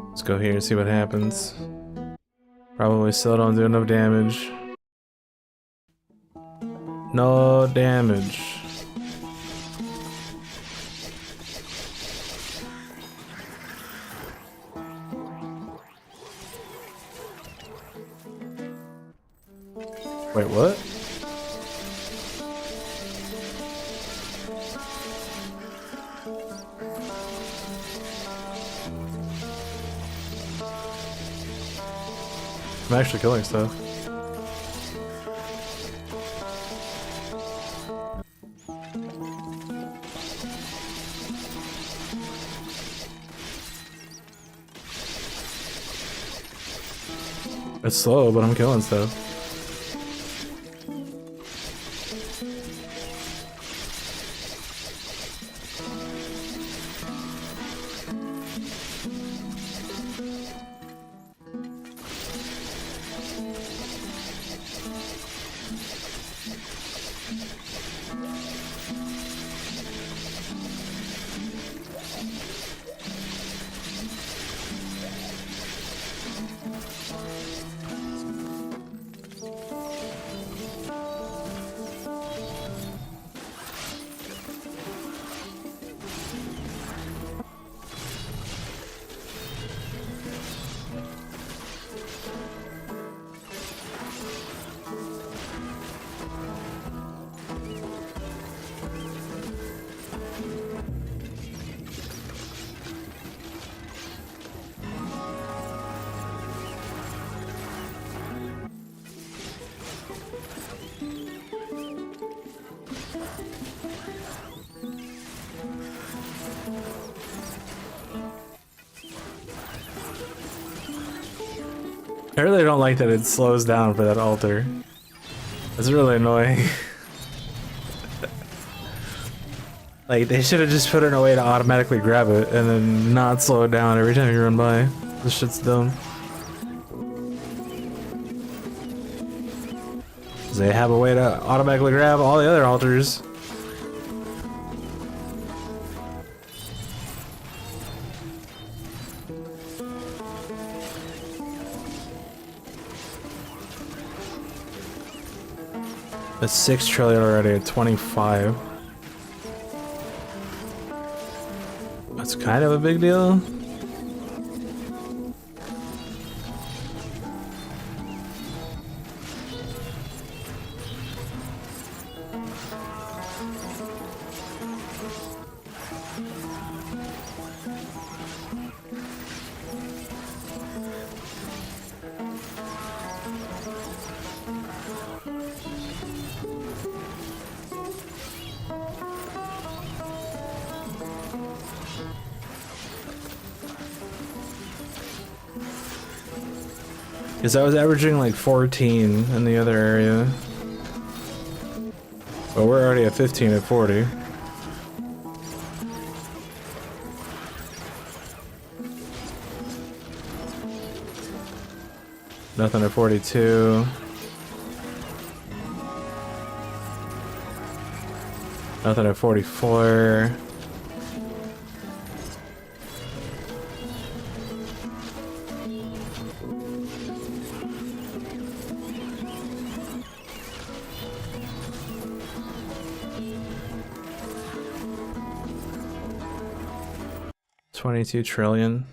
Let's go here and see what happens. Probably still don't do enough damage. No damage. Wait, what? I'm actually killing stuff. It's slow, but I'm killing stuff. I really don't like that it slows down for that altar. It's really annoying. Like, they should have just put in a way to automatically grab it and then not slow it down every time you run by. This shit's dumb. They have a way to automatically grab all the other altars. That's 6 trillion already at 25. That's kind of a big deal. Because I was averaging like 14 in the other area. But we're already at 15 at 40. Nothing at 42. Nothing at 44. $22 trillion.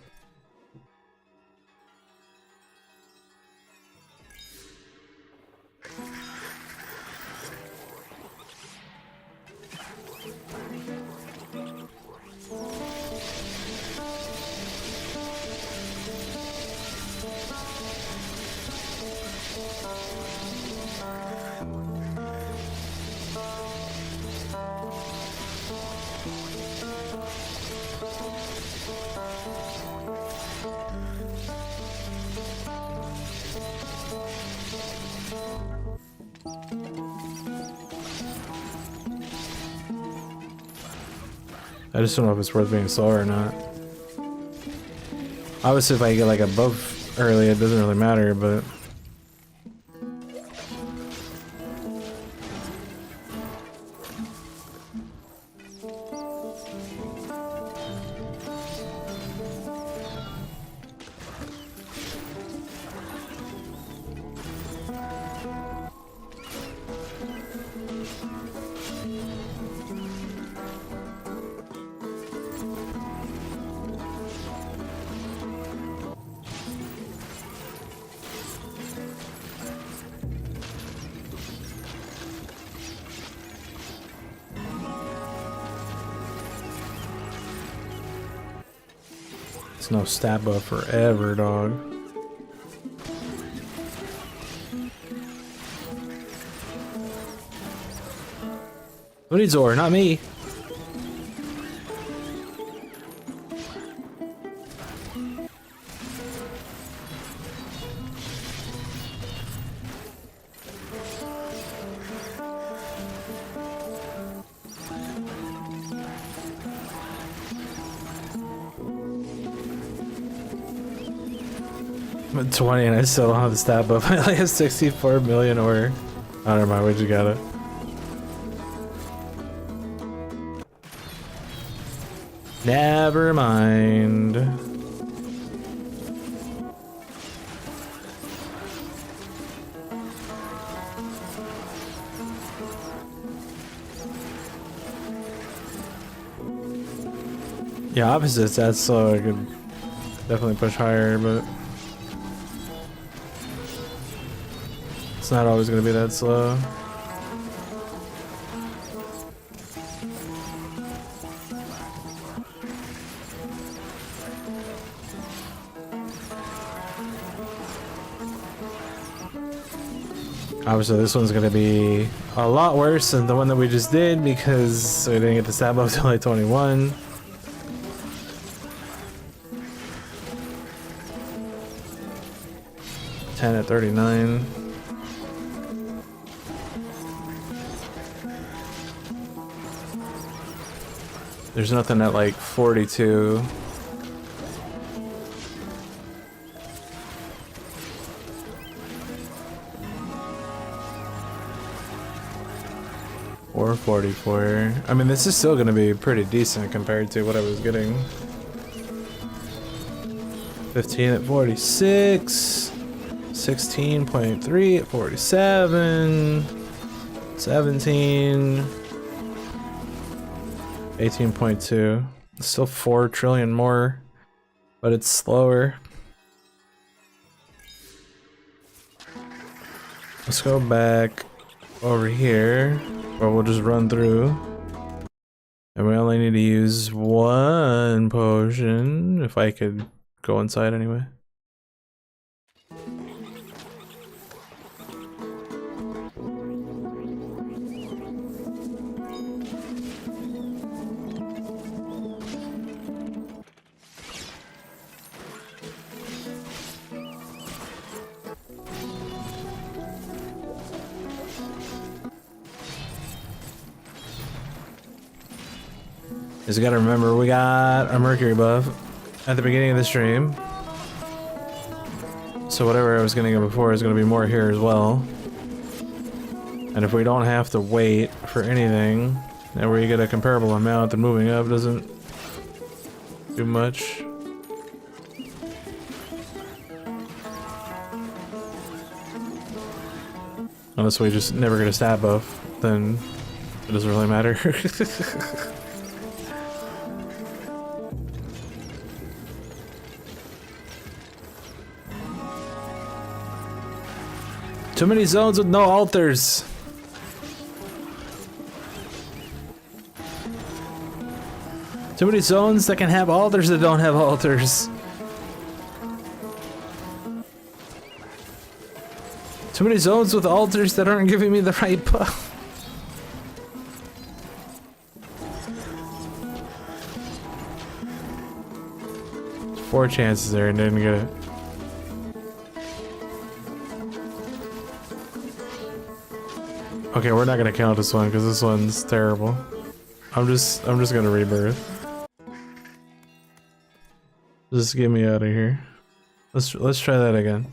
I just don't know if it's worth being slow or not. Obviously, if I get like a buff early, it doesn't really matter, but... It's no stat buff forever, dog. Who needs ore? Not me. I'm at 20 and I still don't have the stat buff. I only have 64 million ore. I don't know, where'd you get it? Never mind. Yeah, opposites, that's slow. I could definitely push higher, but it's not always going to be that slow. Obviously, this one's going to be a lot worse than the one that we just did because we didn't get the stat buff till like 21. At 39. There's nothing at like 42. Or 44. I mean, this is still gonna be pretty decent compared to what I was getting. 15 at 46. 16.3 at 47. 17. 18.2. Still 4 trillion more, but it's slower. Let's go back over here, or we'll just run through. And we only need to use 1 potion, if I could go inside anyway. Just gotta remember, we got a Mercury buff at the beginning of the stream. So whatever I was getting before is gonna be more here as well. And if we don't have to wait for anything, and where you get a comparable amount, then moving up doesn't do much. Unless we just never get a stat buff, then it doesn't really matter. Too many zones with no altars. Too many zones that can have altars that don't have altars. Too many zones with altars that aren't giving me the right buff. There's 4 chances there and didn't get it. Okay, we're not gonna count this one because this one's terrible. I'm just gonna rebirth. Just get me out of here. Let's try that again.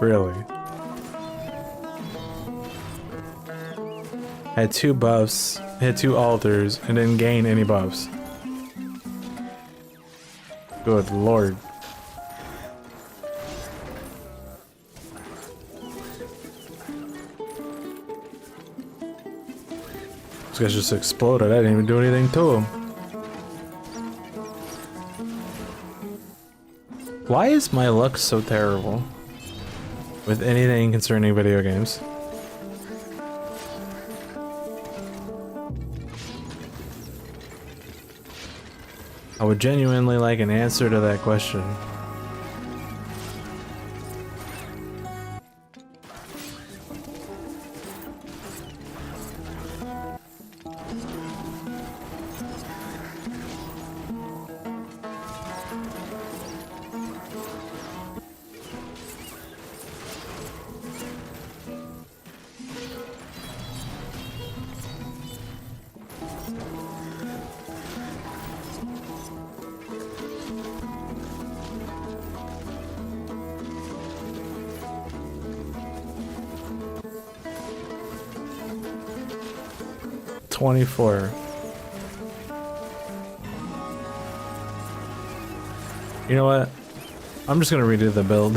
Really? Had 2 buffs, had 2 altars, and didn't gain any buffs. Good lord. This guy just exploded. I didn't even do anything to him. Why is my luck so terrible with anything concerning video games? I would genuinely like an answer to that question. $24. You know what? I'm just gonna redo the build.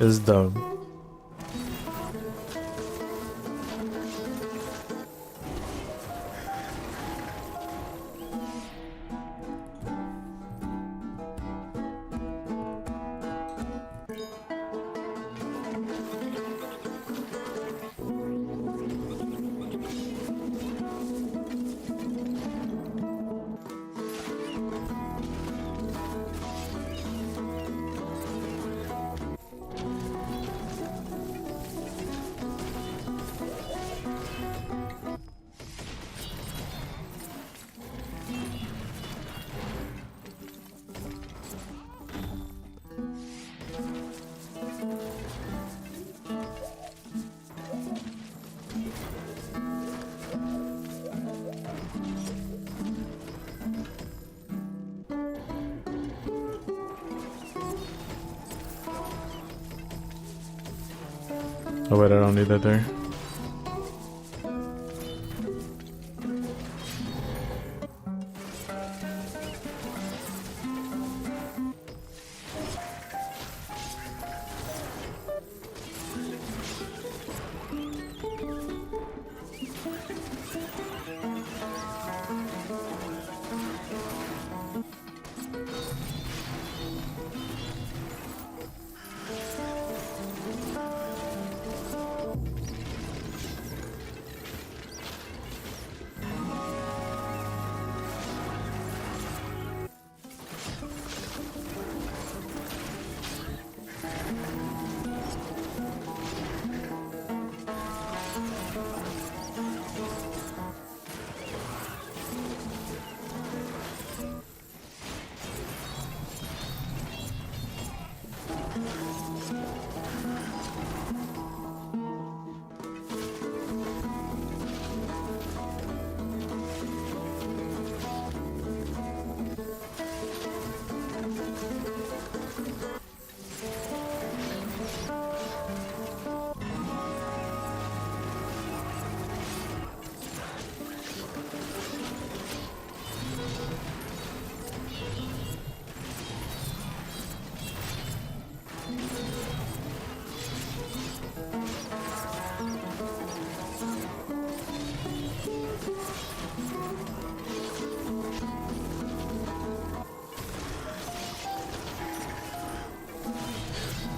It's dumb. Oh wait, I don't need that there.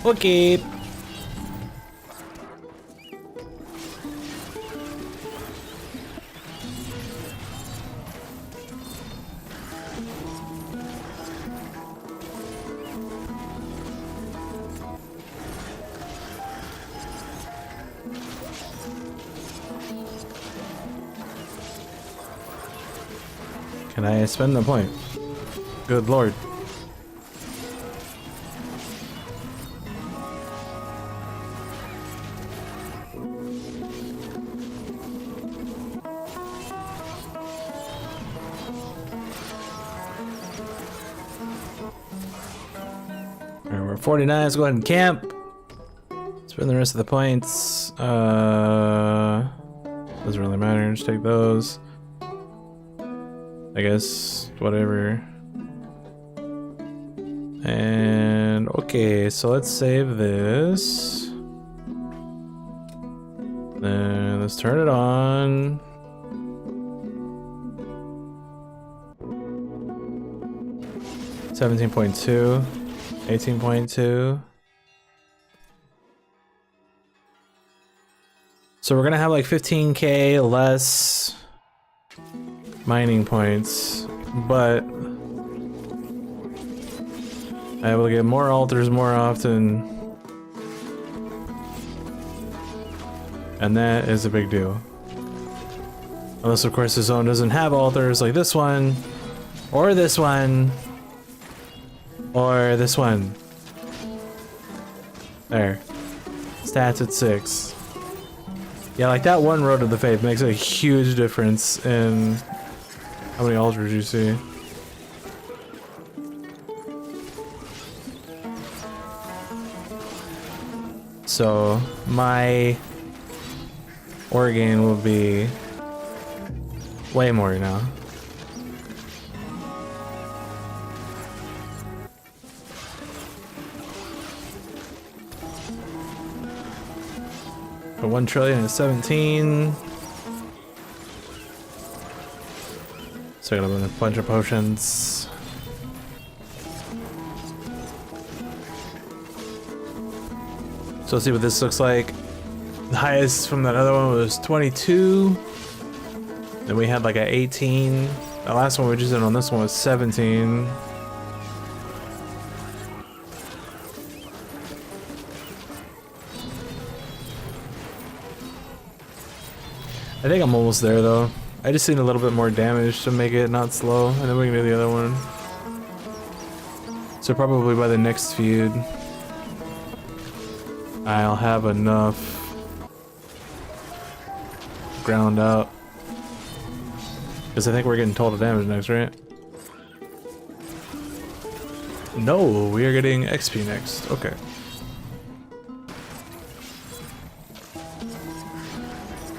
Okay. Can I spend the point? Good lord. Alright, we're 49, let's go ahead and camp. Spend the rest of the points. Doesn't really matter, just take those. I guess, whatever. And okay, so let's save this. Then let's turn it on. $17.2, $18.2. So we're gonna have like 15k less mining points, but I'm able to get more altars more often, and that is a big deal. Unless of course the zone doesn't have altars like this one, or this one, or this one. There. Stats at 6. Yeah, like that one Road to the Faith makes a huge difference in how many altars you see. So my organ will be way more now. But 1 trillion is 17. So I got a bunch of potions. So let's see what this looks like. The highest from that other one was 22. Then we had like a 18. The last one we just did on this one was 17. I think I'm almost there though. I just need a little bit more damage to make it not slow, and then we can do the other one. So probably by the next feud, I'll have enough ground out. Because I think we're getting total damage next, right? No, we are getting XP next. Okay.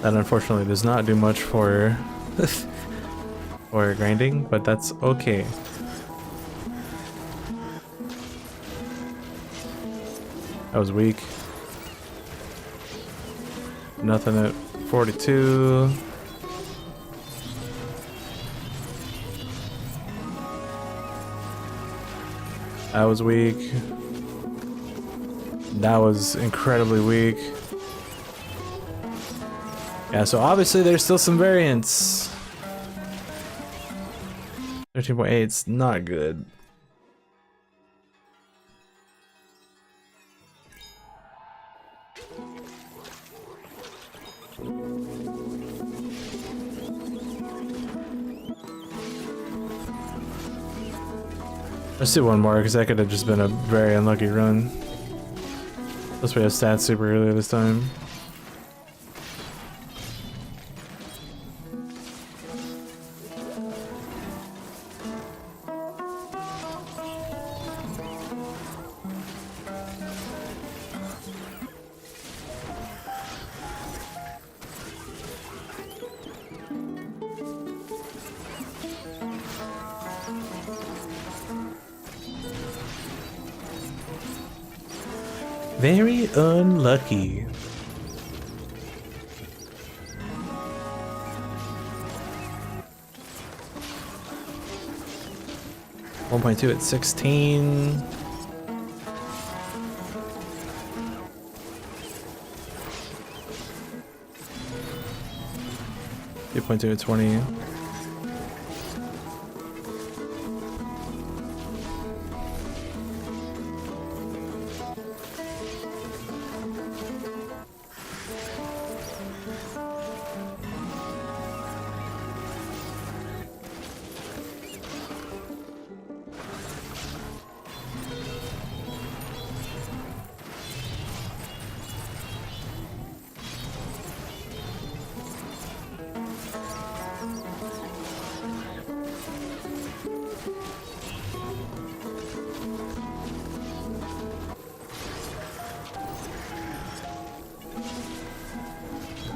That unfortunately does not do much for for grinding, but that's okay. That was weak. Nothing at 42. That was weak. That was incredibly weak. Yeah, so obviously there's still some variance. 13.8 is not good. Let's do one more, because that could have just been a very unlucky run. Plus we have stats super early this time. Very unlucky. .2 at 16. .2 at 20.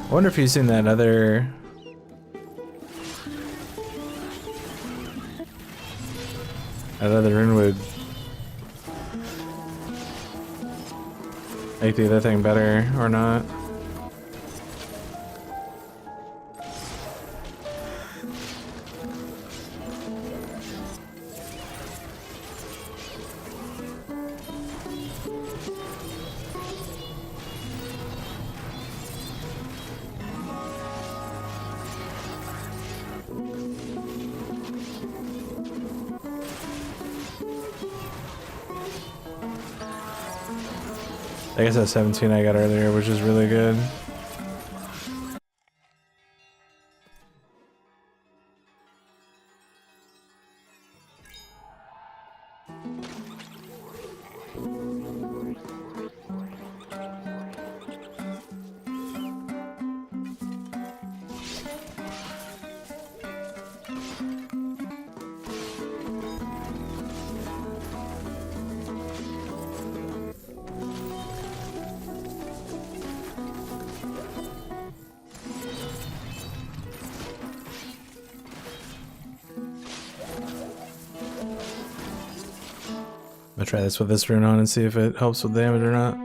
I wonder if you've seen that other rune would make the other thing better or not. I guess that 17 I got earlier, which is really good. I'm gonna try this with this rune on and see if it helps with damage or not.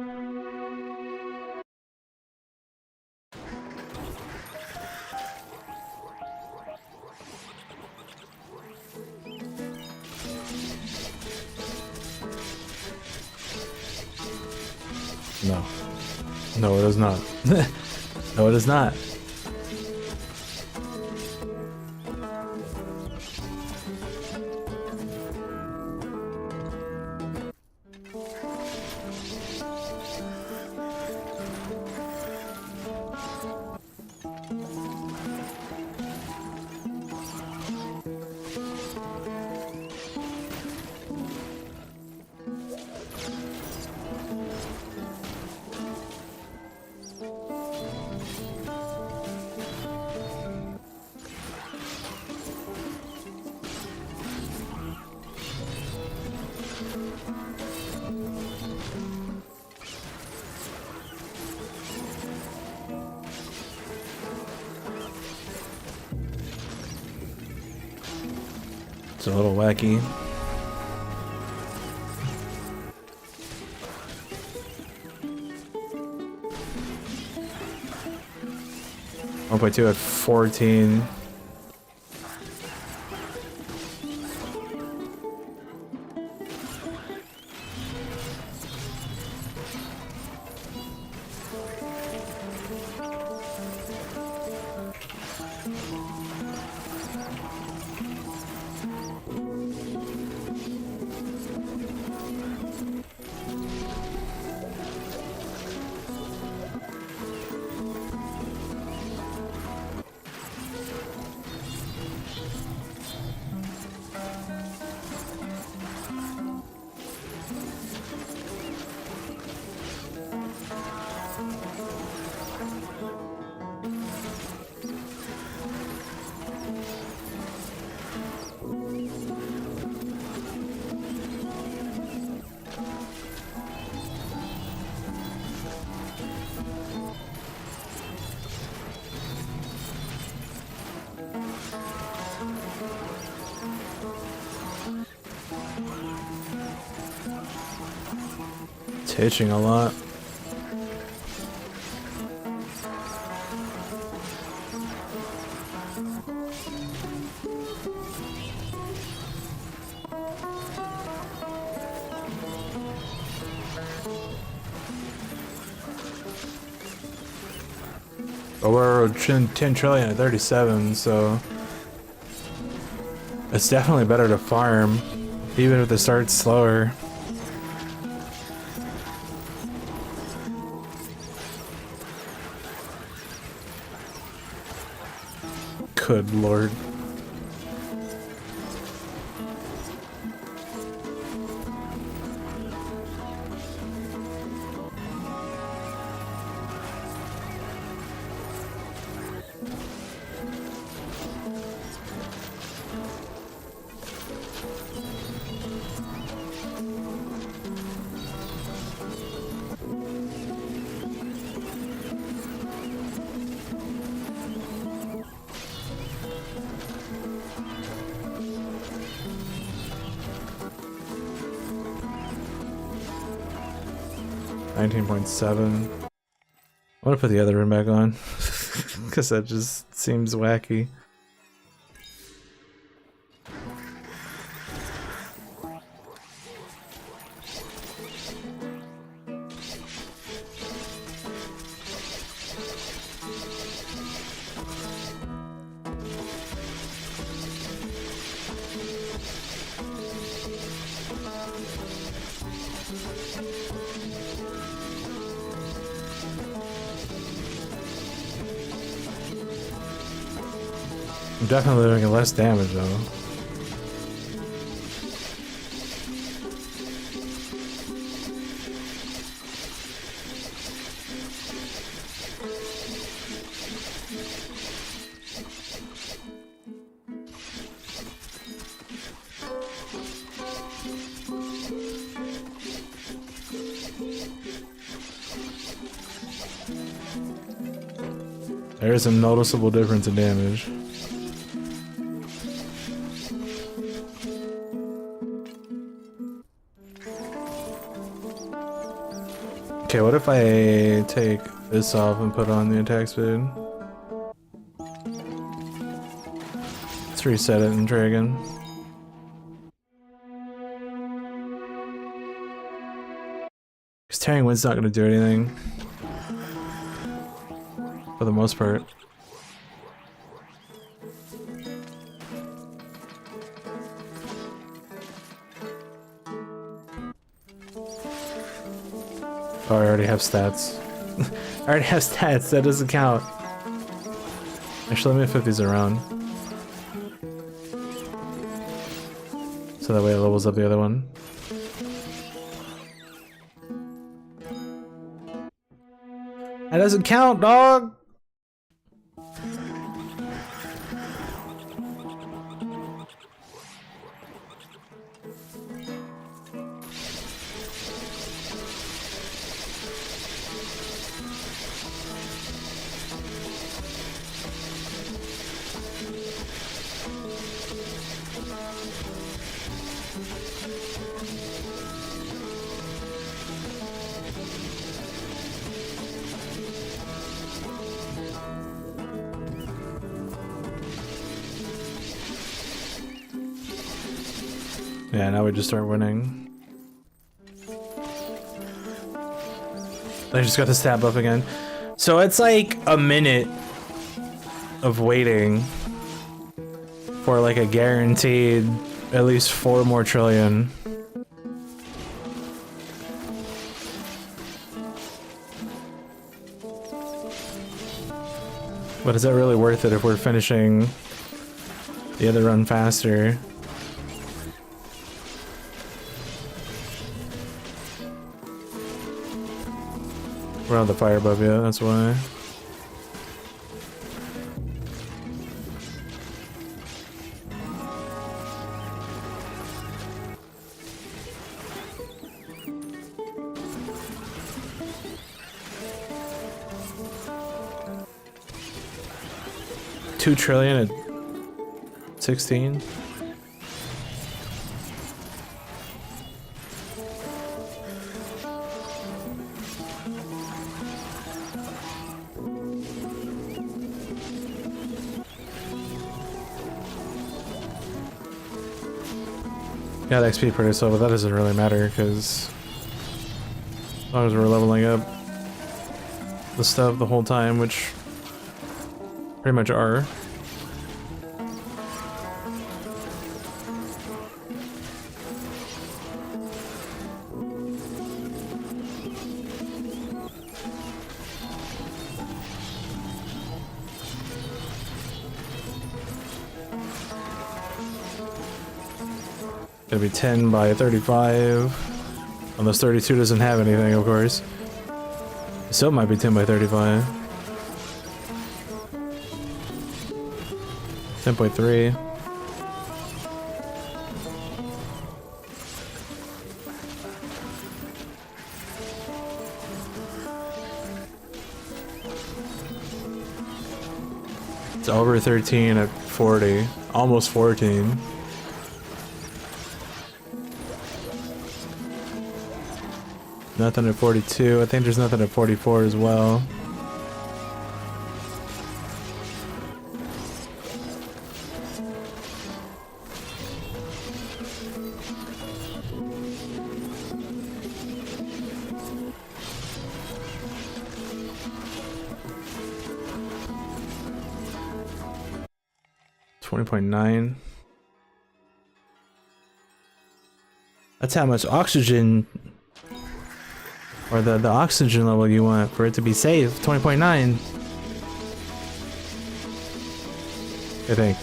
No. No, it is not. No, it is not. It's a little wacky. 1.2 at 14. It's hitching a lot. But we're 10 trillion at 37, so it's definitely better to farm, even if it starts slower. Good lord. $19.7. I want to put the other rune back on because that just seems wacky. I'm definitely doing less damage though. There is a noticeable difference in damage. Okay, what if I take this off and put on the attack speed? Let's reset it and try again. Because tearing wind's not going to do anything. For the most part. Oh, I already have stats. I already have stats, that doesn't count. Actually, let me flip these around. So that way it levels up the other one. That doesn't count, dog! Yeah, now we just start winning. I just got the stab buff again. So it's like a minute of waiting for like a guaranteed at least 4 more trillion. But is that really worth it if we're finishing the other run faster? We're on the fire above yet, that's why. $2 trillion at 16. Yeah, the XP pretty slow, but that doesn't really matter because as long as we're leveling up the stuff the whole time, which pretty much are. It'll be 10 by 35. Unless 32 doesn't have anything, of course. It still might be 10 by 35. 10.3. It's over 13 at 40. Almost 14. Nothing at 42. I think there's nothing at 44 as well. .9. That's how much oxygen, or the oxygen level you want for it to be safe. 20.9. I think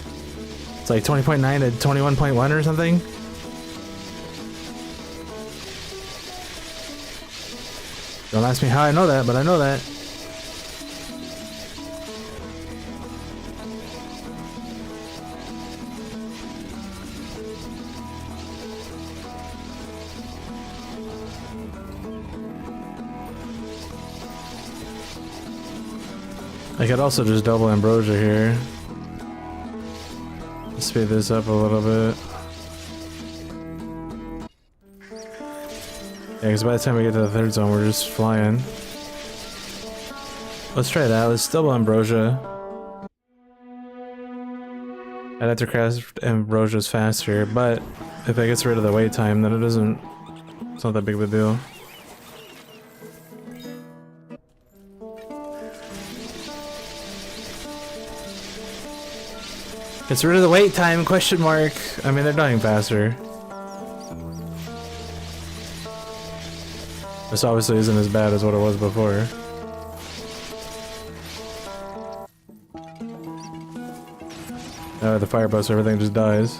it's like 20.9 to 21.1 or something. Don't ask me how I know that, but I know that. I could also just double Ambrosia here. Speed this up a little bit. Yeah, because by the time we get to the third zone, we're just flying. Let's try that. Let's double Ambrosia. I'd have to craft Ambrosia's faster, but if it gets rid of the wait time, then it's not that big of a deal. Gets rid of the wait time, question mark. I mean, they're dying faster. This obviously isn't as bad as what it was before. The fire buster, everything just dies.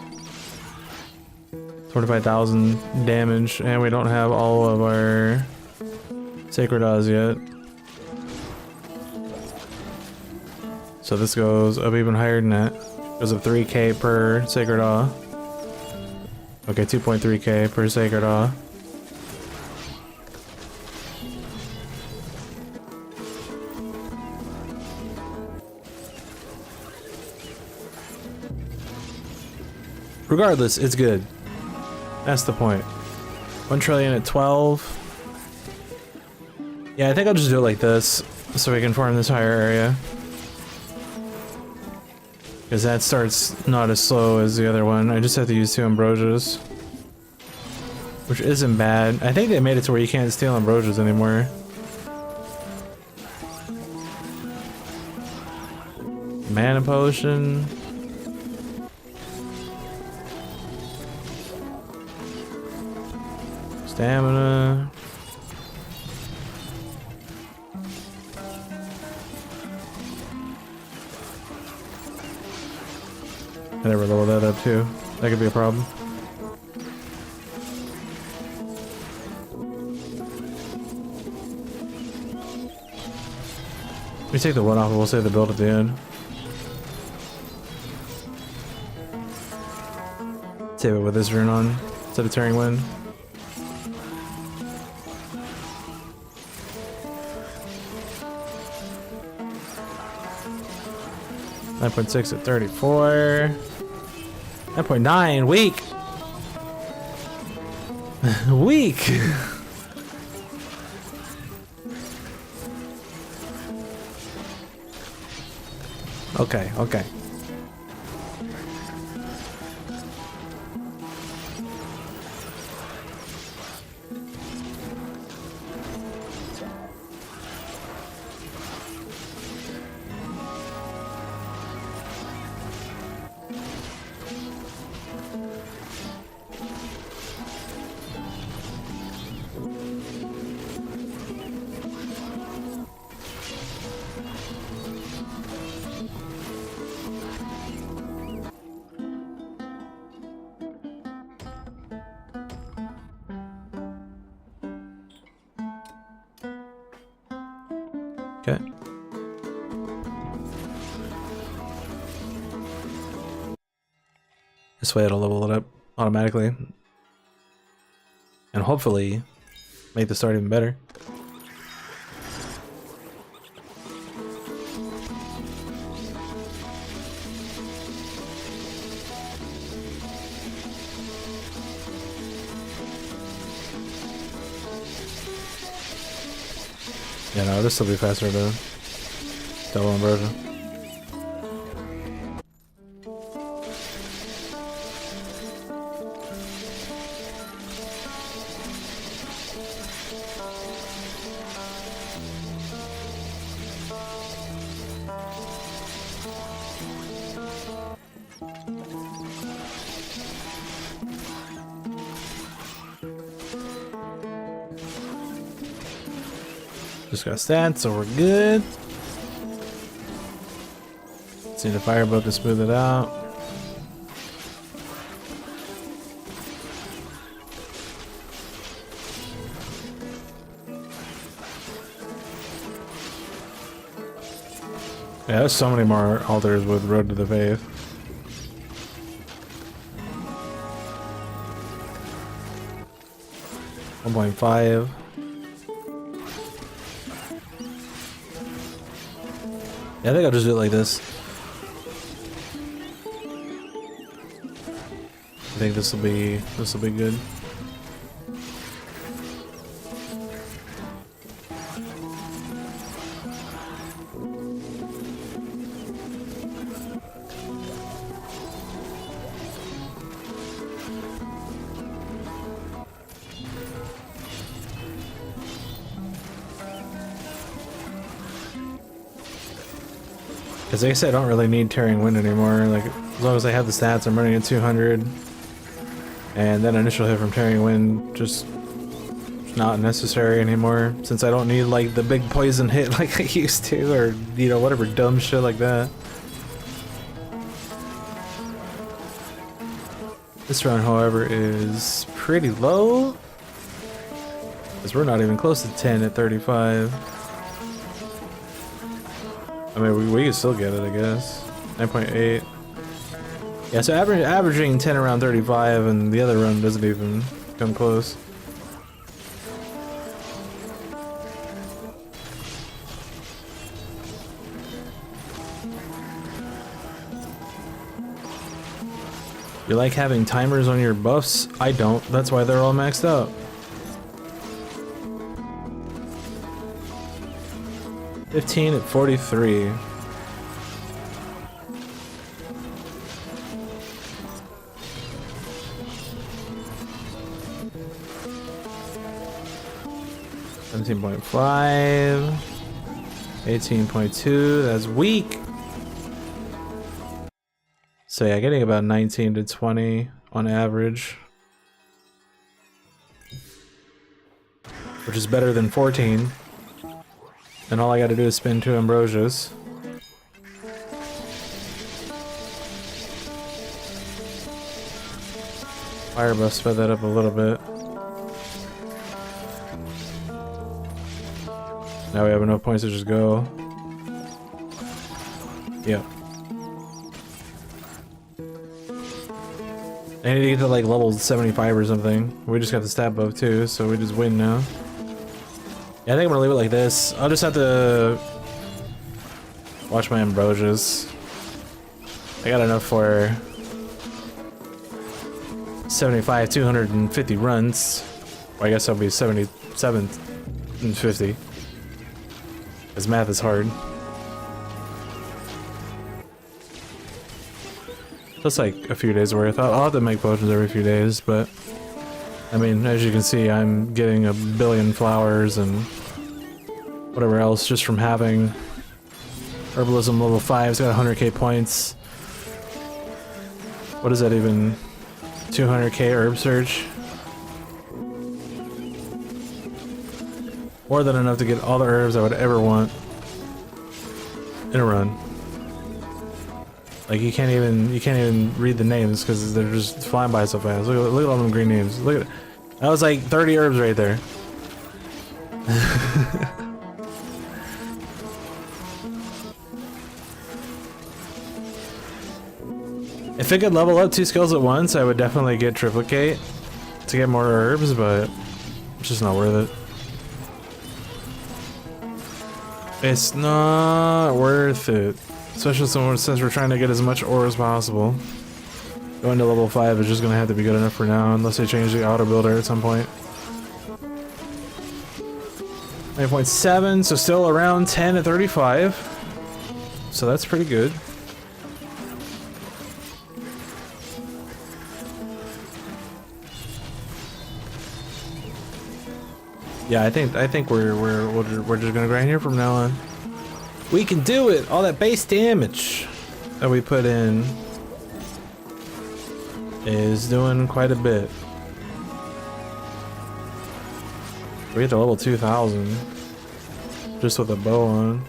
25,000 damage, and we don't have all of our Sacred Oz yet. So this goes up even higher than that. Goes up 3k per Sacred Awe. Okay, 2.3k per Sacred Awe. Regardless, it's good. That's the point. 1 trillion at 12. Yeah, I think I'll just do it like this, so we can farm this higher area. Because that starts not as slow as the other one. I just have to use 2 Ambrosias. which isn't bad. I think they made it to where you can't steal Ambrosias anymore. Mana potion. Stamina. I never leveled that up too. That could be a problem. Let me take the one off and we'll save the build at the end. Save it with this rune on instead of Tearing Wind. .6 at 34. 9.9, weak. Weak. Okay, okay. Okay. This way it'll level it up automatically. And hopefully make the start even better. Yeah, no, this will be faster to double Ambrosia. Just got stats, so we're good. Just need a firebolt to smooth it out. Yeah, there's so many more altars with Road to the Faith. .5. Yeah, I think I'll just do it like this. I think this will be good. Because like I said, I don't really need Tearing Wind anymore. Like, as long as I have the stats, I'm running at 200. And then initial hit from Tearing Wind just not necessary anymore. Since I don't need like the big poison hit like I used to, or you know, whatever dumb shit like that. This round, however, is pretty low. Because we're not even close to 10 at 35. I mean, we can still get it, I guess. 9.8. Yeah, so averaging 10 around 35, and the other run doesn't even come close. You like having timers on your buffs? I don't. That's why they're all maxed out. 15 at 43. 17.5. 18.2. That's weak. So yeah, getting about 19 to 20 on average. Which is better than 14. And all I gotta do is spin 2 Ambrosias. Fire buff sped that up a little bit. Now we have enough points to just go. Yep. I need to get to like level 75 or something. We just got the stat buff too, so we just win now. Yeah, I think I'm gonna leave it like this. I'll just have to watch my Ambrosias. I got enough for 75, 250 runs. Well, I guess I'll be 77 and 50. Because math is hard. That's like a few days worth. I'll have to make potions every few days, but I mean, as you can see, I'm getting a billion flowers and whatever else just from having herbalism level 5. It's got 100k points. What is that even? 200k herb search. More than enough to get all the herbs I would ever want in a run. Like you can't even read the names because they're just flying by so fast. Look at all them green names. Look at it. That was like 30 herbs right there. If it could level up 2 skills at once, I would definitely get triplicate to get more herbs, but it's just not worth it. It's not worth it. Especially since we're trying to get as much ore as possible. Going to level 5 is just going to have to be good enough for now, unless they change the auto builder at some point. 9.7, so still around 10 at 35. So that's pretty good. Yeah, I think we're just gonna grind here from now on. We can do it! All that base damage that we put in is doing quite a bit. We get to level 2000 just with a bow on.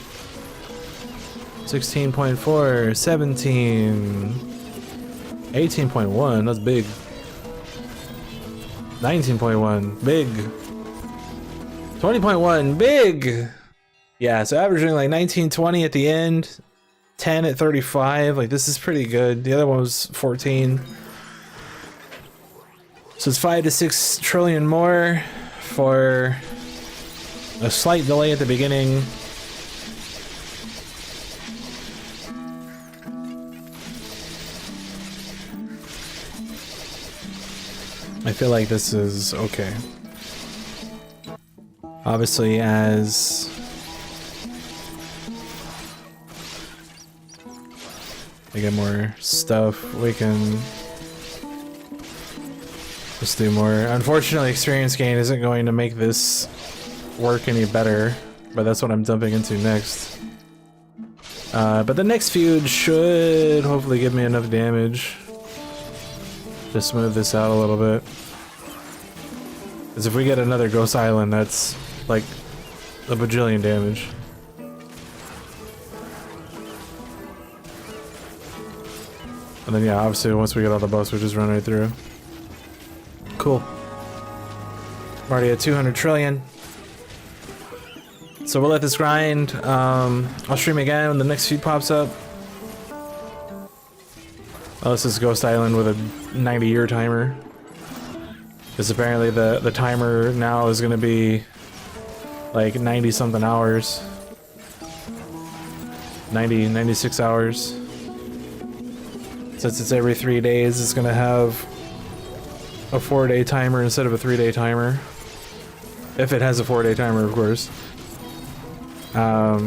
16.4, 17, 18.1, that's big. 19.1, big. 20.1, big! Yeah, so averaging like 1920 at the end, 10 at 35, like this is pretty good. The other one was 14. So it's 5 to 6 trillion more for a slight delay at the beginning. I feel like this is okay. Obviously, as we get more stuff, we can just do more. Unfortunately, experience gain isn't going to make this work any better, but that's what I'm dumping into next. But the next feud should hopefully give me enough damage to smooth this out a little bit. Because if we get another Ghost Island, that's like a bajillion damage. And then yeah, obviously once we get all the buffs, we just run right through. Cool. I'm already at 200 trillion. So we'll let this grind. I'll stream again when the next feud pops up. Oh, this is Ghost Island with a 90-year timer. Because apparently the timer now is going to be like 90-something hours. 96 hours. Since it's every 3 days, it's going to have a 4-day timer instead of a 3-day timer. If it has a 4-day timer, of course. Yeah,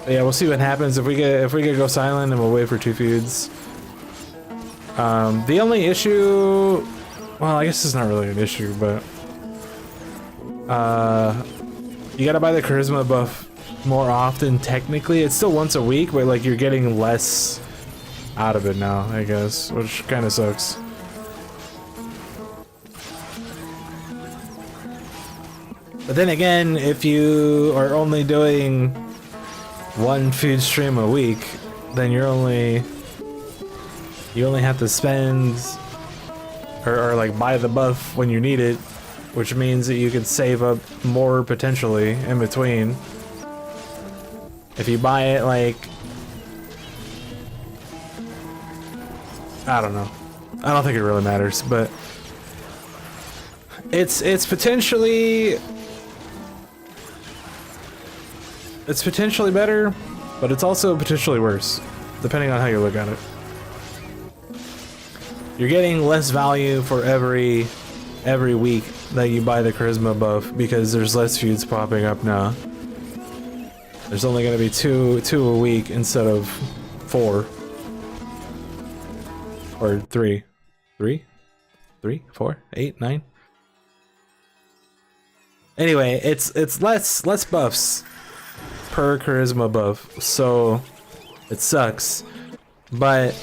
we'll see what happens if we get Ghost Island, and we'll wait for 2 feuds. The only issue, well, I guess it's not really an issue, but You gotta buy the charisma buff more often. Technically, it's still once a week, but like you're getting less out of it now, I guess, which kind of sucks. But then again, if you are only doing one feud stream a week, then you only have to spend or like buy the buff when you need it, which means that you can save up more potentially in between. If you buy it like, I don't know. I don't think it really matters, but it's potentially better, but it's also potentially worse, depending on how you look at it. You're getting less value for every week that you buy the charisma buff because there's less feuds popping up now. There's only going to be two a week instead of 4 or 3, 4, 8, 9. Anyway, it's less buffs per charisma buff, so it sucks. But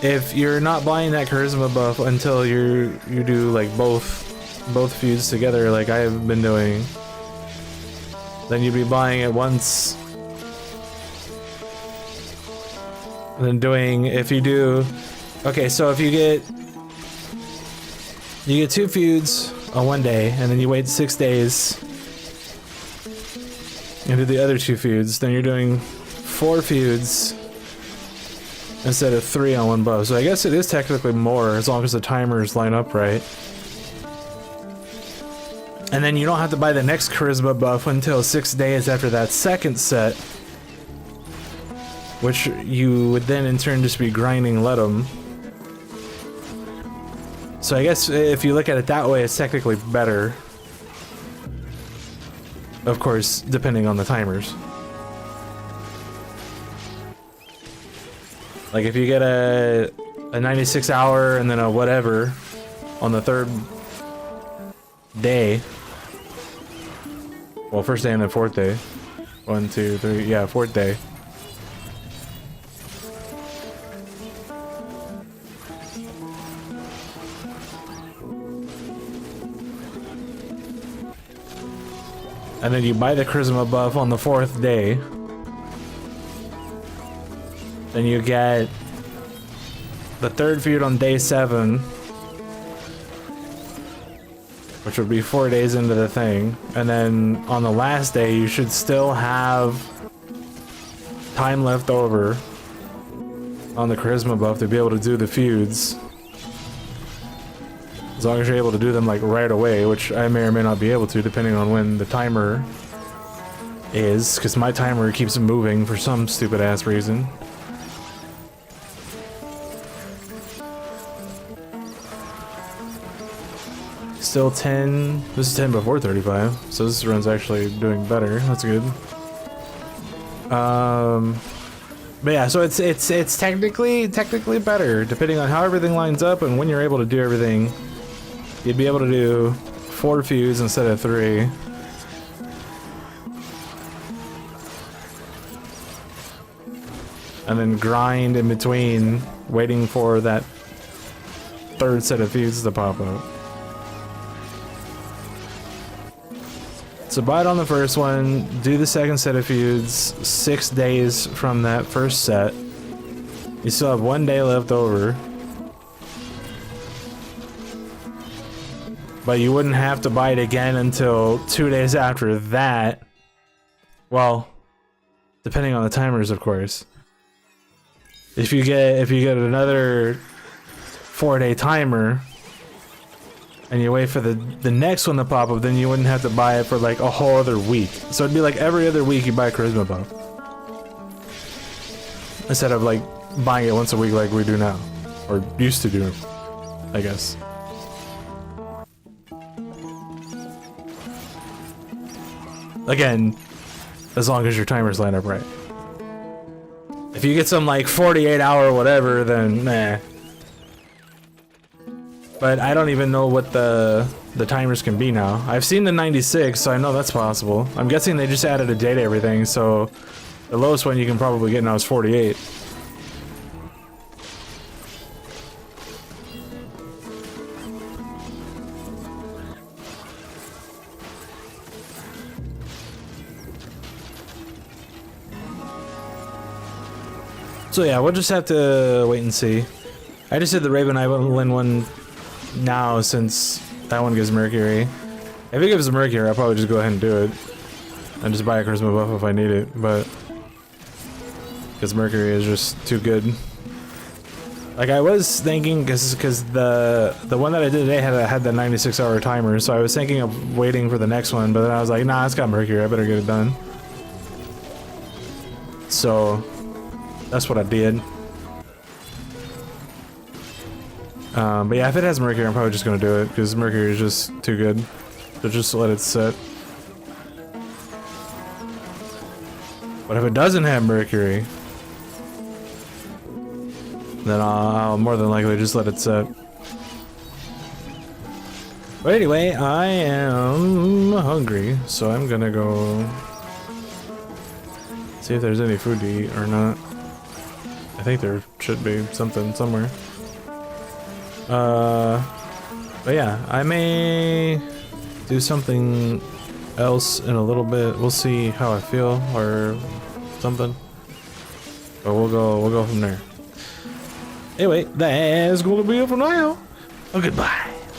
if you're not buying that charisma buff until you do like both feuds together, like I have been doing, then you'd be buying it once, and then doing, if you do, okay, so if you get 2 feuds on one day, and then you wait 6 days and do the other 2 feuds, then you're doing 4 feuds instead of 3 on one buff. So I guess it is technically more as long as the timers line up right. And then you don't have to buy the next charisma buff until 6 days after that second set, which you would then in turn just be grinding let 'em. So I guess if you look at it that way, it's technically better. Of course, depending on the timers. Like if you get a 96 hour and then a whatever on the 3rd day. Well, first day and then 4th day. 1, 2, 3, yeah, 4th day. And then you buy the charisma buff on the 4th day. Then you get the 3rd feud on day 7, which would be 4 days into the thing. And then on the last day, you should still have time left over on the charisma buff to be able to do the feuds. As long as you're able to do them like right away, which I may or may not be able to, depending on when the timer is, because my timer keeps moving for some stupid ass reason. Still 10. This is 10 before 35, so this run's actually doing better. That's good. But yeah, so it's technically better depending on how everything lines up and when you're able to do everything. You'd be able to do 4 feuds instead of 3. And then grind in between, waiting for that 3rd set of feuds to pop up. So buy it on the first one, do the 2nd set of feuds, 6 days from that first set. You still have 1 day left over. But you wouldn't have to buy it again until 2 days after that. Well, depending on the timers, of course. If you get another 4-day timer and you wait for the next one to pop up, then you wouldn't have to buy it for like a whole other week. So it'd be like every other week you buy a charisma buff, instead of like buying it once a week like we do now, or used to do, I guess. Again, as long as your timers line up right. If you get some like 48-hour whatever, then nah. But I don't even know what the timers can be now. I've seen the 96, so I know that's possible. I'm guessing they just added a day to everything, so the lowest one you can probably get now is 48. So yeah, we'll just have to wait and see. I just did the Raven Island one now since that one gives Mercury. If it gives Mercury, I'll probably just go ahead and do it. And just buy a charisma buff if I need it, but... because Mercury is just too good. Like I was thinking, because the one that I did today had the 96-hour timer, so I was thinking of waiting for the next one, but then I was like, nah, it's got Mercury, I better get it done. So... that's what I did. But yeah, if it has Mercury, I'm probably just gonna do it because Mercury is just too good. So just let it set. But if it doesn't have Mercury, then I'll more than likely just let it set. But anyway, I am hungry, so I'm gonna go see if there's any food to eat or not. I think there should be something somewhere. But yeah, I may do something else in a little bit. We'll see how I feel or something. But we'll go from there. Anyway, that's gonna be it for now. Oh, goodbye.